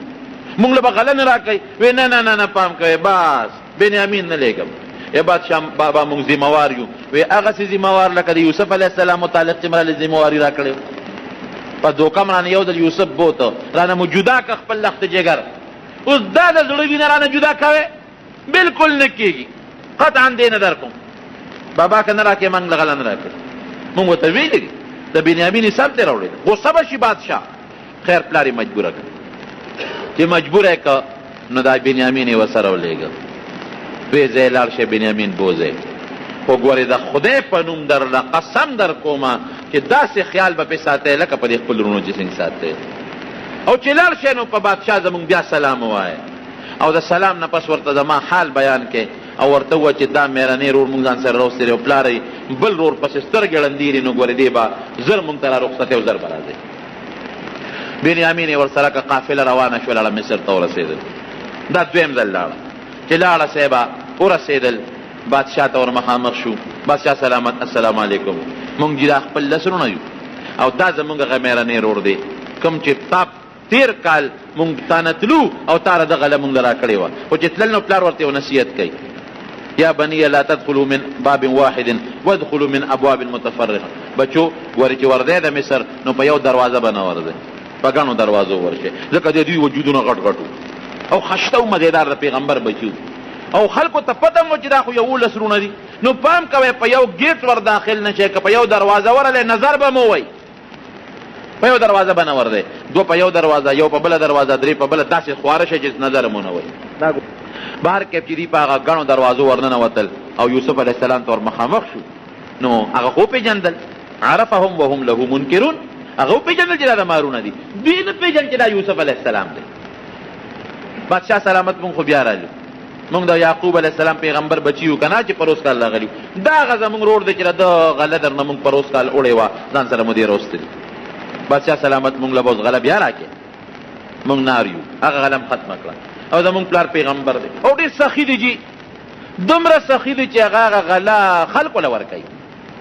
مونږ له به غله نه راکوئ. وی نه نه نه نه پام کوئ، بس بنیامین نه لیږم. یا بادشاه بابا مونږ ذموار یو. وی هغسې ذموار لکه د یوسف علیه السلام متعلق چې مراله ذمواري را کړې په دوکه م رانه یو ځل یوسف بوته، رانه مو جدا که خپل لخت جګر. اوس دا د زړه وینه رانه جدا کوې؟ بلکل نه کېږي، قطعا دې نه در کوم. بابا که نه را کړې مونږ له غله نه را کړې، مونږ ورته ویلي دي د بنیامین حساب ترې راوړې ده. غصه به شي بادشاه. خیر پلار یې مجبوره کړه، چې مجبوره یې که نو دا بنیامین یې ورسره ولېږه. وی ځای لاړ شئ بنیامین بوځئ، خو ګورې د خدای په نوم درله قسم در کومه چې داسې خیال به پې ساتئ لکه په دې خپل وروڼو چې څنګه ساتئ. او چې لاړ شئ نو په بادشاه زمونږ بیا سلام ووایئ، او د سلام نه پس ورته زما حال بیان کړئ، او ورته ووایه چې دا مېرنی رور مونږ ځان سره راوستلی او پلار یې بل رور پسې سترګې ړندېري، نو ګورې دې به زر مونږ ته را رخصتې او زر به راځئ. بنیامین یې ورسره که قافله روانه شوله مصر ته ورسېدل. دا دویم ځل لاړه چې لاړه صاحبه ورسېدل، بادشاه ته ور مخامخ شو. بادشاه سلامت، السلام علیکم، مونږ چې دا خپل لسرونه یو او دا زمونږ هغه مېرنی رور دی کوم چې تا تېر کال مونږ تا نه تلو او تا د غله مونږ له را کړې وه، خو چې تلل نو پلار ورته یو نصیحت کوي، یا بني لا تدخلوا من باب واحد وادخلوا من ابواب متفرقه. بچو ورې چې ورځئ د مصر نو په یو دروازه به نه ورځئ، په ګڼو دروازو ورشئ، ځکه د دوی وجودونه غټ غټ او خشته او مزېدار د پیغمبر بچي او خلکو ته پته مو چې دا خو 11 رونه دي. نو پام کوئ په یو ګیټ ور داخل نه شئ، که په یو دروازه ورلی نظر به مو وی، په یو دروازه به نه ورځئ، دو په یو دروازه، یو په بله دروازه، درې په بله، داسې خواره شئ چې نظر مو نه وی. بهر کې چې دوی په هغه ګڼو دروازو ورننوتل او یوسف علیه السلام ته ور مخامخ شو، نو هغه خو وپېژندل، عرفهم وهم له منکرون، هغه وپېژندل چې دا د مارونه دي، دوی نه پېژند چې دا یوسف علیه السلام دی. بادشاه سلامت مونږ خو بیا رالو، مونږ د یعقوب علیه السلام پیغمبر بچي یو که نه چې پروس کال راغلي، دا هغه زمونږ رور دی چې د غله در نه مونږ پروس کال وړې وه ځان سره مو دې راوستلي. بادشاه سلامت مونږ له به اوس غله بیا راکړې، مونږ نار یو، هغه غله م ختمه کړه، او زمونږ پلار پیغمبر دی او ډېر سخي دی جي، دومره سخي دی چې هغه غله خلکو له ورکوي.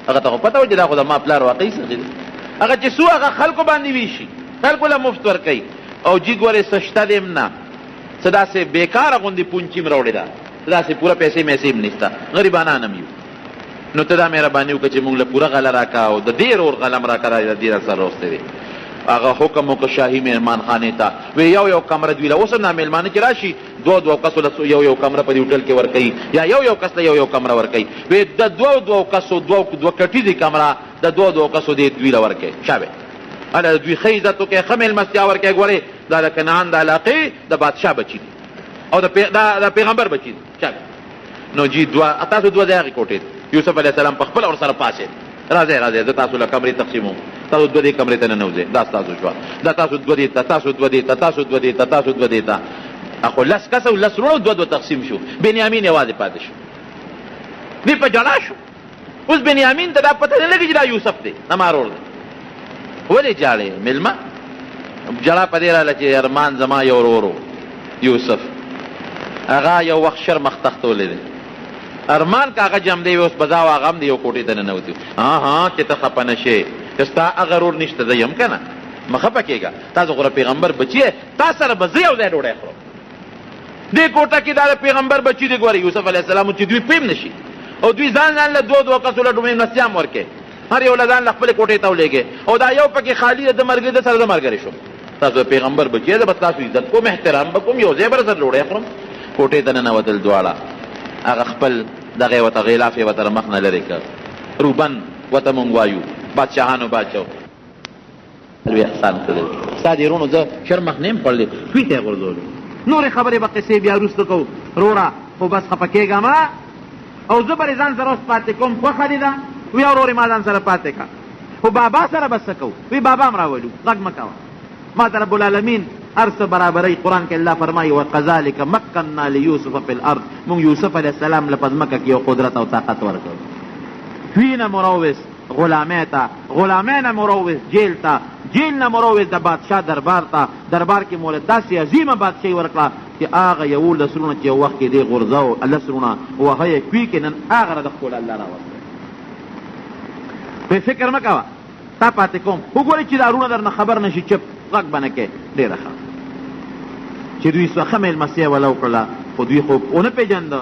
هغه ته خو پته وه چې دا خو زما پلار واقعي سخي دی، هغه چې څو هغه خلکو باندې ویشي، خلکو له مفت ورکوي. او جي ګورې څه شته دی م نه، څه داسې بېکاره غوندې پونچي م راوړې ده، څه داسې پوره پیسې میسې م نشته، غریبانان هم یو. نو ته دا مهرباني وکړه چې مونږ له پوره غله راکړه او د دې رور غله م راکړه، د دې را سره راوستی دی. هغه حکم وکړه شاهي مهمان خانې ته، وی یو کمره دوی له اوس هم دا مېلمانه چې راشي دوه کسو له یو کمره په دې هوټل کې ورکوي، یا یو کس ته یو کمره ورکوي. وی د دوه کسو دوه کټیزې کمره د دوه کسو دې دوی له ورکوي. شابه هله د دوی ښه عزت وکړئ، ښه مېلمستیا ورکوئ. ګورئ دا د کنعان د علاقې د بادشاه بچي دي او د پیغمبر بچي دي. شابه نو جي تاسو دوه د هغې کوټې یوسف علیه السلام په خپله ورسره پاڅېد، راځئ زه تاسو له کمرې تقسیموم، تاسو دوه دې کمرې ته ننوځئ، دا ستاسو شوه، دا تاسو دوه دې ته، تاسو دوه دې ته، تاسو دوه دې ته، تاسو دوه دې ته. خو 10 کسه 10 وروڼو دوه تقسیم شو، بنیامین یوازې پاتې شو. دوی په ژړا شو، اوس بنیامین ته دا پته نه لګي چې دا یوسف دی زما ورور دی. ولې جاړې مېلمه؟ جړه په دې راله چې ارمان زما یو ورور یوسف هغه یو وخت شر مخ تختولی دی. ارمان که هغه جم دی اوس بزا او هغه هم دی یو کوټې ته ننوتي. ها چې ته خفه نه شې چې ستا هغه ورور نشته زه یم که نه مه خفه کېږه. تاسو خو پیغمبر بچی یې، تا سره به زه یو ځای ډوډۍ خورم. دې کوټه کې دا د پیغمبر بچي دی. ګورې یوسف علیه السلام چې دوی پیم نشي او دوی ځان له دوه کسو له ډومې نسیام ورکې هر یو له ځان له خپلې کوټې ته ولېږې او دا یو پکې خالي د مرګري د سره د ملګری شو. تاسو پیغمبر بچی یې، زه به ستاسو عزت کوم، احترام به کوم، یو ځای به سره ډوډۍ خورم. کوټې ته ننوتل دواړه. هغه خپل دغه ورته غلاف یې ورته مخ نه لرې کړ. روبن ورته مونږ وایو بادشاهانو بادشاه لوی احسان کړی. ستا دې وروڼو زه شرمخ نه یم پړلی کوي ته یې غورځولو. نورې خبرې به قصې بیا وروسته کوو وروره، خو بس خفه کېږه مه او زه به ځان سره اوس پاتې کوم. خوښه دې ده؟ وی ورورې ما ځان سره پاتې کړه. خو بابا سره به څه کوو؟ وی بابا هم راولو، غږ مه کوه. ما ته رب العالمین هر څه برابرۍ. قرآن کې الله فرمایي وکذلک مکننا لیوسف فی الارض، موږ یوسف علیه السلام له په ځمکه کې یو قدرت او طاقت ورکړو. دوی نه مروس غلامۍ ته، غلامۍ نه مروس جیل ته، جیل نه مروس د بادشاه دربار ته. دربار کې مولا داسې عظیمه بادشاهي ورکړه چې هغه 11 سرونه چې یو وخت کې دی غورځو الله سرونه وهه یې کوي کې نن هغه را د ښکل الله راوستل. په فکر مه کوه تا پاتې کوم. وګورئ چې دا وروڼه در نه خبر نه شي چپ غږ به نه کوې. ډېره ښه چې دوی ښه مېلمستیا وله وکړله خو دوی خو ونه پېژنده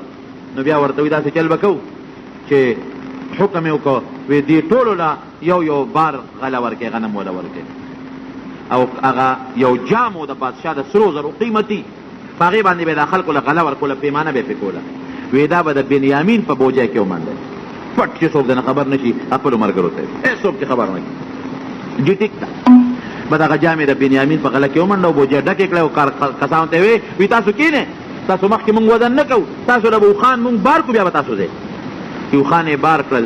نو بیا ورته وي داسې چل به کوو چې حکم یې وکړو وی دې ټولو له یو بار غله ورکړې، غنم وله ورکړې او هغه یو جام و د بادشاه د سرو زرو قیمتي په هغې باندې به دا خلکو له غله ورکوله، پیمانه به یې پرې کوله. وی دا به د بنیامین په بوجۍ کې ومنډل پټ چې څوک دنه خبر نه شي خپلو ملګرو ته هېڅ څوک چې خبر نه کړي. جي ټیک ده به دغه جامې د بنیامین په غله کې ومنډه او بوجۍ ډکې کړه او کسانو ته وی تاسو کښېنئ، تاسو مخکې مونږ وزن نه کوو، تاسو له اوښان مونږ بار کړو بیا به تاسو ځئ. اوښان یې بار کړل.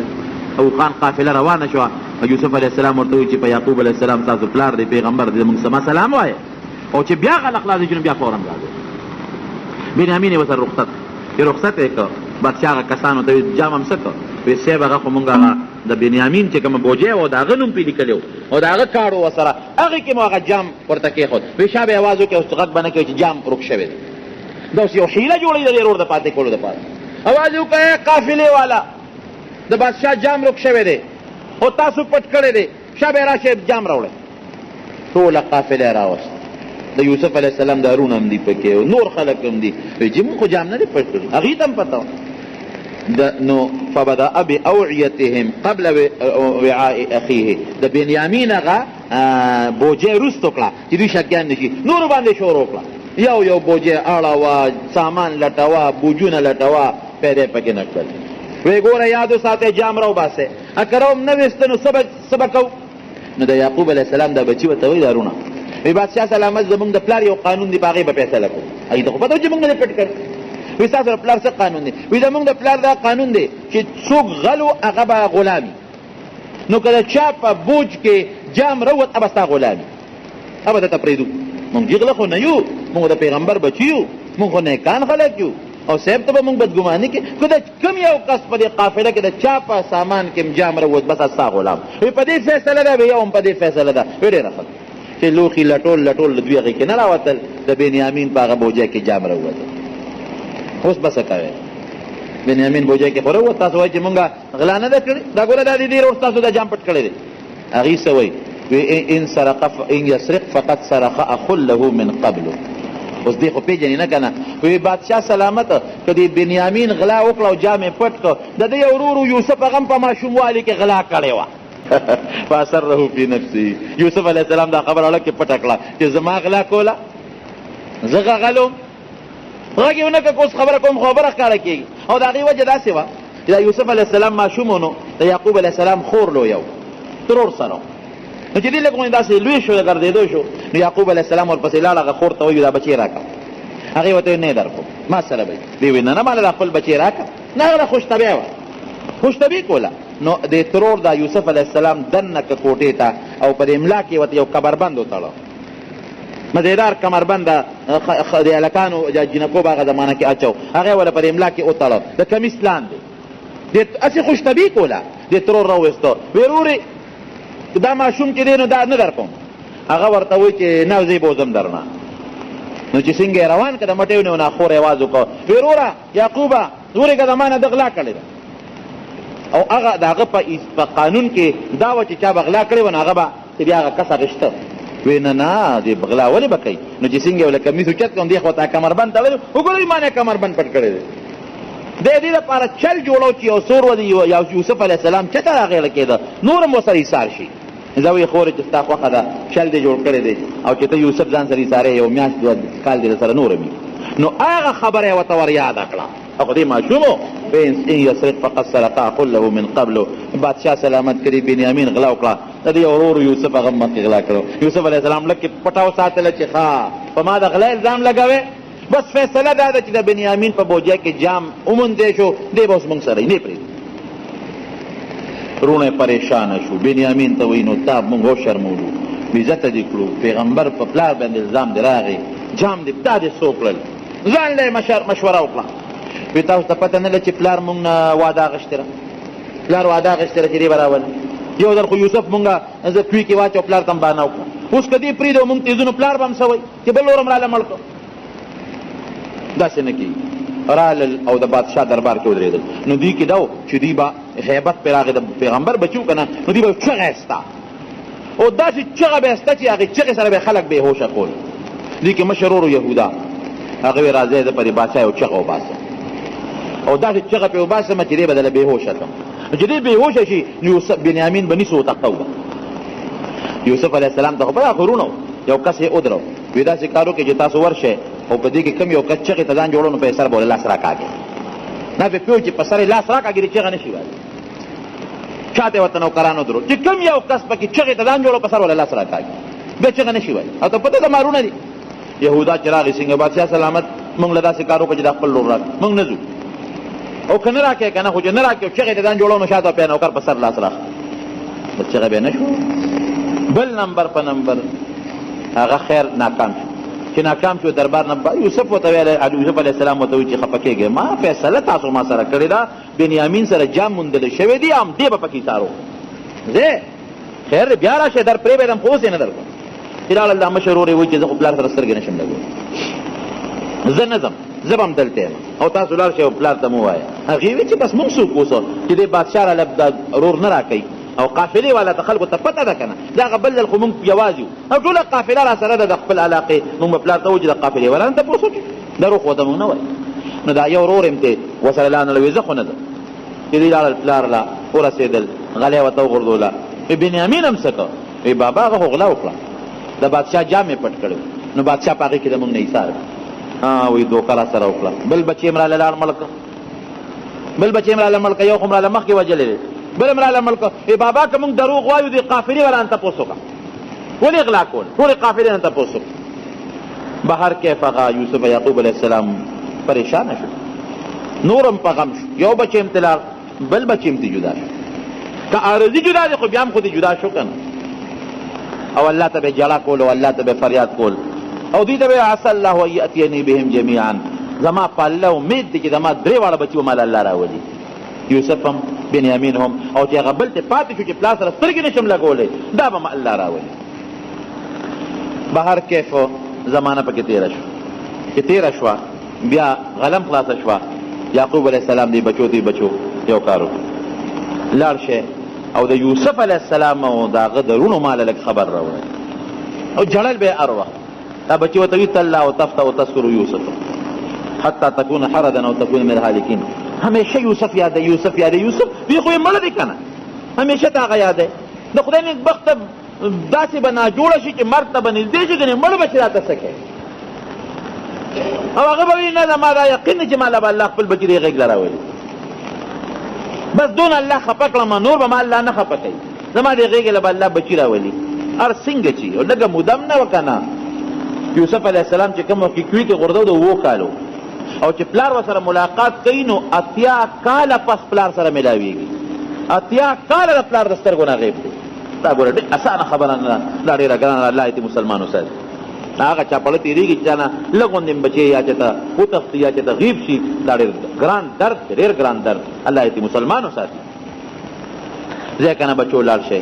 اوښان قافله روانه شوه. یوسف علیه السلام ورته وایي چې په یعقوب علیه السلام تاسو پلار دی پیغمبر دی مونږ سما سلام وایه او چې بیا غله خلاص شي نو بیا فورا راځئ. بنیامین یې ورسره رخصت یې رخصت یې کړ. بادشاه هغه کسانو ته وایي جام هم څه کړ؟ وایي صاحب هغه خو مونږ هغه د بنیامین چې کومه بوجۍ وه د هغه نوم پرې لیکلی و او د هغه کاڼ و ورسره هغې کې مو هغه جام ورته کېښود. وایي شا به یې اواز وکړي اوس غږ به نه کوي چې جام ورک شوی دی. دا اوس یو حیله جوړوي د دې ورور د پاتې کولو دپاره. اواز یې وکړی قافلې والا د بادشاه جام رک شوی دی او تاسو پټ کړی دی، شا به یې راشئ جام راوړئ. ټوله قافله یې راوسته. د یوسف علیه السلام د هارون هم دي پکې او نور خلک هم دي. وایي چې مونږ خو جام نه دی پټ کړی، هغوی ته هم پته وه. نو فبدأ بأوعيتهم قبل وعاء أخيه. د بنیامین هغه بوجۍ وروسته کړه چې دوی شکیان نه شي. نورو باندې شروع کړه، یو بوجۍ اړوه، سامان لټوه، بوجونه لټوه، پیدا پکې نه کړل. وی ګوره یادو ساتئ جام را وباسئ، که را هم نه ویسته نو څه به کوو؟ نو د یعقوب علیه السلام دا بچي ورته وایي دا وروڼه وی بادشاه سلامت زمونږ د پلار یو قانون دی په هغې به فیصله کوو. هغې ته خو پته و چې مونږ نه دی پټ کړی. وی ستاسو د پلار څه قانون دی؟ وی زمونږ د پلار دا قانون دی چې څوک غلو هغه به غلامي، نو که د چا په بوج کې جام روت هغه به ستا غلامي، هغه به درته پرېږدو. مونږ غله خو نه یو، مونږ د پیغمبر بچي یو، مونږ خو نیکان خلک یو او صاحب ته به مونږ بدګماني کې که د کوم یو کس په دې قافله کې د چا په سامان کې جام روت بس ستا غلام. وی په دې فیصله ده، یو هم په دې فیصله ده. وی ډېره ښه چې لوښي لټول د دوی هغې کې نه راوتل، د بنیامین په هغه بوجۍ کې جام راووتل. اوس به څه کوې؟ بنیامین بوجۍ کې خو راووت. تاسو وایئ چې مونږ غلا نه ده کړې، دا ګوره دا د دې ورور ستاسو دا جام پټ کړی دی. هغې څه وایي؟ ان یسرق فقد سرق اخ له من قبل. اوس دې خو پېژنې نه که نه؟ وی بادشاه سلامت که د بنیامین غلا وکړه او جام یې پټ کړ، د ده یو ورور یوسف هغه هم په ماشوموالي کې غلا کړې وه. فاسره فی نفسه. یوسف علیه السلام دا خبره اړه کې پټه کړه چې زما غلا کوله، زه غغلم. غږ یې ونه کړه اوس خبره کوم، خبره ښکاره کېږي. او د هغې وجه داسې وه چې د یوسف علیه السلام ماشوم و نو د یعقوب علیه السلام خور لویه و ترور سره و. نو چې دې لږ غونې داسې لوی شو، ګرځېدو شو، نو یعقوب علیه السلام ورپسې لاړ، هغه خور ته وایي دا بچی راکړه. هغې ورته نه یې درکړو، ما سره به وی وی نه ماله دا خپل بچی راکړه. نه هغه خوشطبعه وه، خوشطبعي کوله. نو د ترور د یوسف علیه السلام دننه که کوټې ته او په دې املا کې ورته یو کمربند وتړه، مزیدار کمربند د هلکانو جنکو به هغه زمانه کې اچو، هغه ولا په املا کې وتړه د کمیس لاندې. هسې خوشطبعي کوله. دې ترور راوویسته ویې ورورې دا ماشوم چې دی نو دا نه در کوم هغه ورته وایي چې نه زه یې بوځم درنه نو چې څنګه یې روان کړه د مټې ونیو نه خور یې اواز وکړه ویې وروره یعقوبه ورېږه د ما نه ده غلا کړې ده او هغه د هغه په قانون کې دا وه چې چا به غلا کړې وه نو هغه به بیا هغه کس اخېسته وی نه نه دې غلا ولې به کوي نو چې څنګه یې له کمیس اوچت کړم دې خوا ته کمربند تړلی وګورئ ما نه کمربند پټ کړی دی د دې لپاره چل جوړو چې یو سور ودی یا یوسف علیه السلام چته راغلی کېده نور هم ورسره ایسار شي زه وایي خورې چې ستا خوښه ده چل دې جوړ کړی دی او چې ته یوسف ځان سره ایسارې یو میاشت دوه کال دې سره نور وي نو هغه خبره یې ورته ور یاده کړه او دې ماشوم ان یسرق فقد سرقا قل له من قبل بادشاه سلامت کړي بنیامین غلا وکړه د دې ورور یوسف هغه مخکې غلا کړو یوسف علیه السلام لږ پټاو ساتله چې ښه په ما د غلا الزام لګوې بس فیصله دا ده چې د بنیامین په بوجه کې جام وموندی شو دی به اوس موږ سره نه پرېږدي رونه پریشانه شو بنیامین ته وایي نو تا موږ وشرمولو بېعزته دې کړو پیغمبر په پلار باندې الزام دې راغی جام دې تا دې څو کړل ځان له یې مشوره وکړه وی تاسو ته پته نه لږ چې پلار مونږ نه واده اخیستې ده پلار واده اخیستې ده چې دې به راولي یو ځل خو یوسف مونږه زه کوي کې واچو پلار ته هم بانه وکړه اوس که دې پرېږدو مونږ تیزونو پلار به هم سوی چې بل ور هم راله مړ کړو داسې نه کېږي رالل او د بادشاه دربار کې ودرېدل نو دوی کې دا و چې دوی به هیبت پرې راغی د پیغمبر بچي و که نه نو دوی به چغه ایسته او داسې چغه به ایسته چې هغې چغې سره به خلک بېهوشه کول دوی کې مشر ورو یهودا هغه وی راځئ زه په دې بادشاه یو چغه وباسم او داسې چغه پرې وباسم چې دی به دله بېهوشه کړم چې دی بېهوشه شي یوسف بنیامین به نیسو وتښته وبه یوسف علیه السلام ته خو په دا غرونه یو کس یې ودرو وی داسې کار وکړئ چې تاسو ورشئ او په دې کې کم یو کس چغې ته ځان جوړو نو په یې سر به لاس راکاږي نه پې پوه چې په سر یې لاس راکاږي دې چغه نه شي ویلی چا ته ورته نوکران ودرو چې کم یو کس پکې چغې ته ځان جوړو په سر وله لاس راکاږي بیا چغه نه شي ویلی او ته پته د مارونه دي یهودا چې راغی څنګه بادشاه سلامت موږ له داسې کار وکړو چې دا خپل لور راکړي موږ نه ځو او که نه راکړې که نه خو چې نه راکړې چغې ته ځان جوړو نو شاته بیا نوکر په سر لاس راخ بس چغه بیا نه شو بل نمبر په نمبر هغه خیر ناکام شو چې ناکام شو دربار نه یوسف ورته ویلی یوسف علیه السلام ورته وایي چې خفه کېږئ ما فیصله تاسو ما سره کړې ده بنیامین سره جام موندلی شوی دی هم دې به پکې ایسارو زه خیر بیا راشه در پرېږدم خو اوس یې نه در کوم چې راغلل دا مشر ورور یې وایي چې زه خو پلار سره سترګې نه شم لګولی زه نه ځم زه به هم دلته یم او تاسو لاړ شئ او پلار ته مو ووایه هغې وایي چې بس موږ څوک اوسه چې دې بادشاه راله دا رور نه راکوي او قافلې والا ته خلکو ته پته ده که نه دا هغه بل ځل خو موږ یوازې وو او ټوله قافله را سره ده د خپل علاقې موږ به پلار ته وایو چې د قافلې والا نه تپوس وکړي دروغ خو ته موږ نه وایي نو دا یو ورور یم تی ورسره لاندله وایي زه خو نه ځم چې دوی لاړل پلار له ورسېدل غلی ورته وغورځوله وی بنیامین هم څه که وی بابا هغه خو غلا وکړه د بادشاه جام یې پټ کړی نو بادشاه په هغې کې د موږ نه ایسار وی دوکه را سره وکړه بل بچې م راله لاړ مړ کړه بل بچې م راله مړ کړه یو خو م راله مخکې وجلی دی بل م راله مړ کړه وی بابا که موږ دروغ وایو دې قافلې والا نه تپوس وکړه ولې غلا کول ټولې قافلې نه تپوس وکړه بهر کیف هغه یوسف یعقوب علیه السلام پریشانه شو نورم په غم شو یو بچې م ته لاړ بل بچې م ته جدا شو که عارضي جدا دی خو بیا هم خو دې جدا شو که نه او الله ته به جړه کول او الله ته به فریاد کول او دوی ته به عسى الله ان یاتینی بهم جمیعا زما په الله امید دی چې زما درې واړه بچي ومال الله راولي یوسف هم بنیامین هم او چې هغه بل ته پاتې شو چې پلار سره سترګې نشم لګولی دا به م الله راولي بهر کیف زمانه پکې تېره شوه چې تېره شوه بیا غلم خلاصه شوه یعقوب علیه السلام دی بچو یو کار وکړو لاړ شئ او د یوسف علیه السلام او د هغه د رونو ماله لږ خبر راوړی او جړل به هر وخت دا بچي ورته وي تله او تفته او تذکر یوسف حتی تکون حردا او تکون من الهالکین همیشه یوسف یاده یوسف دوی خو یې مړه دی که نه همیشه ته هغه یاده د خدای نیکبخت ته داسې به ناجوړه شي چې مرګ ته به نږدې شي ګنې مړ به چې راته څه کوي او هغه به وایي نه نه ما دا یقین دی چې ما له به الله خپل بچي دې غېږ له راولي بس دون الله خفه کړم نور به ما الله نه خفه کوي زما دې غېږې له به الله بچي راولي هر څنګه چې او لږه مودم نه وه که نه یوسف علیه السلام چې کوم وخت کې کوي کې غورځو د 7 کالو او چې پلار ورسره ملاقات کوي نو 80 کاله پس پلار سره ملاویږي 80 کاله د پلار د سترګو نه غیب دی دا ګوره ډېر اسانه خبره نه ده دا ډېره ګرانه الله یې مسلمان وساتي هغه چا پړه تېرېږي چې چا نه لږ غوندې بچې یا چې ته وتښتي یا چې ته غیب شي دا ډېر ګران درد دی ډېر ګران درد الله یې مسلمان وساتي ځای که نه بچو لاړ شئ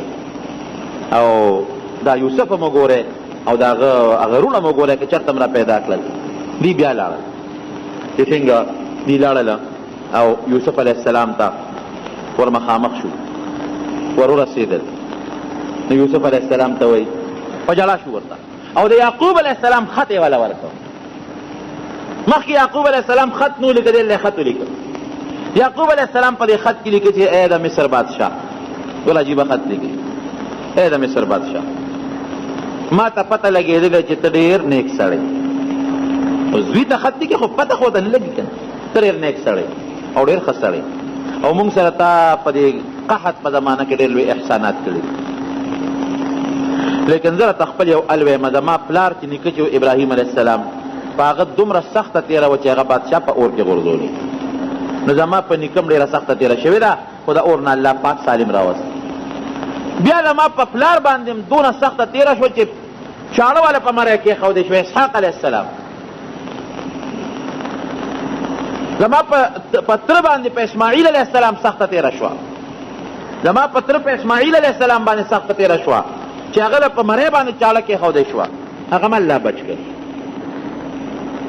او دا یوسف هم وګورئ او د هغه وروڼه هم وګورئ که چېرته هم را پیدا کړل دی بیا لاړل چې څنګه دی لاړله او یوسف علیه السلام ته ور مخامخ شو ور ورسېدل نو یوسف علیه السلام ته وایي په جلا شو ورته او د یعقوب علیه السلام خط یې والا ورکړ مخکې یعقوب علیه السلام خط نو لیکه دی خط ولیکه یعقوب علیه السلام په دې خط کې لیکي چې ای د مصر بادشاه ټول عجیبه خط لیکي ای د مصر بادشاه ما ته پته لګېدله چې ته ډېر نیک سړی او زوی ته خط لیکي خو پته خو ته نه لګي که نه ته ډېر نیک سړی او ډېر ښه سړی او موږ سره تا په دې قحط په زمانه کې ډېر لوی احسانات کړي لیکن زه راته خپل یو ال وایم زما پلار چې نیکه چې ابراهیم علیه السلام په هغه دومره سخته تېره وه چې هغه بادشاه په اور کې غورځولي نو زما په نیکه هم ډېره سخته تېره شوې ده خو د اور نه الله پاک سالم راوست بیا زما په پلار باندې هم دونه سخته تېره شوه چې چاړه والا په مری کېښودی شو اسحاق علیه السلام زما په تره باندې په اسماعیل علیه السلام سخته تېره شوه زما په تره په اسماعیل علیه السلام باندې سخته تېره شوه چې هغه په مری باندې چاړه کېښودی شوه هغه م الله بچ کړ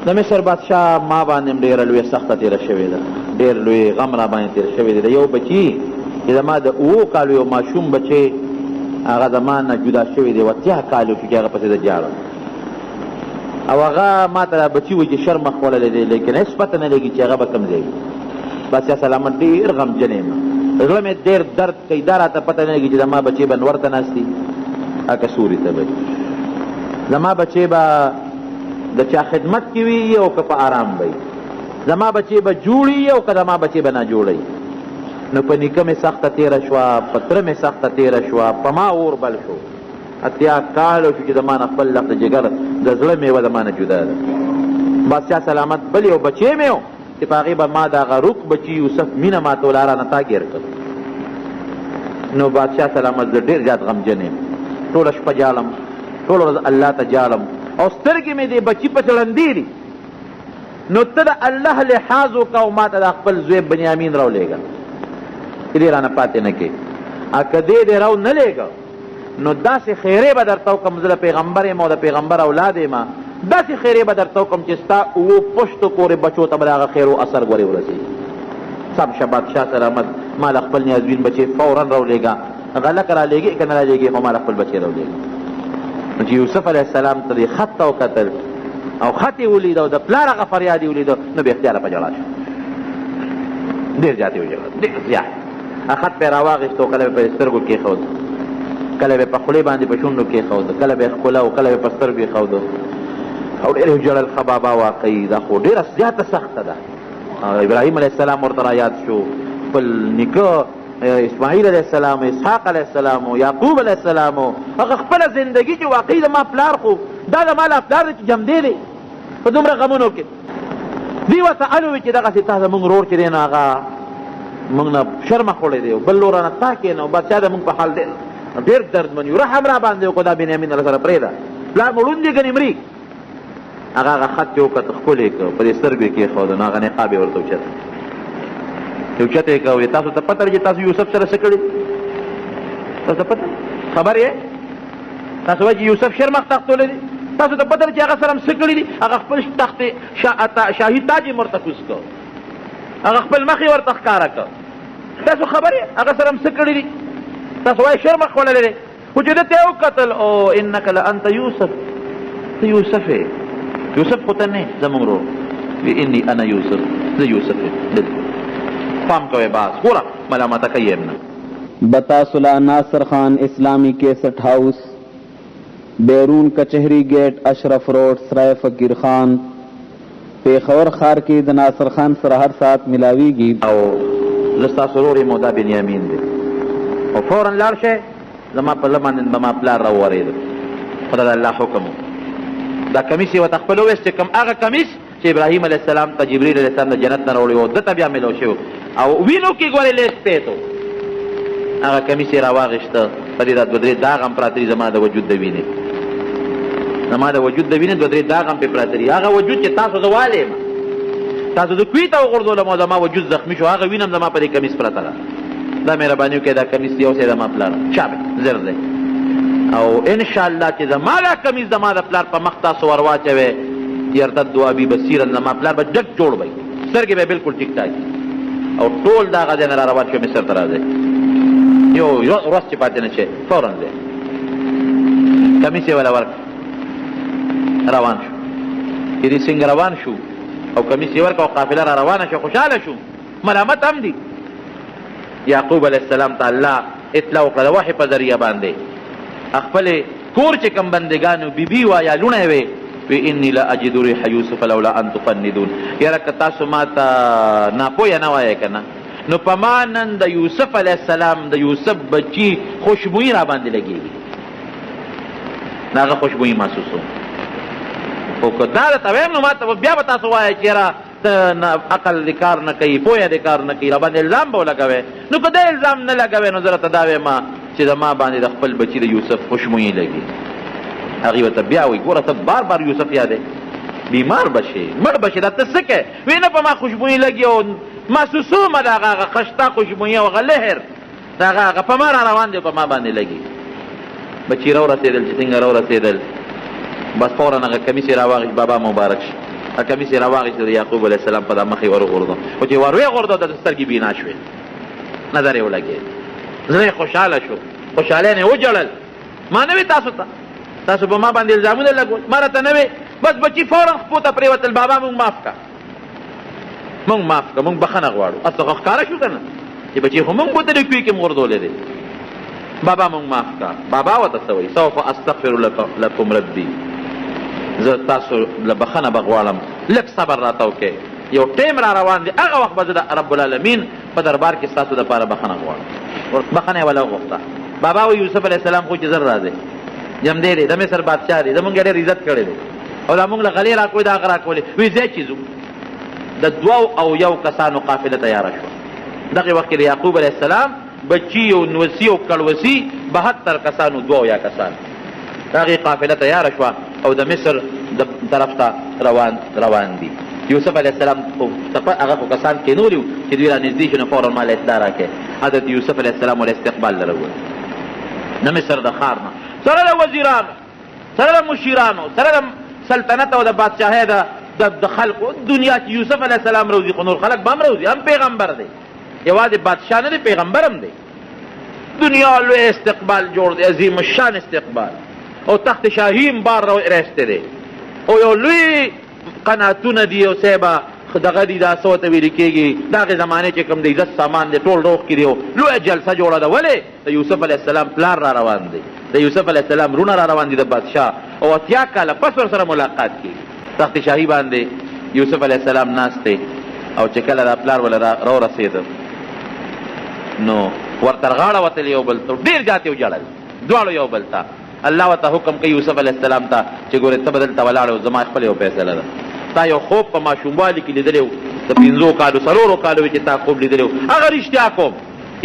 د مصر بادشاه ما باندې هم ډېره لویه سخته تېره شوې ده ډېر لوی غم را باندې تېر شوی دی د یو بچي چې زما د اوو کالو یو ماشوم بچی هغه زما نه جدا شوی دی 80 کالو کې هغه پسې د جاړه او هغه ما ته بچي وایي چې شرمخ خوړلی دی لیکن هېڅ پته نه لګي چې هغه به کوم ځای وي بادشاه سلامت ډېر غمجن یم زړه مې ډېر درد کوي دا راته پته نه لګي چې زما بچی به نور ته ناست دي هکه سوري ته به زما بچی به د چا خدمت کې وي او که په آرام به زما بچی به جوړي او که زما بچی به نه جوړی نو په نیکه مې سخته تېره شوه په تره مې سخته تېره شوه په ما اور بل شو 80 کالو شو چې زما نه خپل لخت جګر د زړه میوه زما نه جدا ده بادشاه سلامت بل یو بچی مې و چې په هغې به ما د هغه روک بچي یوسف مینه ما ته ولا رانه تا ګیر کړ نو بادشاه سلامت زه ډېر زیات غمجن یم ټوله شپه جالم ټوله ورځ الله ته جالم او سترګې مې دې بچي په چړندې دي نو ته د الله لحاظ وکړه او ما ته د خپل زوی بنیامین راولېږه چې دې رانه پاتې نه کې که دې دې راو نه لېږه نو داسې خیرې به درته وکړم زه د پیغمبر یم او د پیغمبر اولاد یم داسې خیرې به درته وکړم چې ستا اوو پشتو پورې بچو ته به د هغه خیر و اثر ورې ورسېږي سم شه بادشاه سلامت ما له خپل نیازبین بچی فورا راولېږه غلک رالېږي که نه رالېږي خو ما له خپل بچی راولېږه نو چې یوسف علیه السلام ته دې خط ته وکتل او خط یې ولید او د پلار هغه فریاد یې ولید نو بې اختیاره په ژړا شو ډېر زیات یې وژړل ډېر زیات خط پې راواخېست او کله به په سترګو کېښود کله به په خولې باندې په شونډو کېښود کله به یې ښکله او کله به په سترګو کېښود او ډېر یې وژړل ښه بابا واقعي دا خو ډېره زیاته سخته ده ابراهیم علیه السلام ورته رایاد شو خپل نیکه اسماعیل علیه السلام اسحاق علیه السلام او یعقوب علیه السلام هغه خپله زندګي چې واقعي زما پلار خو دا زما لا پلار دی چې جمدی دی په دومره غمونو کې دوی ورته الوي چې دغسې تا زمونږ رور چې دی نو هغه موږ نه شرمه خوړی دی او بل لور رانه تا کېنه او بادشاه د موږ په حال ډېر دردمن یو رحم را باندې وکړو دا بنیامین الله سره پرېږده پلار مو ړوند دی ګنې مري هغه خط یې وکړه ښکلی یې کړ په دې سترګو یې کېښود نو هغه نقاب یې ورته اوچت اوچت یې کړ تاسو ته پته ده چې تاسو یوسف سره څه کړي تاسو ته پته خبر یې تاسو وایئ چې یوسف شرمخ تختولی دی تاسو ته پته ده چې هغه سره هم څه کړي دي هغه خپل تخت شاهي تاج یې ورته کوز کړ هغه خپل مخ یې ورته ښکاره کړ تاسو خبر یې هغه سره هم څه کړي دي تاسو وایئ شرمخ خوړلی دی خو چې ده ته یې وکتل او انک لانت یوسف ته یوسف یې یوسف خو ته نه زمونږ ورور انی انا یوسف زه یوسف یم پام کوئ باز ګوره ملامته کوي یم نه बतासुला नासिर खान इस्लामी केसट हाउस बैरून कचहरी गेट अशरफ रोड सराय फकीर खान पेखवर खार की द नासिर खान सर हर साथ मिलावीगी او لستا سرور مودا بنیامین دی او فورا لاړ شئ زما په لمن زما پلار راورېد خدا د الله حکم دا کمیس یې ورته خپل وویست چې کوم هغه کمیس چې ابراهیم علیه السلام ته جبریل علیه السلام د جنت نه راوړی و ده ته بیا میلو شوی او وینو کې ګورې لیس پیتو هغه کمیس یې راواغېسته په دې دا دوه درې داغ هم پراته دي زما د وجود د وینې زما د وجود د وینې دوه درې داغ هم پې پراته دي هغه وجود چې تاسو زه والی یم تاسو زه کوی ته وغورځولم او زما وجود زخمي شو هغه وینه هم زما په دې کمیس پرته ده دا مهرباني وکړئ دا کمیس یوسئ زما پلار شابه زر دی او انشاءالله چې زما دا کمیس زما د پلار په مخ تاسو ور واچوئ یرتد ابي بصیرا زما پلار به ډک جوړ وي سترګې به بالکل ټیک ټاک او ټول دا غځې نه را روان شو مصر ته راځئ یو ورځ چې پاتې نه شي فورا ځئ کمیس یې وله ورکړ روان شو چې دې څنګه روان شو او کمیس یې ورکړ او قافله را روانه شو خوشحاله شو ملامت هم دي یعقوب علیه السلام ته الله اطلاع وکړه د وحي په ذریعه باندې خپلې کور چې کوم بندګانو بیبي وه یا لوڼی وې وی انی لا اجد ریح یوسف لولا ان تفندون یاره که تاسو ما ته ناپویه نه وایې که نه نو په ما نن د یوسف علیه السلام د یوسف بچي خوشبویي را باندې لګېږي د هغه خوشبویي محسوسوم خو که دا درته ویم نو ما ته بیا به تاسو وایئ چې یاره ته عقل د کار نه کوي پویه د کار نه کوي را باندې الزام به ولګوې نو که دا الزام نه لګوې نو زه راته دا وایم چې زما باندې د خپل بچي د یوسف خوشبویي لګي هغې ورته بیا وایي ګوره ته بار بار یوسف یادې بیمار به شې مړ به شې دا ته څه کوې وایي نه په ما خوشبویي لګي او محسوسومه د هغه خشتا خوشبویي او هغه لهر د هغه په ما را روان دی په ما باندې لګي بچي را ورسېدل چې څنګه را ورسېدل بس فورا هغه کمیس یې را واخېست بابا مبارک شه هغه کمیس یې را واخېست د یعقوب علیه السلام په دا مخ یې ور وغورځو خو چې ور وغورځو د سترګې بینا شوې نظر یې ولګېد زړه یې خوشحاله شو خوشحالۍ نه یې وجړل ما نه وي تاسو ته تاسو په ما باندې الزامونه لګول ما راته نه وې بس بچي فورا خپو ته پرېوتل بابا مونږ معاف که مونږ معاف که مونږ بخښنه غواړو اصل خو ښکاره شو که نه چې بچي خو مونږ ورته د کوي کې غورځولی دی بابا مونږ معاف که بابا ورته څه وایي سوف استغفر لکم ربي زه تاسو له بخښنه به غواړم لږ صبر راته وکړئ یو ټیم را روان دی هغه وخت به زه د رب العالمین په دربار کې ستاسو دپاره بخښنه غواړم بخښنه یې وله وغوښته بابا وایي یوسف علیه السلام خو چې زر راځئ جمدی دی د مصر بادشاه دی زمونږ ډېر عزت کړی دی او دا مونږ له غلې راکوي دا هغه راکولې وی ځای چې ځو د 2 کسانو قافله تیاره شوه دغې وخت کې د یعقوب علیه السلام بچي او نوسي او کړوسي 72 کسانو 2 کسان د هغې قافله تیاره شوه او د مصر د طرف ته روان دي یوسف علیه السلام هغه خو کسان کینولي وو چې دوی را نږدې شو نو فورا ما له اطلاع راکړې حضرت یوسف علیه السلام ول استقبال له راوړي د مصر د ښار نه سره د وزیرانو سره د مشیرانو سره د سلطنت او د بادشاهۍ د خلقو دنیا چې یوسف علیه السلام روزي خو نور خلک به هم روزي هم پیغمبر دی یوازې بادشاه نه دی پیغمبر هم دی دنیا لوی استقبال جوړ دی عظیم الشان استقبال او تخت شاهي هم بار راستی دی او یو لوی قناتونه دي او صاحبه دغه دي دا څه ورته ویل کېږي د هغې زمانې چې کوم د عزت سامان دی ټول روغ کړي او لویه جلسه جوړه ده ولې د یوسف علیه السلام پلار را روان دی د یوسف علیه السلام رونه را روان دي د بادشاه او 80 کاله پس ورسره ملاقات کېږي تخت شاهي باندې یوسف علیه السلام ناست دی او چې کله دا پلار وله را ورسېده نو ورته غاړه وتل یو بل ته ډېر جاتې وجړل دواړو یو بل ته الله ورته حکم کوي یوسف علیه السلام ته چې ګورې ته به دلته ولاړ زما خپل یو فیصله ده تا یو خوب په ماشوموالي کې لیدلی و د 5 کالو 4 کالو چې تا خوب لیدلی و هغه رښتیا کوم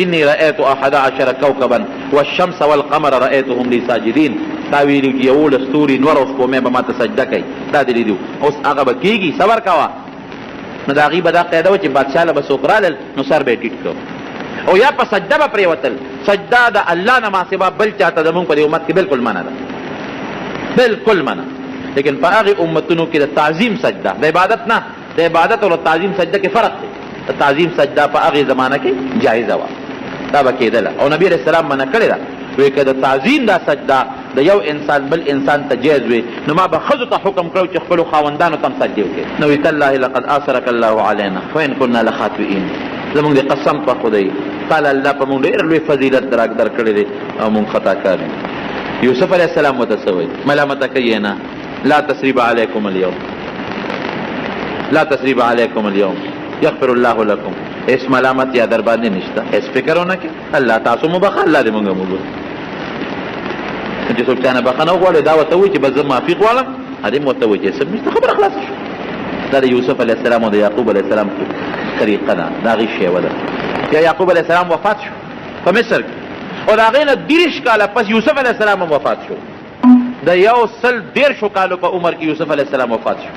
انی رأیت 11 کوکبا والشمس والقمر رأیتهم لی ساجدین تا ویلي چې 11 ستوري نور او سپومې به ماته سجده کوي دا دې لیدي اوس هغه به کېږي صبر کوه نو د هغې به دا قاعده وه چې بادشاه له به څوک رالل نو سر به یې ټیټ کړ او یا په سجده به پرېوتل سجده د الله نه ماسبه بل چاته زمونږ په دې امت کې بلکل منع ده بلکل منع لیکن په هغې امتونو کې د تعظیم سجده د عبادت نه د عبادت او د تعظیم سجده کې فرق دی د تعظیم سجده په هغې زمانه کې جایزه وه دا به کېدله او نبي علیه السلام منع کړې ده وی که د تعظیم دا سجده د یو انسان بل انسان ته جایز وي نو ما به ښځو ته حکم کړو چې خپلو خاوندانو ته هم سجدې وکړي نو وی تالله لقد آثرک الله علینا وان کنا لخاطئین زمونږ د قسم په خدای قال الله په مونږ ډېر لوی فضیلت درکړی دی او مونږ خطاکار یو یوسف علیه السلام ورته څه وایي ملامته کوي نه لا تسریب علیکم اليوم لا تسریب علیکم اليوم یغفر الله لکم اس ملامت یا در باندې نشته اس فکر ونه کې الله تاسو مو بخښه الله دې مونږ موږ چې څوک چانه بخښنه وغواړي دا ورته وایي چې به زه معافي غواړم هغې م ورته وایي چې څه نشته خبره خلاصه شو دا د یوسف علیه السلام او د یعقوب علیه السلام طریقه ده د هغې شیوه ده یا یعقوب علیه السلام وفات شو په مصر کې او د هغې نه 30 کاله پس یوسف علیه السلام هم وفات شو د 113 کالو په عمر کې یوسف علیه السلام وفات شو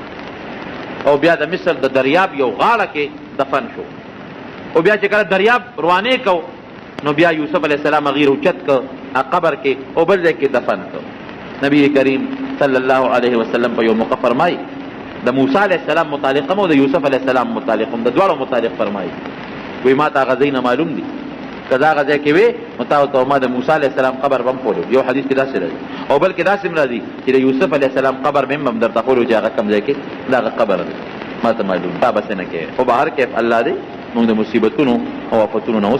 او بیا د مصر د دریاب یو غاړه کې دفن شو او بیا چې کله دریاب روانې کو نو بیا یوسف علیہ السلام غیر اوچت کو قبر کې او بل ځای کې دفن کو. نبی کریم صلی الله علیه وسلم په یو موقع فرمای د موسی علیہ السلام متعلق او د یوسف علیہ السلام متعلق د دواړو متعلق فرمای وی ما تا غزین معلوم دي کدا غزه کې وی متا او ما د موسی علیہ السلام قبر بم پولو. یو حدیث کې دا سره او بلکې دا سم راځي چې د یوسف علیہ السلام قبر بم در تقولو چې هغه کم ځای کې دا قبر دی ما ته معلوم تا بس نه کې. او بهر کې الله دې موږ د مصیبتونو او آفتونو نه